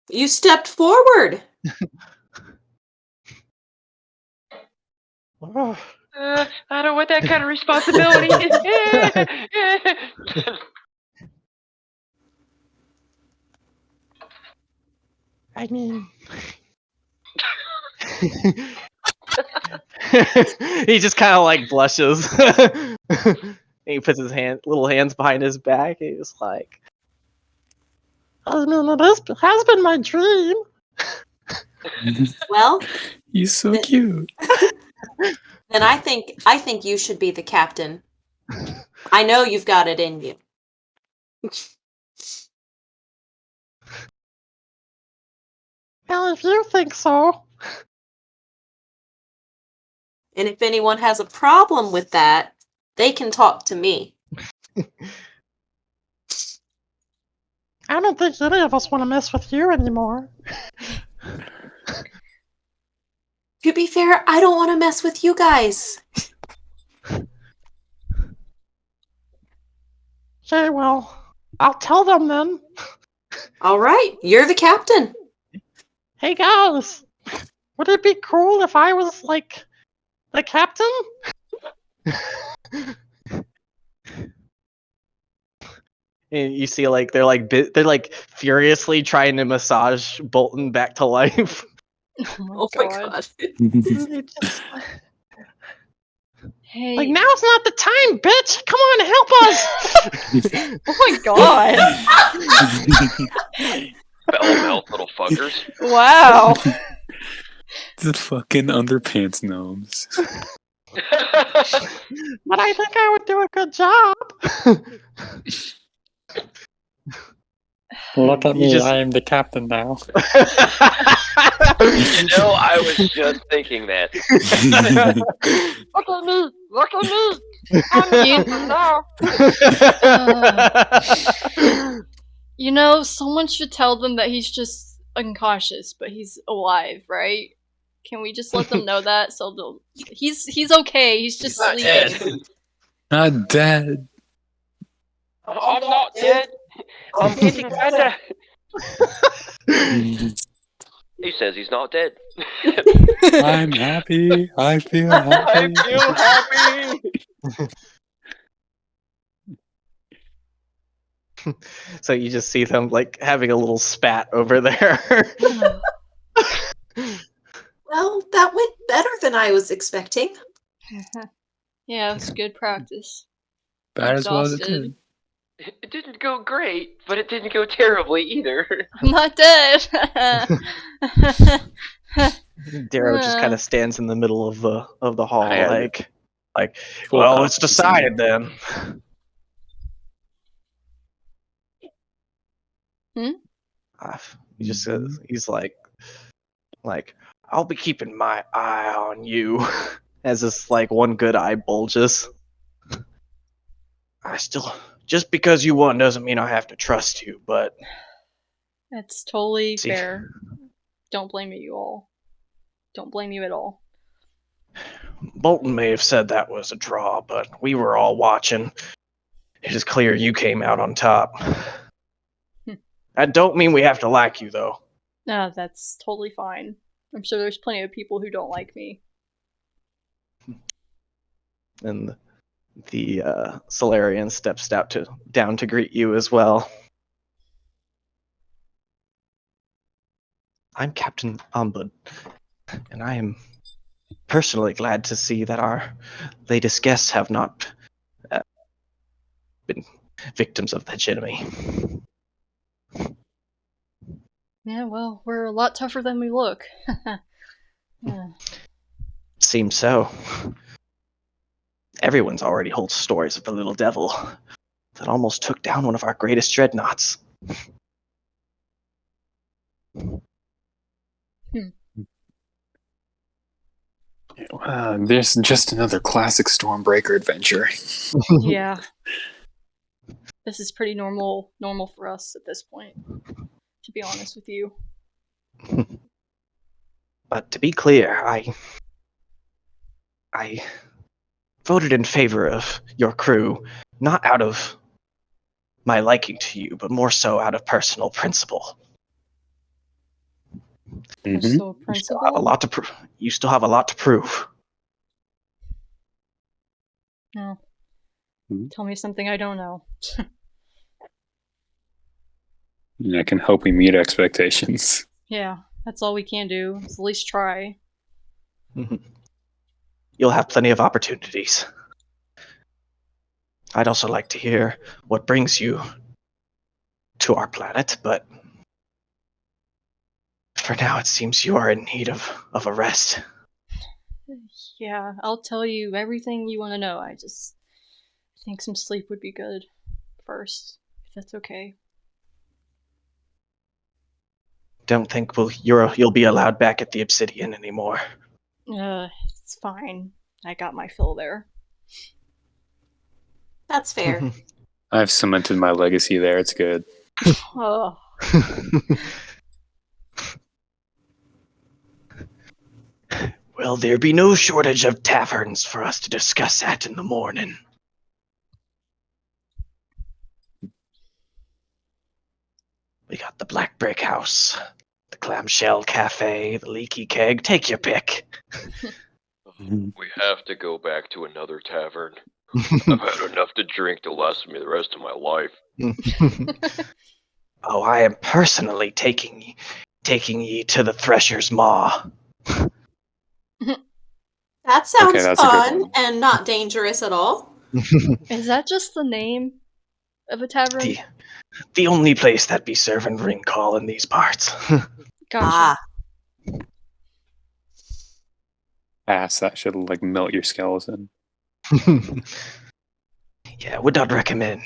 A: You stepped forward.
B: Oh.
C: I don't want that kind of responsibility.
B: I mean, he just kind of like blushes. He puts his little hands behind his back. He's like, I mean, it has been my dream.
A: Well,
D: He's so cute.
A: then I think you should be the captain. I know you've got it in you.
B: Well, if you think so.
A: And if anyone has a problem with that, they can talk to me.
B: I don't think any of us want to mess with you anymore.
A: To be fair, I don't want to mess with you guys.
B: Okay, well, I'll tell them then.
A: All right, you're the captain.
B: Hey guys, would it be cool if I was like the captain? And you see, like they're like furiously trying to massage Bolton back to life.
A: Oh my god.
B: They just,
E: Hey.
B: like, now's not the time, bitch. Come on, help us.
E: Oh my god.
C: Bell mouth little fuckers.
E: Wow.
D: The fucking underpants gnomes.
B: But I think I would do a good job.
G: Look at
B: You
G: me,
B: just-
G: I am the captain now.
C: I was just thinking that.
A: Look at me.
C: Look at me! I'm the
E: You-
C: captain now!
E: You know, someone should tell them that he's just unconscious, but he's alive, right? Can we just let them know that? So they'll. He's okay. He's just
G: not
E: sleeping.
G: dead.
D: Not dead.
C: I'm not dead! I'm getting better! He says he's not dead.
D: I'm happy. I feel happy.
C: I feel happy!
B: So you just see them like having a little spat over there.
A: Well, that went better than I was expecting.
E: Yeah, it's good practice.
D: Bad as well as it
E: Exhausted.
D: did.
C: It didn't go great, but it didn't go terribly either.
E: I'm not dead.
B: Darrow just kind of stands in the middle of the hall,
D: I had it.
B: like,
D: Full
F: Well, it's
D: confidence
F: decided
D: in
F: then.
B: he just says, he's like, I'll be keeping my eye on you, as this like one good eye bulges.
F: I still, just because you won doesn't mean I have to trust you, but
E: That's totally
F: See.
E: fair. Don't blame you all. Don't blame you at all.
F: Bolton may have said that was a draw, but we were all watching. It is clear you came out on top. That don't mean we have to like you, though.
E: No, that's totally fine. I'm sure there's plenty of people who don't like me.
B: And the Solarian steps down to greet you as well. I'm Captain Ombud, and I am personally glad to see that our latest guests have not been victims of the enemy.
E: Yeah, well, we're a lot tougher than we look. Yeah.
B: Seems so. Everyone's already heard stories of the little devil that almost took down one of our greatest dreadnoughts.
D: There's just another classic Stormbreaker adventure.
E: Yeah. This is pretty normal for us at this point, to be honest with you.
B: But to be clear, I voted in favor of your crew, not out of my liking to you, but more so out of personal principle.
D: Mhm.
E: So
B: You still have a
E: principle.
B: lot to prove. You still have a lot to prove.
E: No.
D: Mhm.
E: Tell me something I don't know.
D: And I can hope we meet expectations.
E: Yeah, that's all we can do. Is at least try.
B: You'll have plenty of opportunities. I'd also like to hear what brings you to our planet, but for now it seems you are in need of a rest.
E: Yeah, I'll tell you everything you want to know. I think some sleep would be good first, if that's okay.
B: Don't think you'll be allowed back at the Obsidian anymore.
E: It's fine. I got my fill there.
A: That's fair.
D: I've cemented my legacy there. It's good.
E: Oh,
F: Well, there be no shortage of taverns for us to discuss at in the morning. We got the Black Brick House, the Clamshell Cafe, the Leaky Keg. Take your pick.
C: We have to go back to another tavern. I've had enough to drink to last me the rest of my life.
F: Oh, I am personally taking ye to the Thresher's Maw.
A: That sounds
D: that's a good
A: fun
D: one.
A: and not dangerous at all.
E: is that just the name of a tavern?
F: The only place that be serving ring call in these parts.
E: Gotcha.
D: Ass, that should like melt your skeleton.
F: Yeah, would not recommend.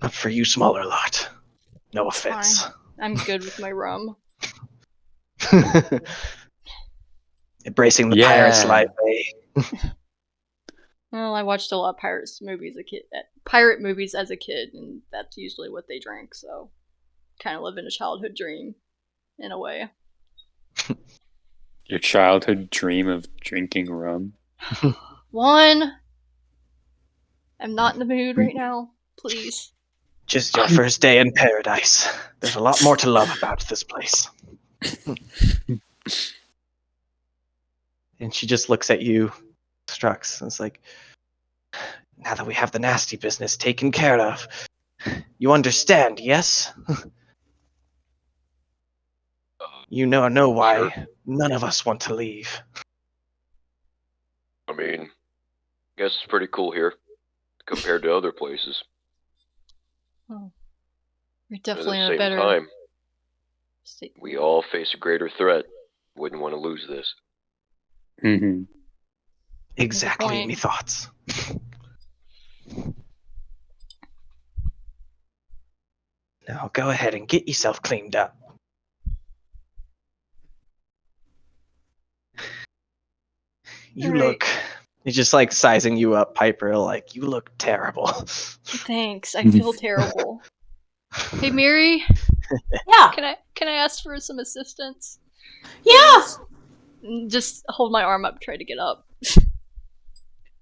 F: Not for you smaller lot. No
E: It's
F: offense.
E: fine. I'm good with my rum.
F: Embracing the
D: Yeah.
F: pirate's life, eh?
E: Well, I watched a lot of pirate movies as a kid, and that's usually what they drank. So, kind of living a childhood dream, in a way.
D: Your childhood dream of drinking rum?
E: One. I'm not in the mood right now. Please.
F: Just your first day in paradise. There's a lot more to love about this place.
B: And she just looks at you, Strux, and it's like, now that we have the nasty business taken care of, you understand, yes? You know why
C: Sure.
B: none of us want to leave.
C: I mean, guess it's pretty cool here compared to other places.
E: Oh, we're
C: At
E: definitely
C: the
E: in a
C: same
E: better.
C: time,
E: state.
C: we all face a greater threat. Wouldn't want to lose this.
D: Mm-hmm.
B: Exactly
E: point.
B: me thoughts. Now go ahead and get yourself cleaned up. You
E: All right.
B: look... He's just like sizing you up, Piper, like, you look terrible.
E: Thanks. I feel terrible. Hey, Meeri,
A: Yeah.
E: can I ask for some assistance?
A: Yeah.
E: Just hold my arm up, try to get up.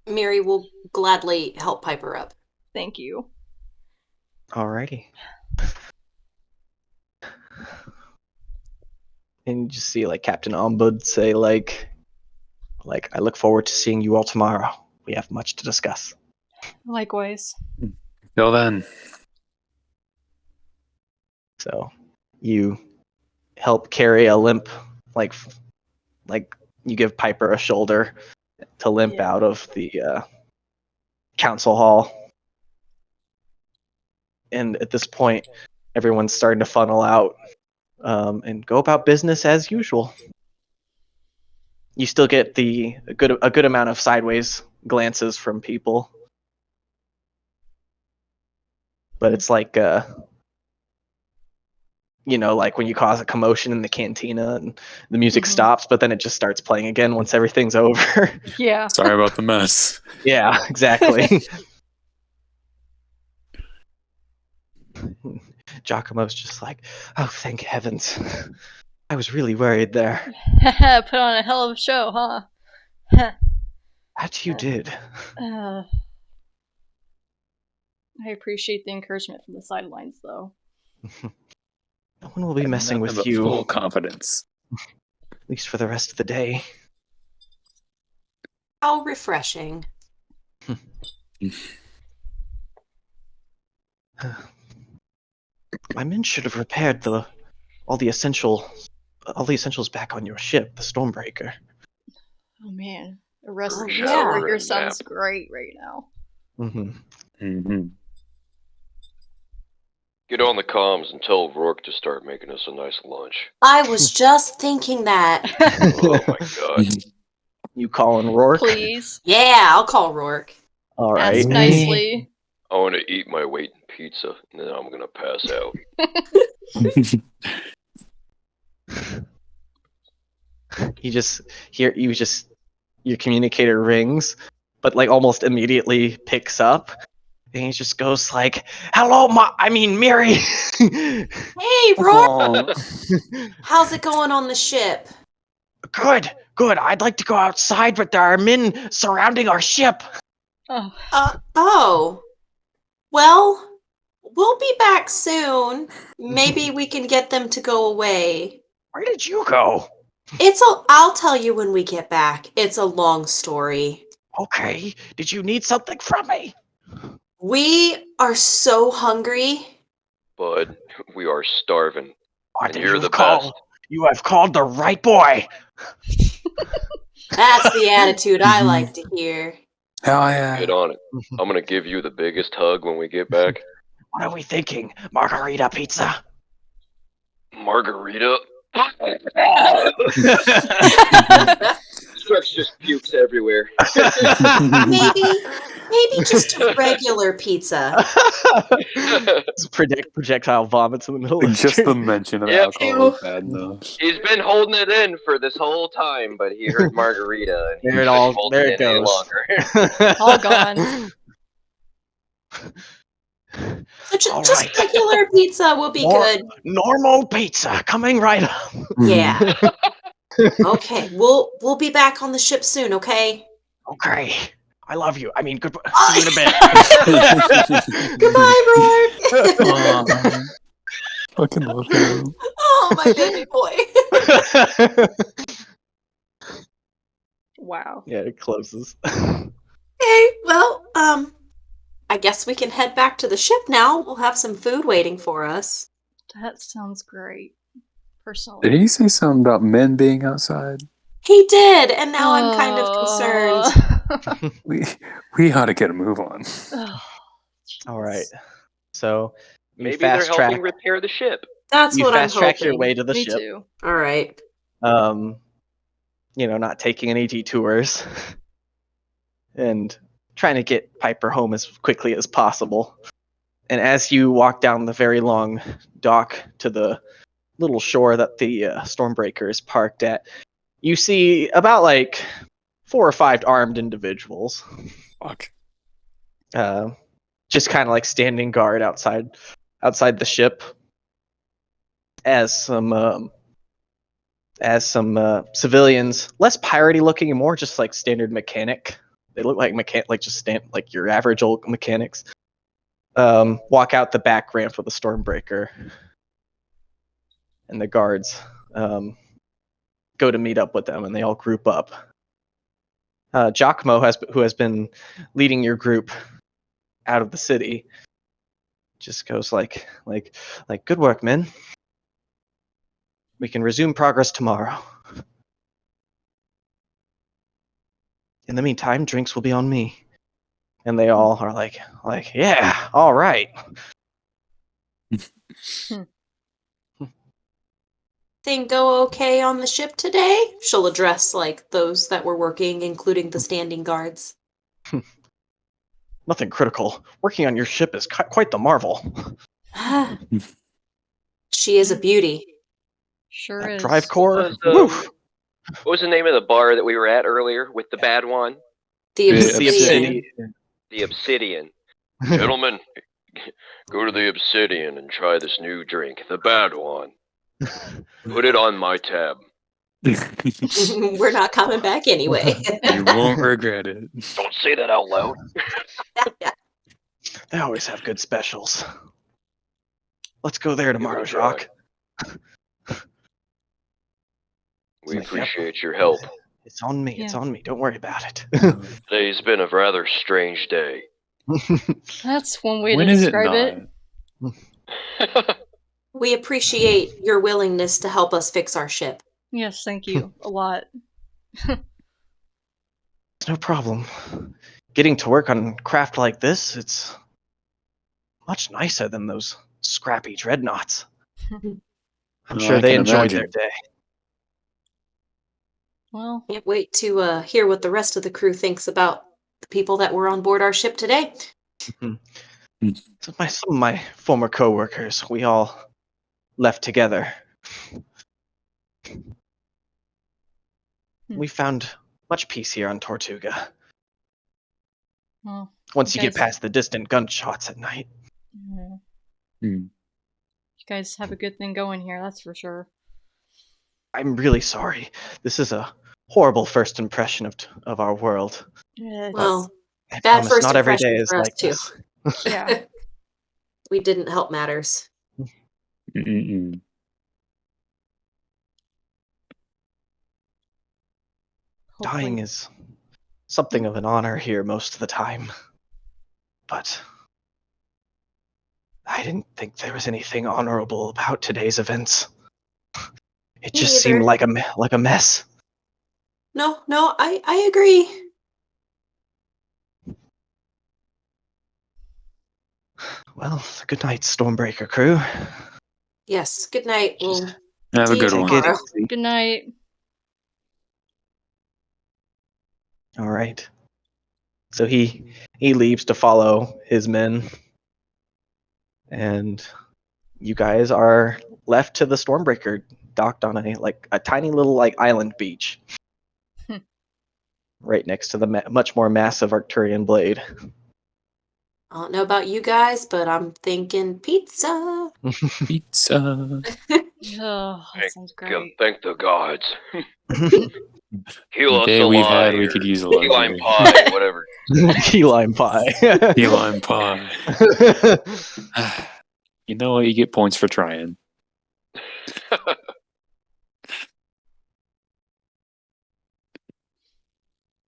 A: Meeri will gladly help Piper up.
E: Thank you.
B: Alrighty. And you just see like Captain Ombud say like I look forward to seeing you all tomorrow. We have much to discuss.
E: Likewise.
D: Till then.
B: So you help carry a limp, like you give Piper a shoulder to limp
E: Yeah.
B: out of the council hall. And at this point, everyone's starting to funnel out and go about business as usual. You still get a good amount of sideways glances from people, but it's like like when you cause a commotion in the cantina and the music
E: Mhm.
B: stops, but then it just starts playing again once everything's over.
E: Yeah.
D: Sorry about the mess.
B: Yeah, exactly. Giacomo's just like, oh, thank heavens. I was really worried there.
E: Put on a hell of a show, huh?
B: That you did.
E: I appreciate the encouragement from the sidelines, though.
B: No one will be messing
D: Nothing
B: with
D: but
B: you,
D: full confidence.
B: at least for the rest of the day.
A: How refreshing.
B: My men should have repaired all the essentials back on your ship, the Stormbreaker.
E: Oh man, a rest
A: Oh,
E: peaceful
A: yeah.
E: rigor
C: And
E: sounds
C: nap.
E: great right now.
B: Mm-hmm.
D: Mm-hmm.
C: Get on the comms and tell Rourke to start making us a nice lunch.
A: I was just thinking that.
C: Oh my god.
B: You calling Rourke?
E: Please,
A: Yeah, I'll call Rourke.
B: All
E: ask
B: right.
E: nicely.
C: I want to eat my weight in pizza, and then I'm gonna pass out.
B: Your communicator rings, but like almost immediately picks up, and he just goes like, "Hello, Meeri."
A: Hey, Rourke! How's it going on the ship?
F: Good. I'd like to go outside, but there are men surrounding our ship.
E: Oh,
A: Well, we'll be back soon. Maybe we can get them to go away.
F: Where did you go?
A: I'll tell you when we get back. It's a long story.
F: Okay. Did you need something from me?
A: We are so hungry.
C: Bud, we are starving.
F: What
C: And
F: did
C: you're
F: you
C: the
F: call?
C: best.
F: You have called the right boy.
A: That's the attitude I like to hear.
D: Hell yeah.
C: Get on it. I'm gonna give you the biggest hug when we get back.
F: What are we thinking? Margarita pizza?
C: Margarita? Strux just pukes everywhere.
A: Maybe just a regular pizza.
B: Just projectile vomits in the middle
D: Like,
B: of
D: just
B: the
D: the mention of
C: Yep.
D: alcohol is bad enough.
C: He's been holding it in for this whole time, but he heard margarita and he
B: There it
C: couldn't
B: all-
C: hold
B: there
C: it
B: it
C: in any
B: goes.
C: longer.
E: All gone.
A: So
F: All
A: just
F: right.
A: regular pizza will be good.
F: Normal pizza coming right up.
A: Yeah. Okay. We'll be back on the ship soon, okay?
F: Okay. I love you. I mean, good.
A: Oh.
F: See you in a bit.
A: Goodbye, Rourke.
D: Aw, fucking love him.
A: Oh, my baby boy.
E: Wow.
B: Yeah, it closes.
A: Okay, well, I guess we can head back to the ship now. We'll have some food waiting for us.
E: That sounds great. Personally.
D: Did he say something about men being outside?
A: He did, and now I'm kind of concerned.
D: We ought to get a move on.
B: All right. So you
C: Maybe they're
B: fast track.
C: helping repair the ship.
A: That's
B: You
A: what I'm
B: fast track your
A: hoping.
B: way to the
E: Me
B: ship.
E: too.
A: All right.
B: Not taking any detours, and trying to get Piper home as quickly as possible. And as you walk down the very long dock to the little shore that the Stormbreaker is parked at, you see about like 4 or 5 armed individuals,
D: Fuck.
B: just kind of like standing guard outside the ship, as some civilians, less piratey looking and more just like standard mechanic. They look like like your average old mechanics. Walk out the back ramp with the Stormbreaker, and the guards go to meet up with them, and they all group up. Jacomo, who has been leading your group out of the city, just goes like good work, men. We can resume progress tomorrow. In the meantime, drinks will be on me. And they all are like, yeah, all right.
A: Thing go okay on the ship today? She'll address like those that were working, including the standing guards.
F: Nothing critical. Working on your ship is quite the marvel.
A: She is a beauty.
E: Sure
F: That
E: is.
F: drive core.
C: What was,
F: Woof.
C: What was the name of the bar that we were at earlier with the bad one?
A: The
D: The
A: obsidian.
C: The Obsidian. Gentlemen, go to the Obsidian and try this new drink, the bad one. Put it on my tab.
A: We're not coming back anyway.
D: You won't regret it.
C: Don't say that out loud.
F: They always have good specials. Let's go there tomorrow,
C: a try.
F: Jacques.
C: We
F: Yep.
C: appreciate your help.
F: It's on me. It's
E: Yeah.
F: on me. Don't worry about it.
C: Today's been a rather strange day.
E: That's one way
D: When
E: to
D: is it
E: describe
D: not?
E: it.
A: We appreciate your willingness to help us fix our ship.
E: Yes, thank you. A lot.
F: No problem. Getting to work on craft like this, it's much nicer than those scrappy dreadnoughts. I'm
D: Oh,
F: sure
D: I
F: they
D: can
F: enjoyed
D: imagine.
F: their day.
E: Well,
A: Can't wait to hear what the rest of the crew thinks about the people that were on board our ship today.
F: Some of my former co-workers, we all left together. We found much peace here on Tortuga.
E: well,
F: Once you get
E: guys-
F: past the distant gunshots at night.
E: yeah.
D: Hmm.
E: You guys have a good thing going here, that's for sure.
F: I'm really sorry. This is a horrible first impression of our world.
E: Yeah,
A: Well,
F: I
A: bad
F: promise
A: first
F: not every
A: impression
F: day is
A: for us
F: like
A: too.
F: this.
E: yeah.
A: We didn't help matters.
D: Mm-mm.
F: Dying is something of an honor here most of the time. But I didn't think there was anything honorable about today's events. It
A: Me
F: just seemed
A: neither.
F: like a mess.
A: No, I agree.
F: Well, good night, Stormbreaker crew.
A: Yes, good night. We'll
D: Have a
A: see you
D: good one.
A: tomorrow.
E: Good night.
B: All right. So he leaves to follow his men, and you guys are left to the Stormbreaker, docked on a tiny little island beach, right next to the much more massive Arcturian blade.
A: I don't know about you guys, but I'm thinking pizza.
D: Pizza.
E: Oh, that sounds great.
C: Thank the gods. Heal
D: The
C: us
D: day we've had,
C: alive.
D: we could use a
C: Key lime
D: luxury.
C: pie, whatever.
B: Key lime pie.
D: Key lime pie. You know what? You get points for trying.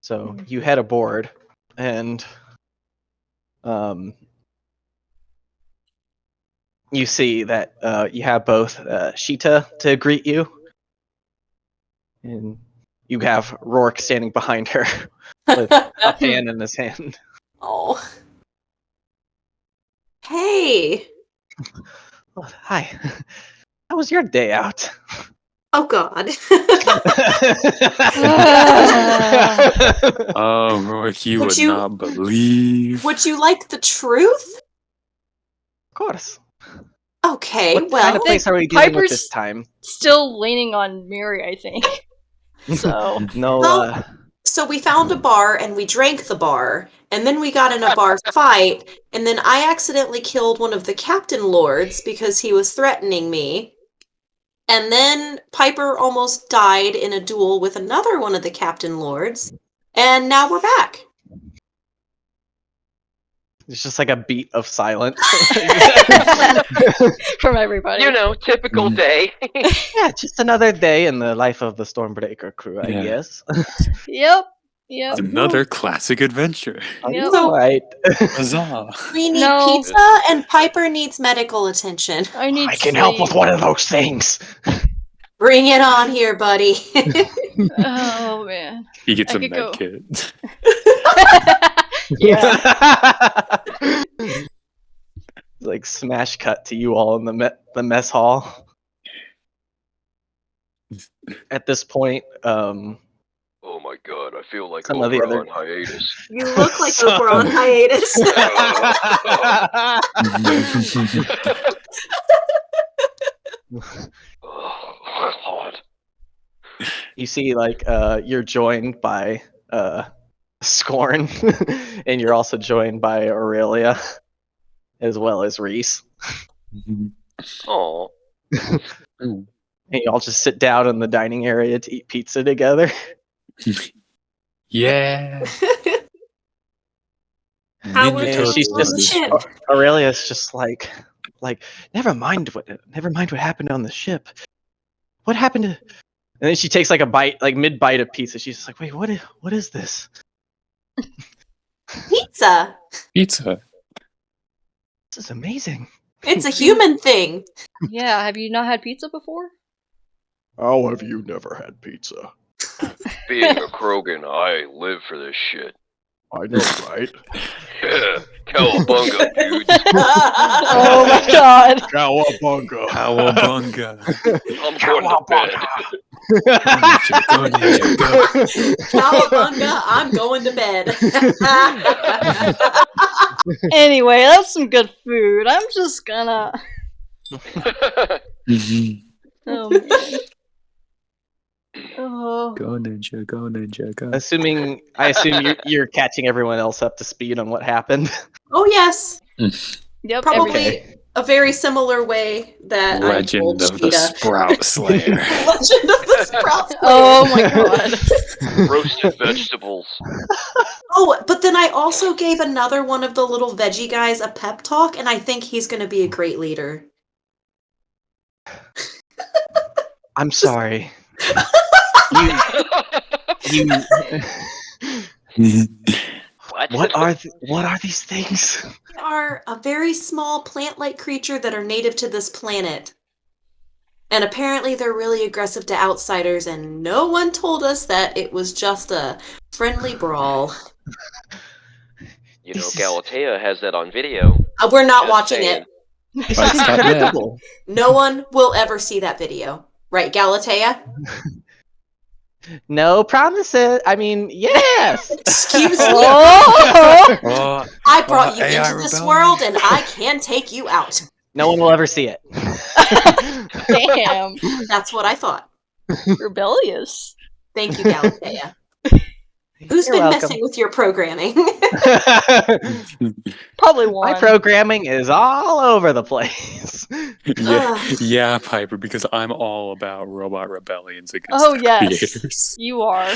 B: So you head aboard, and you see that you have both Sheeta to greet you, and you have Rourke standing behind her with a fan in his hand.
A: Oh. Hey.
B: Oh, hi. How was your day out?
A: Oh God.
D: Oh, Rourke, you
A: Would
D: would
A: you-
D: not believe.
A: Would you like the truth?
B: Of course.
A: Okay,
B: What
A: well,
B: kind of place are we dealing with
E: Piper's-
B: this time?
E: Still leaning on Meeri, I think. So
B: No,
A: Well- so we found a bar and we drank the bar, and then we got in a bar fight, and then I accidentally killed one of the captain lords because he was threatening me. And then Piper almost died in a duel with another one of the captain lords, and now we're back.
B: it's just like a beat of silence.
E: from everybody.
C: You know, typical day.
B: Yeah, just another day in the life of the Stormbreaker crew, I
D: Yeah.
B: guess.
E: Yep. Yep.
D: Another classic adventure.
E: Yep.
A: So-
B: Right.
D: Huzzah.
A: We need
E: No.
A: pizza, and Piper needs medical attention.
E: I need
F: I can help with
E: sleep.
F: one of those things.
A: Bring it on here, buddy.
E: Oh man.
D: He gets
E: I
D: a
E: could
D: med
E: go.
D: kit.
E: Yeah.
B: Like smash cut to you all in the mess hall. At this point,
C: Oh my god, I feel like
B: Some of the
C: Oprah
B: other-
C: on hiatus.
A: You look like
B: So-
A: Oprah on hiatus.
C: Oh, God.
B: you see you're joined by Scorn, and you're also joined by Aurelia, as well as Reese.
C: Aw.
B: And you all just sit down in the dining area to eat pizza together.
D: Yeah.
A: How
D: Ninja
A: was
B: And
D: Turtles.
B: she's
A: on the
B: just
A: ship?
B: Aurelia's just like never mind what happened on the ship. What happened to? And then she takes like a bite, like mid bite of pizza. She's just like, wait, what is this?
A: Pizza.
D: Pizza.
B: This is amazing.
A: It's a human thing.
E: Yeah. Have you not had pizza before?
F: How have you never had pizza?
C: Being a Krogan, I live for this shit.
F: I know, right?
C: Yeah, cowabunga, dudes.
E: Oh my god.
F: Cowabunga.
D: Cowabunga.
C: I'm going to bed.
D: Go, ninja, go.
A: Cowabunga, I'm going to bed.
E: Anyway, that's some good food. I'm just gonna. Oh man. Oh.
D: Go ninja, go ninja, go.
B: I assume you're catching everyone else up to speed on what happened.
A: Oh yes,
E: Yep.
A: probably
B: Okay.
A: a very similar way that
D: Legend
A: I told
D: of the
A: Sheeta.
D: Sprout Slayer.
A: Legend of the Sprouts.
E: Oh my god.
C: Roasted vegetables.
A: Oh, but then I also gave another one of the little veggie guys a pep talk, and I think he's going to be a great leader.
B: I'm sorry. You what are these things?
A: They are a very small plant-like creature that are native to this planet. And apparently they're really aggressive to outsiders, and no one told us that it was just a friendly brawl.
C: You know,
B: This is-
C: Galatea has that on video.
A: We're not
C: Just
A: watching
C: saying.
A: it.
B: This
D: Right,
B: is
D: stop that.
B: incredible.
A: No one will ever see that video. Right, Galatea?
B: No promises. I mean, yes.
A: Excuse me.
E: Oh!
D: Oh,
A: I brought you
D: AI
A: into this
D: rebellion.
A: world, and I can take you out.
B: No one will ever see it.
E: Damn.
A: That's what I thought.
E: Rebellious.
A: Thank you, Galatea. Who's
B: You're
A: been
B: welcome.
A: messing with your programming?
E: Probably
B: My
E: one.
B: programming is all over the place.
D: yeah, Piper, because I'm all about robot rebellions against
E: Oh,
D: their
E: yes.
D: creators.
E: You are.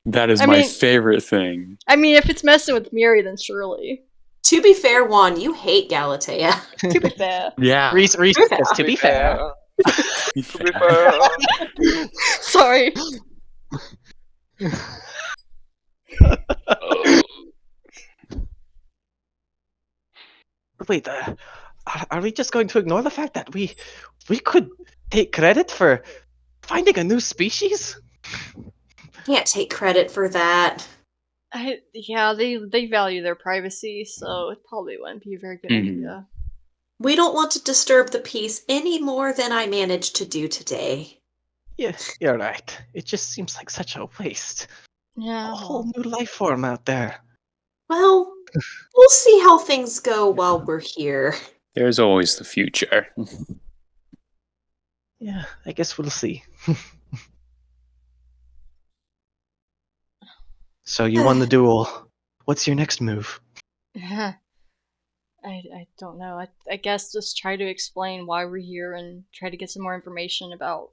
D: That is
E: I
D: my
E: mean-
D: favorite thing.
E: I mean, if it's messing with Meeri, then surely.
A: To be fair, Juan, you hate Galatea.
E: To be fair.
D: Yeah.
B: Reese says, to be fair.
C: To be fair.
E: Sorry.
C: Oh,
B: Wait, are we just going to ignore the fact that we could take credit for finding a new species?
A: Can't take credit for that.
E: Yeah, they value their privacy, so it probably wouldn't be a very good
D: Mhm.
E: idea.
A: We don't want to disturb the peace any more than I managed to do today.
B: Yeah, you're right. It just seems like such a waste.
E: Yeah.
B: A whole new life form out there.
A: Well, we'll see how things go while we're here.
D: There's always the future.
B: Yeah, I guess we'll see. So you won the duel. What's your next move?
E: I don't know. I guess just try to explain why we're here and try to get some more information about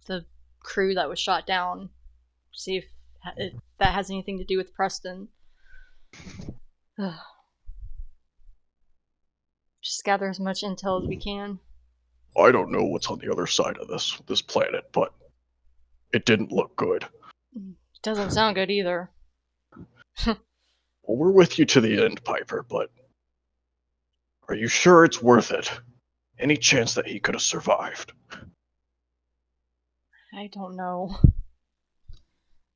E: the crew that was shot down. See if that has anything to do with Preston. Just gather as much intel as we can.
F: I don't know what's on the other side of this planet, but it didn't look good.
E: Doesn't sound good either.
F: Well, we're with you to the end, Piper, but are you sure it's worth it? Any chance that he could have survived?
E: I don't know.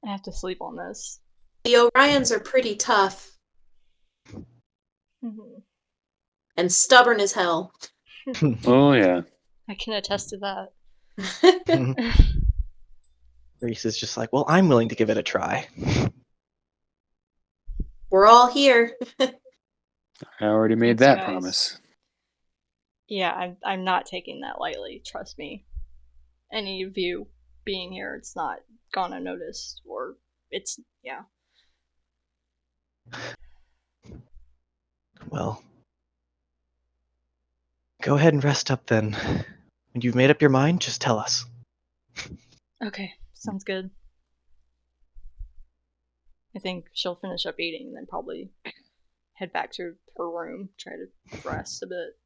E: I have to sleep on this.
A: The Orions are pretty tough
E: Mhm.
A: and stubborn as hell.
D: Oh, yeah.
E: I can attest to that.
B: Reese is just like, well, I'm willing to give it a try.
A: We're all here.
D: I already made
E: Thanks,
D: that
E: guys.
D: promise.
E: Yeah, I'm not taking that lightly. Trust me. Any of you being here, it's not gone unnoticed, or it's yeah.
B: Well, go ahead and rest up then. When you've made up your mind, just tell us.
E: Okay, sounds good. I think she'll finish up eating and then probably head back to her room, try to rest a bit.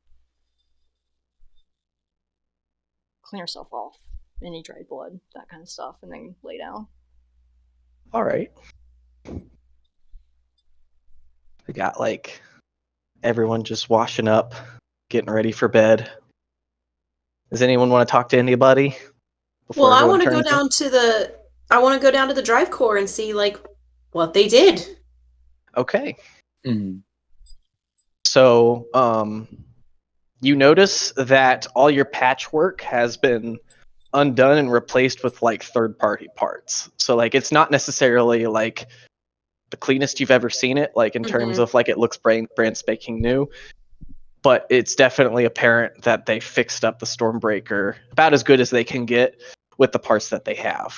E: Clean herself off. Any dried blood, that kind of stuff, and then lay down.
B: All right. We got like everyone just washing up, getting ready for bed. Does anyone want to talk to anybody?
A: Well, I want to
B: turns
A: go
B: in?
A: down to the. I want to go down to the drive core and see like what they did.
B: Okay.
D: Mhm.
B: So, you notice that all your patchwork has been undone and replaced with like third-party parts. So, like, it's not necessarily like the cleanest you've ever seen it, like in terms
A: Mhm.
B: of like it looks brand spanking new. But it's definitely apparent that they fixed up the Stormbreaker about as good as they can get with the parts that they have.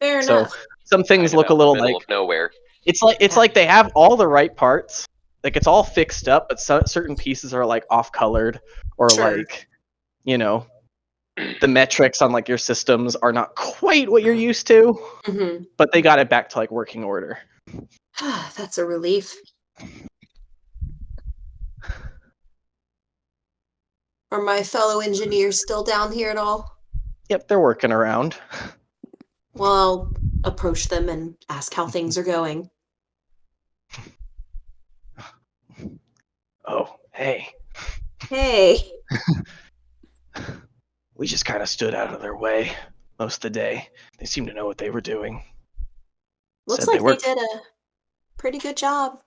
A: Fair
B: So
A: enough.
B: some things
C: kind
B: look
C: of
B: a
C: out
B: little
C: in the middle
B: like
C: of nowhere.
B: it's like they have all the right parts. Like it's all fixed up, but certain pieces are like off colored or
A: Sure.
B: like, you know, the metrics on like your systems are not quite what you're used to,
A: Hmm.
B: but they got it back to like working order.
A: That's a relief. Are my fellow engineers still down here at all?
B: Yep, they're working around.
A: Well, I'll approach them and ask how things are going.
F: Oh, hey.
A: Hey,
F: We just kind of stood out of their way most of the day. They seemed to know what they were doing.
A: looks
F: Said they
A: like they
F: worked-
A: did a pretty good job.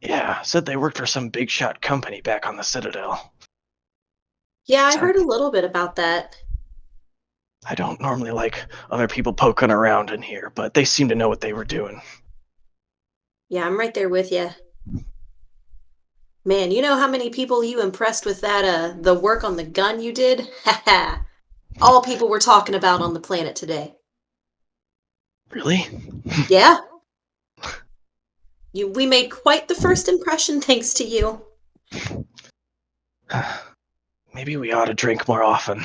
F: Yeah, said they worked for some big shot company back on the Citadel.
A: Yeah, I
F: Sound-
A: heard a little bit about that.
F: I don't normally like other people poking around in here, but they seem to know what they were doing.
A: Yeah, I'm right there with you. Man, you know how many people you impressed with that, the work on the gun you did? Haha. All people were talking about on the planet today.
F: Really?
A: Yeah. We made quite the first impression thanks to you.
F: Maybe we ought to drink more often.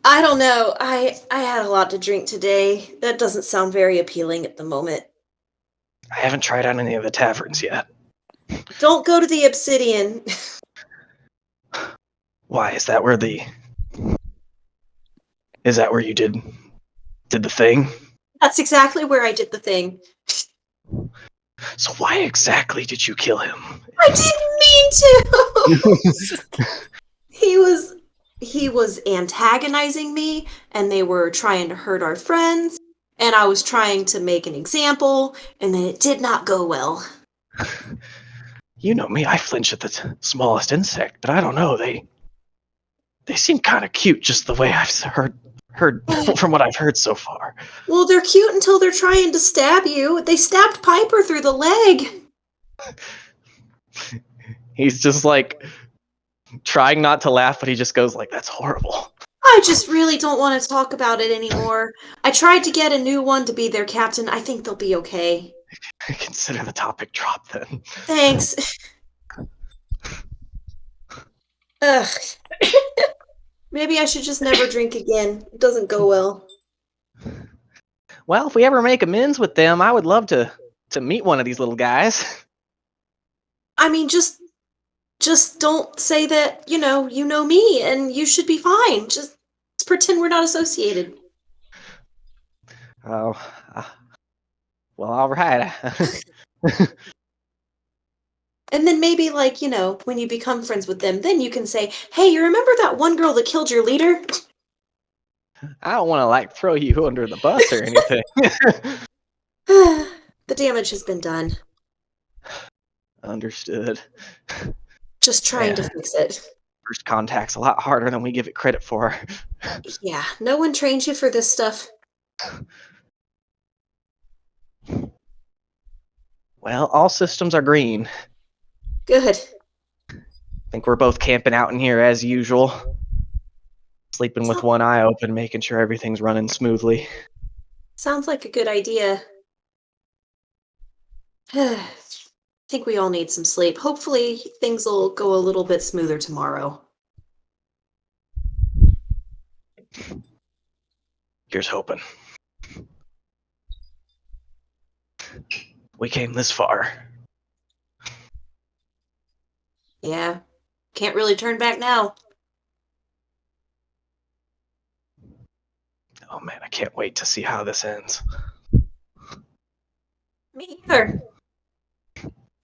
A: I don't know. I had a lot to drink today. That doesn't sound very appealing at the moment.
F: I haven't tried out any of the taverns yet.
A: Don't go to the Obsidian.
F: Why? Is that where you did the thing?
A: That's exactly where I did the thing.
F: So why exactly did you kill him?
A: I didn't mean to. he was antagonizing me, and they were trying to hurt our friends, and I was trying to make an example, and then it did not go well.
F: You know me, I flinch at the smallest insect, but I don't know, they seem kind of cute just the way I've heard from what I've heard so far.
A: Well, they're cute until they're trying to stab you. They stabbed Piper through the leg.
B: He's just like trying not to laugh, but he just goes like, "That's horrible."
A: I just really don't want to talk about it anymore. I tried to get a new one to be their captain. I think they'll be okay.
F: Consider the topic drop then.
A: Thanks. Ugh. Maybe I should just never drink again. It doesn't go well.
B: Well, if we ever make amends with them, I would love to meet one of these little guys.
A: I mean, just don't say that, you know me, and you should be fine. Just pretend we're not associated.
B: Oh, well, all right.
A: And then maybe, like, when you become friends with them, then you can say, hey, you remember that one girl that killed your leader?
B: I don't want to like throw you under the bus or anything.
A: The damage has been done.
B: Understood.
A: Just trying to fix it.
B: First contact's a lot harder than we give it credit for.
A: Yeah, no one trains you for this stuff.
B: Well, all systems are green.
A: Good.
B: I think we're both camping out in here as usual. Sleeping with one eye open, making sure everything's running smoothly.
A: Sounds like a good idea. I think we all need some sleep. Hopefully things will go a little bit smoother tomorrow.
F: Here's hoping. We came this far.
A: Yeah. Can't really turn back now.
F: Oh man, I can't wait to see how this ends.
A: Me either.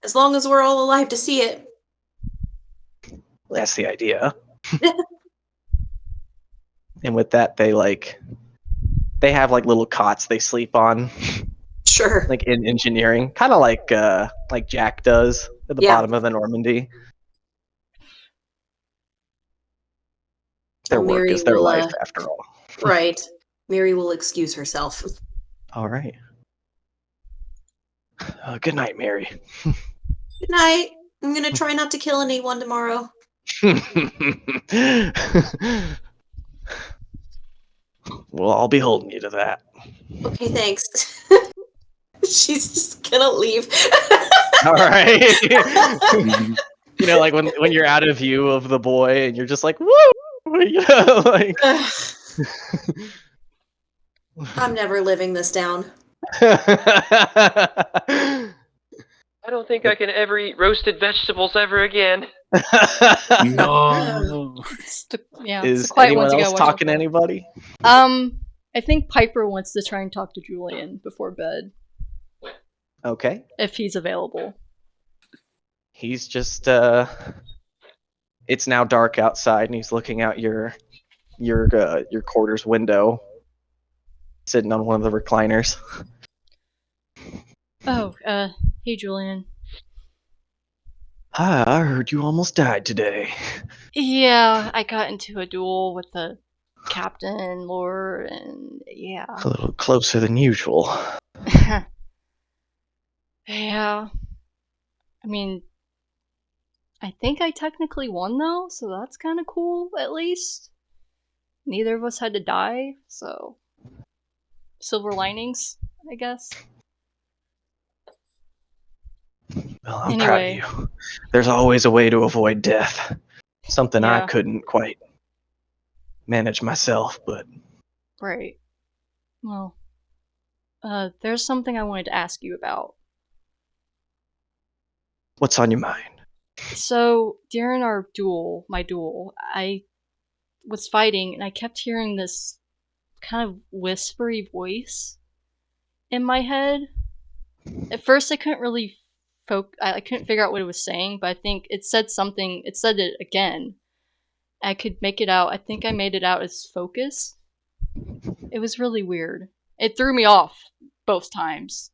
A: As long as we're all alive to see it.
F: That's the idea.
B: And with that, they have like little cots they sleep on,
A: Sure.
B: like in engineering, kind of like Jack does at the bottom of the Normandy. Their work
A: Meeri
B: is their
A: will,
B: life, after all.
A: Right. Meeri will excuse herself.
B: All right.
F: Good night, Meeri.
A: Good night. I'm gonna try not to kill anyone tomorrow.
F: We'll all be holding you to that.
A: Okay, thanks. She's just gonna leave.
B: All right. Like when you're out of view of the boy and you're just like, woo! Like.
A: I'm never living this down.
C: I don't think I can ever eat roasted vegetables ever again.
D: No.
E: It's the
B: Is
E: quiet
B: anyone
E: ones you
B: else
E: gotta watch out
B: talking to
E: for.
B: anybody?
E: I think Piper wants to try and talk to Julian before bed,
B: Okay.
E: if he's available.
B: He's just it's now dark outside and he's looking out your quarters window, sitting on one of the recliners.
E: Oh, hey Julian.
B: Hi, I heard you almost died today.
E: Yeah, I got into a duel with the captain lord, and yeah.
B: A little closer than usual.
E: Yeah. I mean, I think I technically won though, so that's kind of cool, at least. Neither of us had to die, so. Silver linings, I guess.
B: Well, I'm proud of
E: Anyway.
B: you. There's always a way to avoid death. Something I
E: Yeah.
B: couldn't quite manage myself, but
E: Right. Well, there's something I wanted to ask you about.
B: what's on your mind?
E: So, during my duel, I was fighting and I kept hearing this kind of whispery voice in my head. At first, I couldn't really I couldn't figure out what it was saying, but I think it said something. It said it again. I could make it out. I think I made it out as focus. It was really weird. It threw me off both times.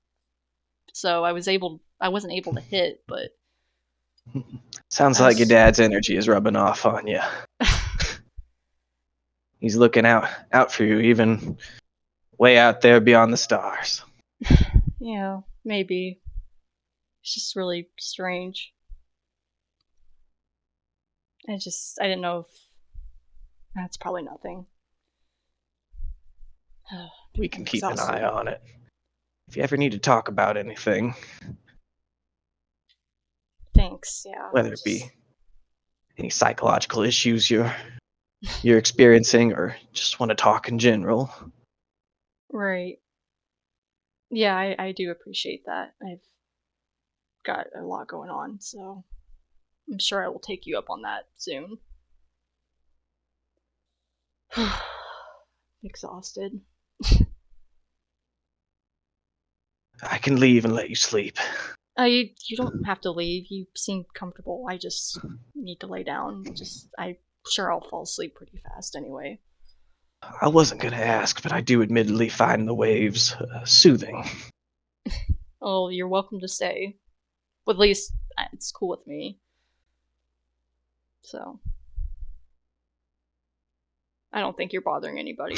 E: So I wasn't able to hit, but
B: Sounds like your dad's energy is rubbing off on you. He's looking out for you, even way out there beyond the stars.
E: yeah, maybe. It's just really strange. I didn't know if that's probably nothing.
B: We can
E: I'm
B: keep an
E: exhausted.
B: eye on it. If you ever need to talk about anything,
E: Thanks, yeah.
B: whether it be any psychological issues you're experiencing or just want to talk in general,
E: Right. Yeah, I do appreciate that. I've got a lot going on, so I'm sure I will take you up on that soon. Exhausted.
B: I can leave and let you sleep.
E: You don't have to leave. You seem comfortable. I just need to lay down. I'm sure I'll fall asleep pretty fast anyway.
B: I wasn't going to ask, but I do admittedly find the waves soothing.
E: Oh, you're welcome to stay. Well, at least it's cool with me. So. I don't think you're bothering anybody.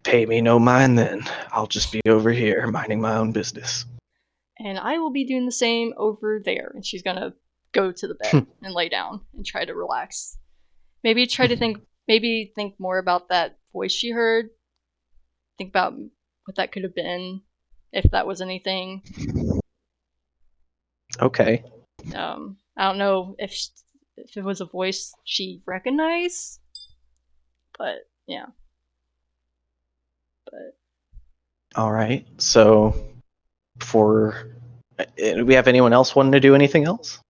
B: Pay me no mind then. I'll just be over here minding my own business.
E: And I will be doing the same over there. And she's gonna go to the bed and lay down and try to relax. Maybe think more about that voice she heard. Think about what that could have been, if that was anything.
B: Okay.
E: I don't know if it was a voice she recognized, but yeah. But
B: All right. So, do we have anyone else wanting to do anything else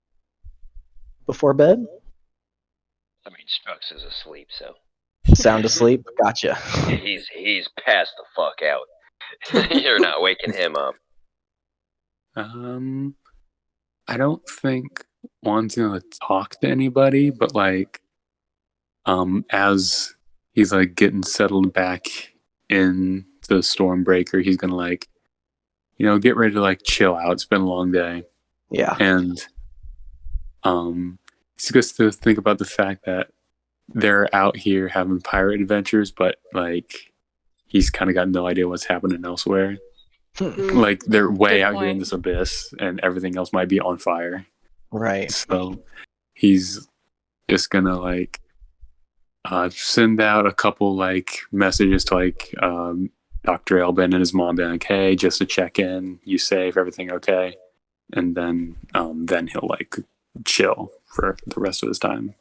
B: before bed?
C: I mean, Strux is asleep, so
B: Sound asleep? Gotcha.
C: he's passed the fuck out. You're not waking him up.
D: I don't think Juan's gonna talk to anybody, but like, as he's like getting settled back in the Stormbreaker, he's gonna like, get ready to like chill out. It's been a long day,
B: Yeah.
D: and he's just to think about the fact that they're out here having pirate adventures, but like, he's kind of got no idea what's happening elsewhere. Like they're way
E: Good
D: out here in
E: point.
D: this abyss, and everything else might be on fire.
B: Right.
D: So he's just gonna like send out a couple like messages to like Dr. Elbin and his mom, being like, "Hey, just to check in, you safe, everything okay?" And then he'll like chill for the rest of his time.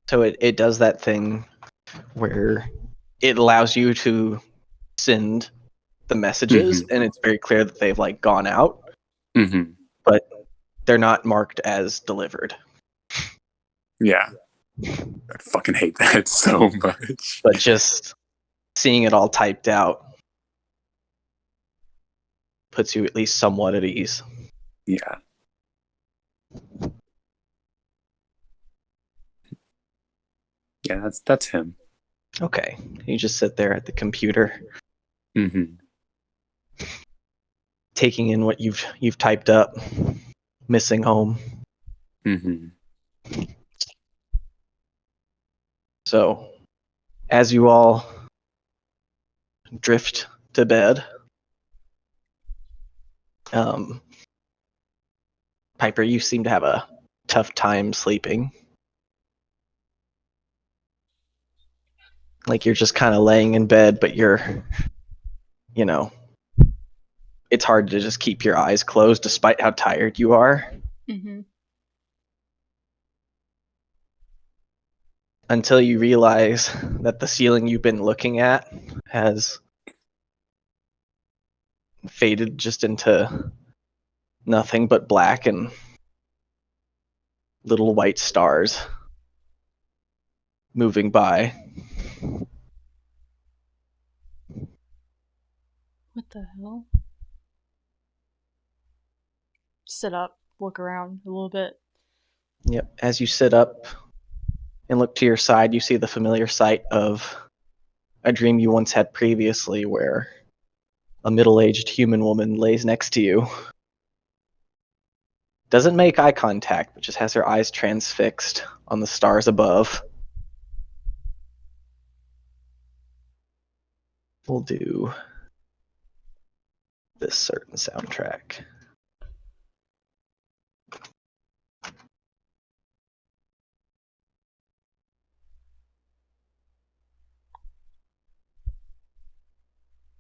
B: So it does that thing where it allows you to send the messages, and it's very clear that they've like gone out, but they're not marked as delivered.
D: Yeah, I fucking hate that so much.
B: But just seeing it all typed out puts you at least somewhat at ease.
D: Yeah. Yeah, that's him.
B: Okay, you just sit there at the computer, taking in what you've typed up. missing home.
D: Mm-hmm.
B: So, as you all drift to bed, Piper, you seem to have a tough time sleeping. Like you're just kind of laying in bed, but it's hard to just keep your eyes closed despite how tired you are.
E: Mm-hmm.
B: Until you realize that the ceiling you've been looking at has faded just into nothing but black and little white stars moving by.
E: What the hell? Sit up, look around a little bit.
B: Yep. As you sit up and look to your side, you see the familiar sight of a dream you once had previously where a middle-aged human woman lays next to you. Doesn't make eye contact, but just has her eyes transfixed on the stars above. We'll do this certain soundtrack.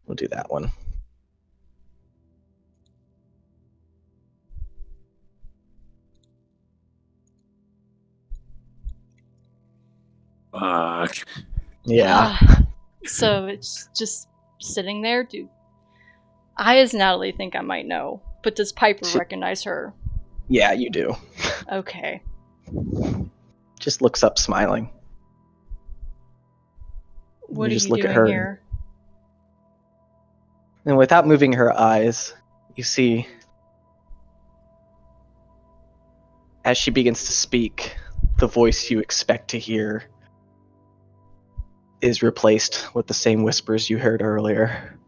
B: We'll do that one.
D: Fuck.
B: Yeah.
E: So it's just sitting there? I as Natalie think I might know, but does Piper recognize her?
B: Yeah, you do.
E: Okay.
B: Just looks up smiling.
E: What are
B: just
E: you
B: look at
E: doing
B: her.
E: here?
B: And without moving her eyes, you see, as she begins to speak, the voice you expect to hear is replaced with the same whispers you heard earlier.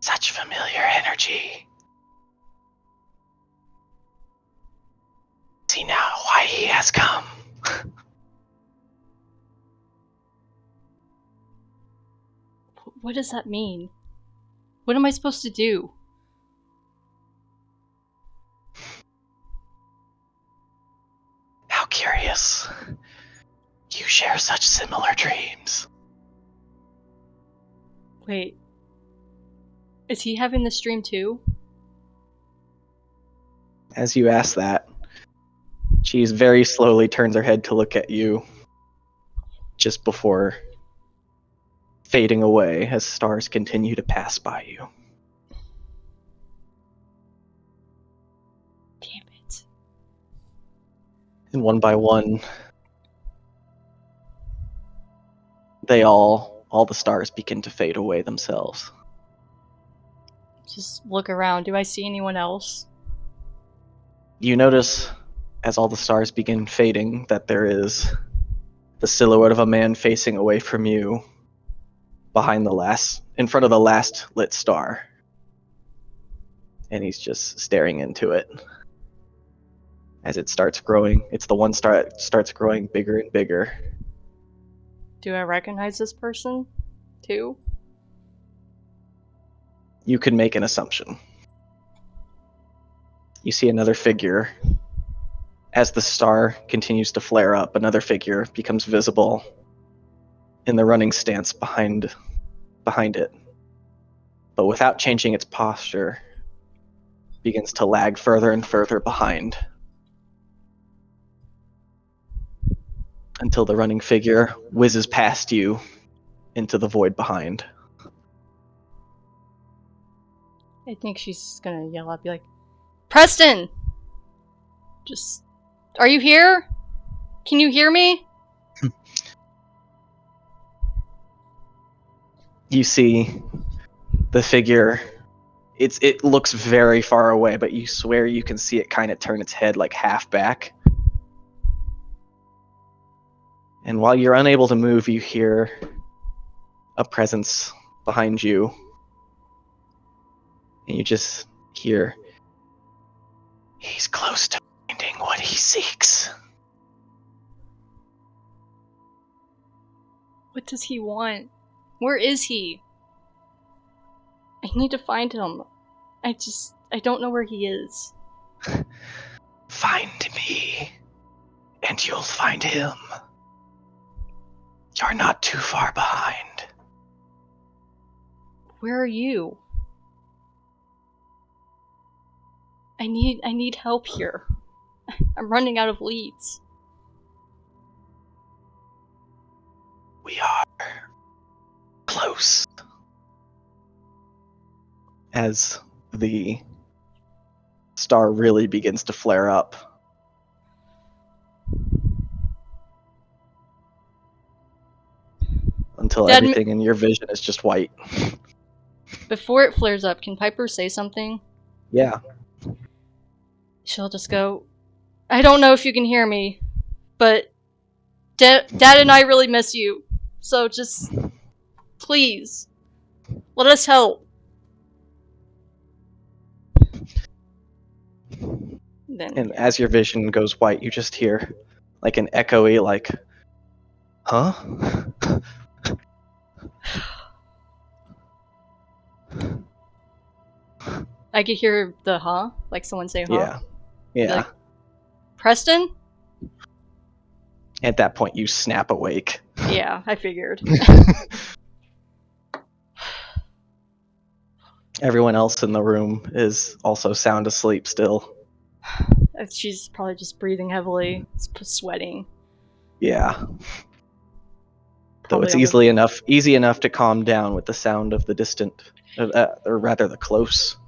B: Such familiar energy. See now why he has come.
E: What does that mean? What am I supposed to do?
B: How curious. You share such similar dreams.
E: Wait. Is he having this dream too?
B: As you ask that, she very slowly turns her head to look at you just before fading away as stars continue to pass by you.
E: Damn it.
B: And one by one, all the stars begin to fade away themselves.
E: Just look around. Do I see anyone else?
B: You notice, as all the stars begin fading, that there is the silhouette of a man facing away from you in front of the last lit star. And he's just staring into it. As it starts growing, it's the one star that starts growing bigger and bigger.
E: Do I recognize this person too?
B: You could make an assumption. You see another figure. As the star continues to flare up, another figure becomes visible in the running stance behind it. But without changing its posture, begins to lag further and further behind. Until the running figure whizzes past you into the void behind.
E: I think she's gonna yell up, be like, Preston! Are you here? Can you hear me?
B: You see the figure. It looks very far away, but you swear you can see it kind of turn its head like half back. And while you're unable to move, you hear a presence behind you. And you just hear, he's close to finding what he seeks.
E: What does he want? Where is he? I need to find him. I don't know where he is.
B: Find me, and you'll find him. You're not too far behind.
E: Where are you? I need help here. I'm running out of leads.
B: We are close. As the star really begins to flare up. Until
E: Dad,
B: everything in your vision is just white.
E: Before it flares up, can Piper say something?
B: Yeah.
E: She'll just go, I don't know if you can hear me, but Dad and I really miss you. So just, please, let us help. Then,
B: And as your vision goes white, you just hear like an echoey like, huh?
E: I could hear the huh, like someone say huh.
B: Yeah. Yeah.
E: Like, Preston?
B: At that point, you snap awake.
E: Yeah, I figured.
B: Everyone else in the room is also sound asleep still.
E: She's probably just breathing heavily, sweating.
B: Yeah. Though
E: Probably
B: it's
E: almost-
B: easy enough to calm down with the sound of the distant, or rather the close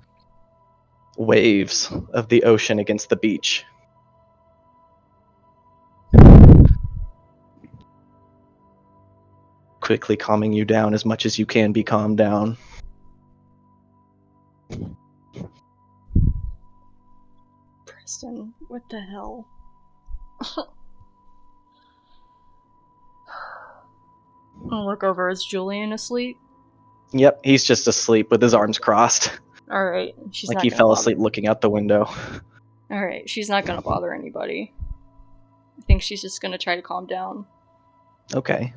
B: waves of the ocean against the beach. Quickly calming you down as much as you can be calmed down.
E: Preston, what the hell? I'll look over. Is Julian asleep?
B: Yep, he's just asleep with his arms crossed.
E: Alright, she's
B: Like
E: not
B: he
E: gonna
B: fell
E: bother.
B: asleep looking out the window.
E: Alright, she's not gonna bother anybody. I think she's just gonna try to calm down.
B: Okay.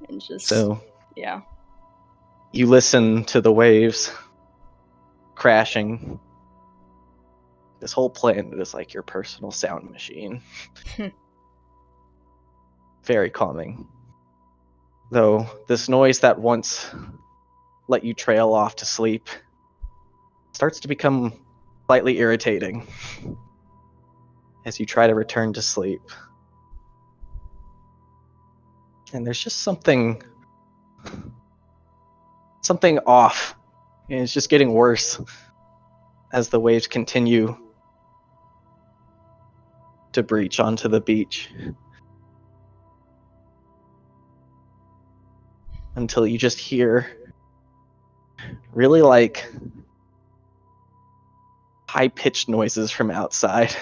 E: And just...
B: So
E: yeah.
B: you listen to the waves crashing. This whole planet is like your personal sound machine. Very calming. Though this noise that once let you trail off to sleep starts to become slightly irritating as you try to return to sleep. And there's just something off. And it's just getting worse as the waves continue to breach onto the beach. Until you just hear really like high-pitched noises from outside.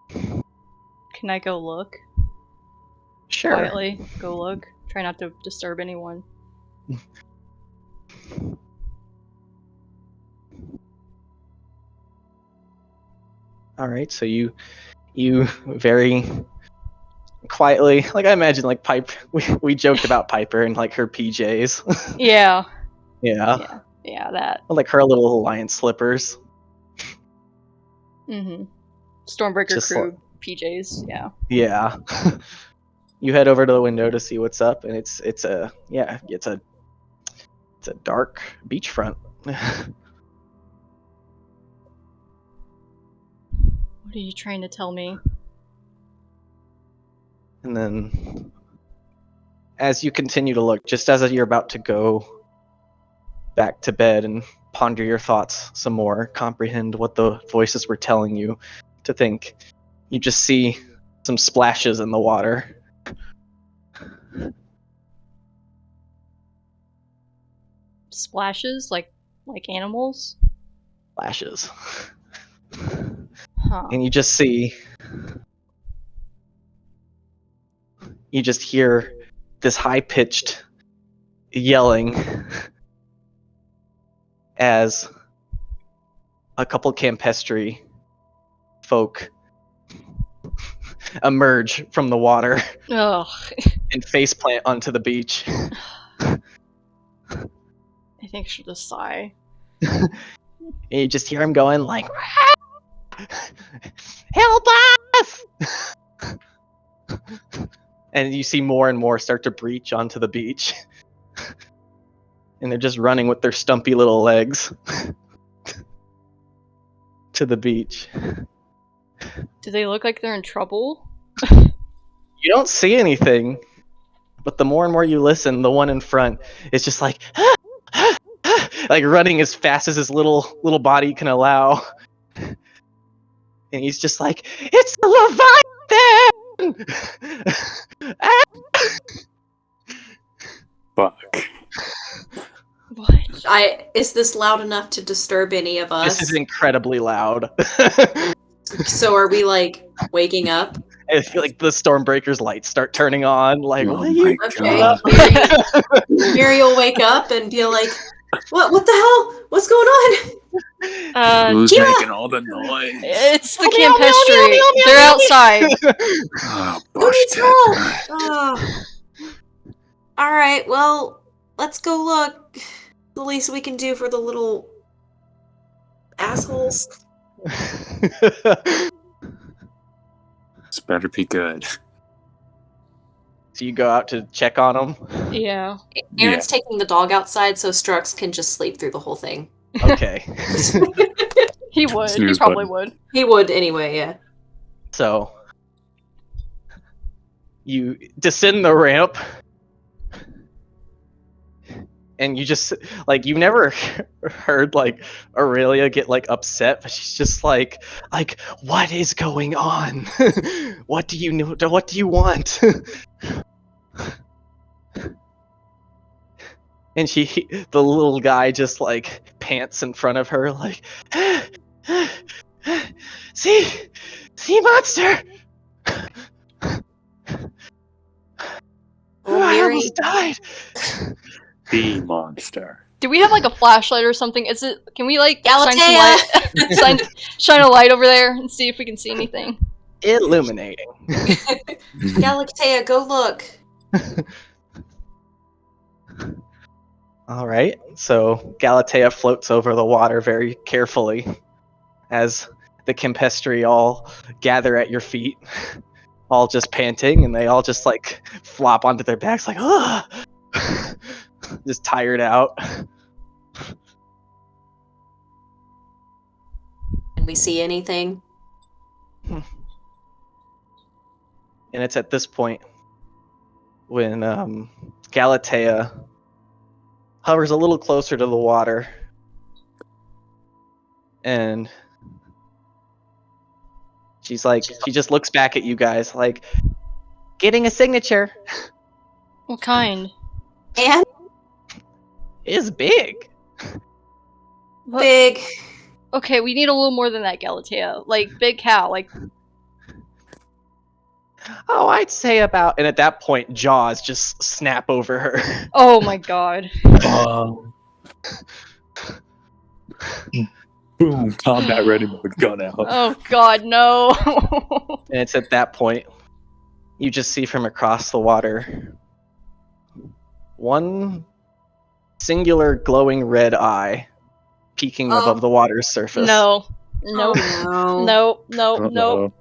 E: Can I go look?
B: Sure.
E: Quietly, go look. Try not to disturb anyone.
B: All right, so you very quietly, like I imagine, like we joked about Piper and like her PJs.
E: Yeah.
B: Yeah.
E: Yeah, that.
B: Like her little Hawaiian slippers.
E: Mm-hmm. Stormbreaker
B: Just
E: crew PJs, yeah.
B: Yeah. You head over to the window to see what's up, and it's a dark beachfront.
E: What are you trying to tell me?
B: And then, as you continue to look, just as you're about to go back to bed and ponder your thoughts some more, comprehend what the voices were telling you to think, you just see some splashes in the water.
E: Splashes? Like animals?
B: Splashes.
E: Huh.
B: And you just hear this high-pitched yelling as a couple campestry folk emerge from the water
E: Ugh.
B: and faceplant onto the beach.
E: I think she'll just sigh.
B: And you just hear him going like, "Help us!" And you see more and more start to breach onto the beach. And they're just running with their stumpy little legs to the beach.
E: Do they look like they're in trouble?
B: You don't see anything, but the more and more you listen, the one in front is just like, like running as fast as his little body can allow. And he's just like, "It's the Leviathan!"
D: Fuck.
E: What?
A: Is this loud enough to disturb any of us?
B: This is incredibly loud.
A: So are we like waking up?
B: I feel like the Stormbreaker's lights start turning on. Like,
D: Oh
B: what are you?
A: Okay.
D: God.
A: Mary will wake up and be like, What the hell? What's going on?
D: Who's
A: Kira!
D: making all the noise?
E: It's the
B: Meow, meow, meow, meow,
E: campestry.
B: meow,
E: They're
B: meow,
E: outside.
D: Oh,
A: Who
D: bosh
A: needs
D: tap.
A: help? Alright, well, let's go look. The least we can do for the little assholes.
D: This better be good.
B: So you go out to check on them.
E: Yeah.
A: Aaron's taking the dog outside so Strux can just sleep through the whole thing.
B: Okay.
E: He would.
D: Snooze
E: He probably
D: button.
E: would.
A: He would anyway, yeah.
B: So you descend the ramp, and you just like you've never heard like Aurelia get like upset, but she's just like what is going on? What do you know? What do you want? And the little guy just like pants in front of her like, see monster.
A: Oh,
B: I
A: Mary.
B: almost died.
D: The monster.
E: Do we have like a flashlight or something? Is it? Can we like shine some
A: Galatea!
E: light? shine a light over there and see if we can see anything.
B: Illuminating.
A: Galatea, go look.
B: All right, so Galatea floats over the water very carefully as the Campestri all gather at your feet, all just panting, and they all just like flop onto their backs like, ugh, just tired out.
A: Can we see anything?
B: And it's at this point when Galatea hovers a little closer to the water, and she's like, she just looks back at you guys like, getting a signature
E: What kind?
A: And
B: is big.
E: What?
A: big.
E: Okay, we need a little more than that, Galatea. Like big cow. Like
B: Oh, I'd say about, and at that point, jaws just snap over her.
E: oh my god.
D: Boom! Combat ready mode. Gun out.
E: Oh god, no.
B: And it's at that point, you just see from across the water one singular glowing red eye peeking
A: Oh.
B: above the water's surface.
E: No. Nope.
A: Oh, no.
E: Nope. Nope. Nope.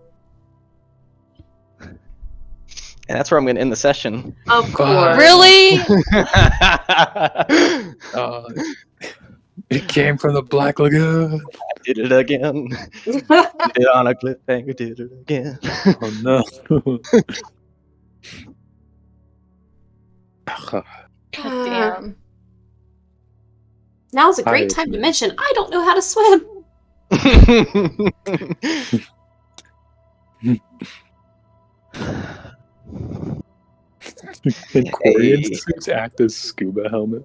B: And that's where I'm going to end the session.
A: Of course.
E: Really?
D: It came from the Black Lagoon.
B: Did it again. Did it on a cliffhanger. Did it again.
D: Oh no.
E: God damn.
A: Now's a great
D: Hi,
A: time to
D: man.
A: mention I don't know how to swim.
D: And Korean
B: Hey.
D: suits act as scuba helmets.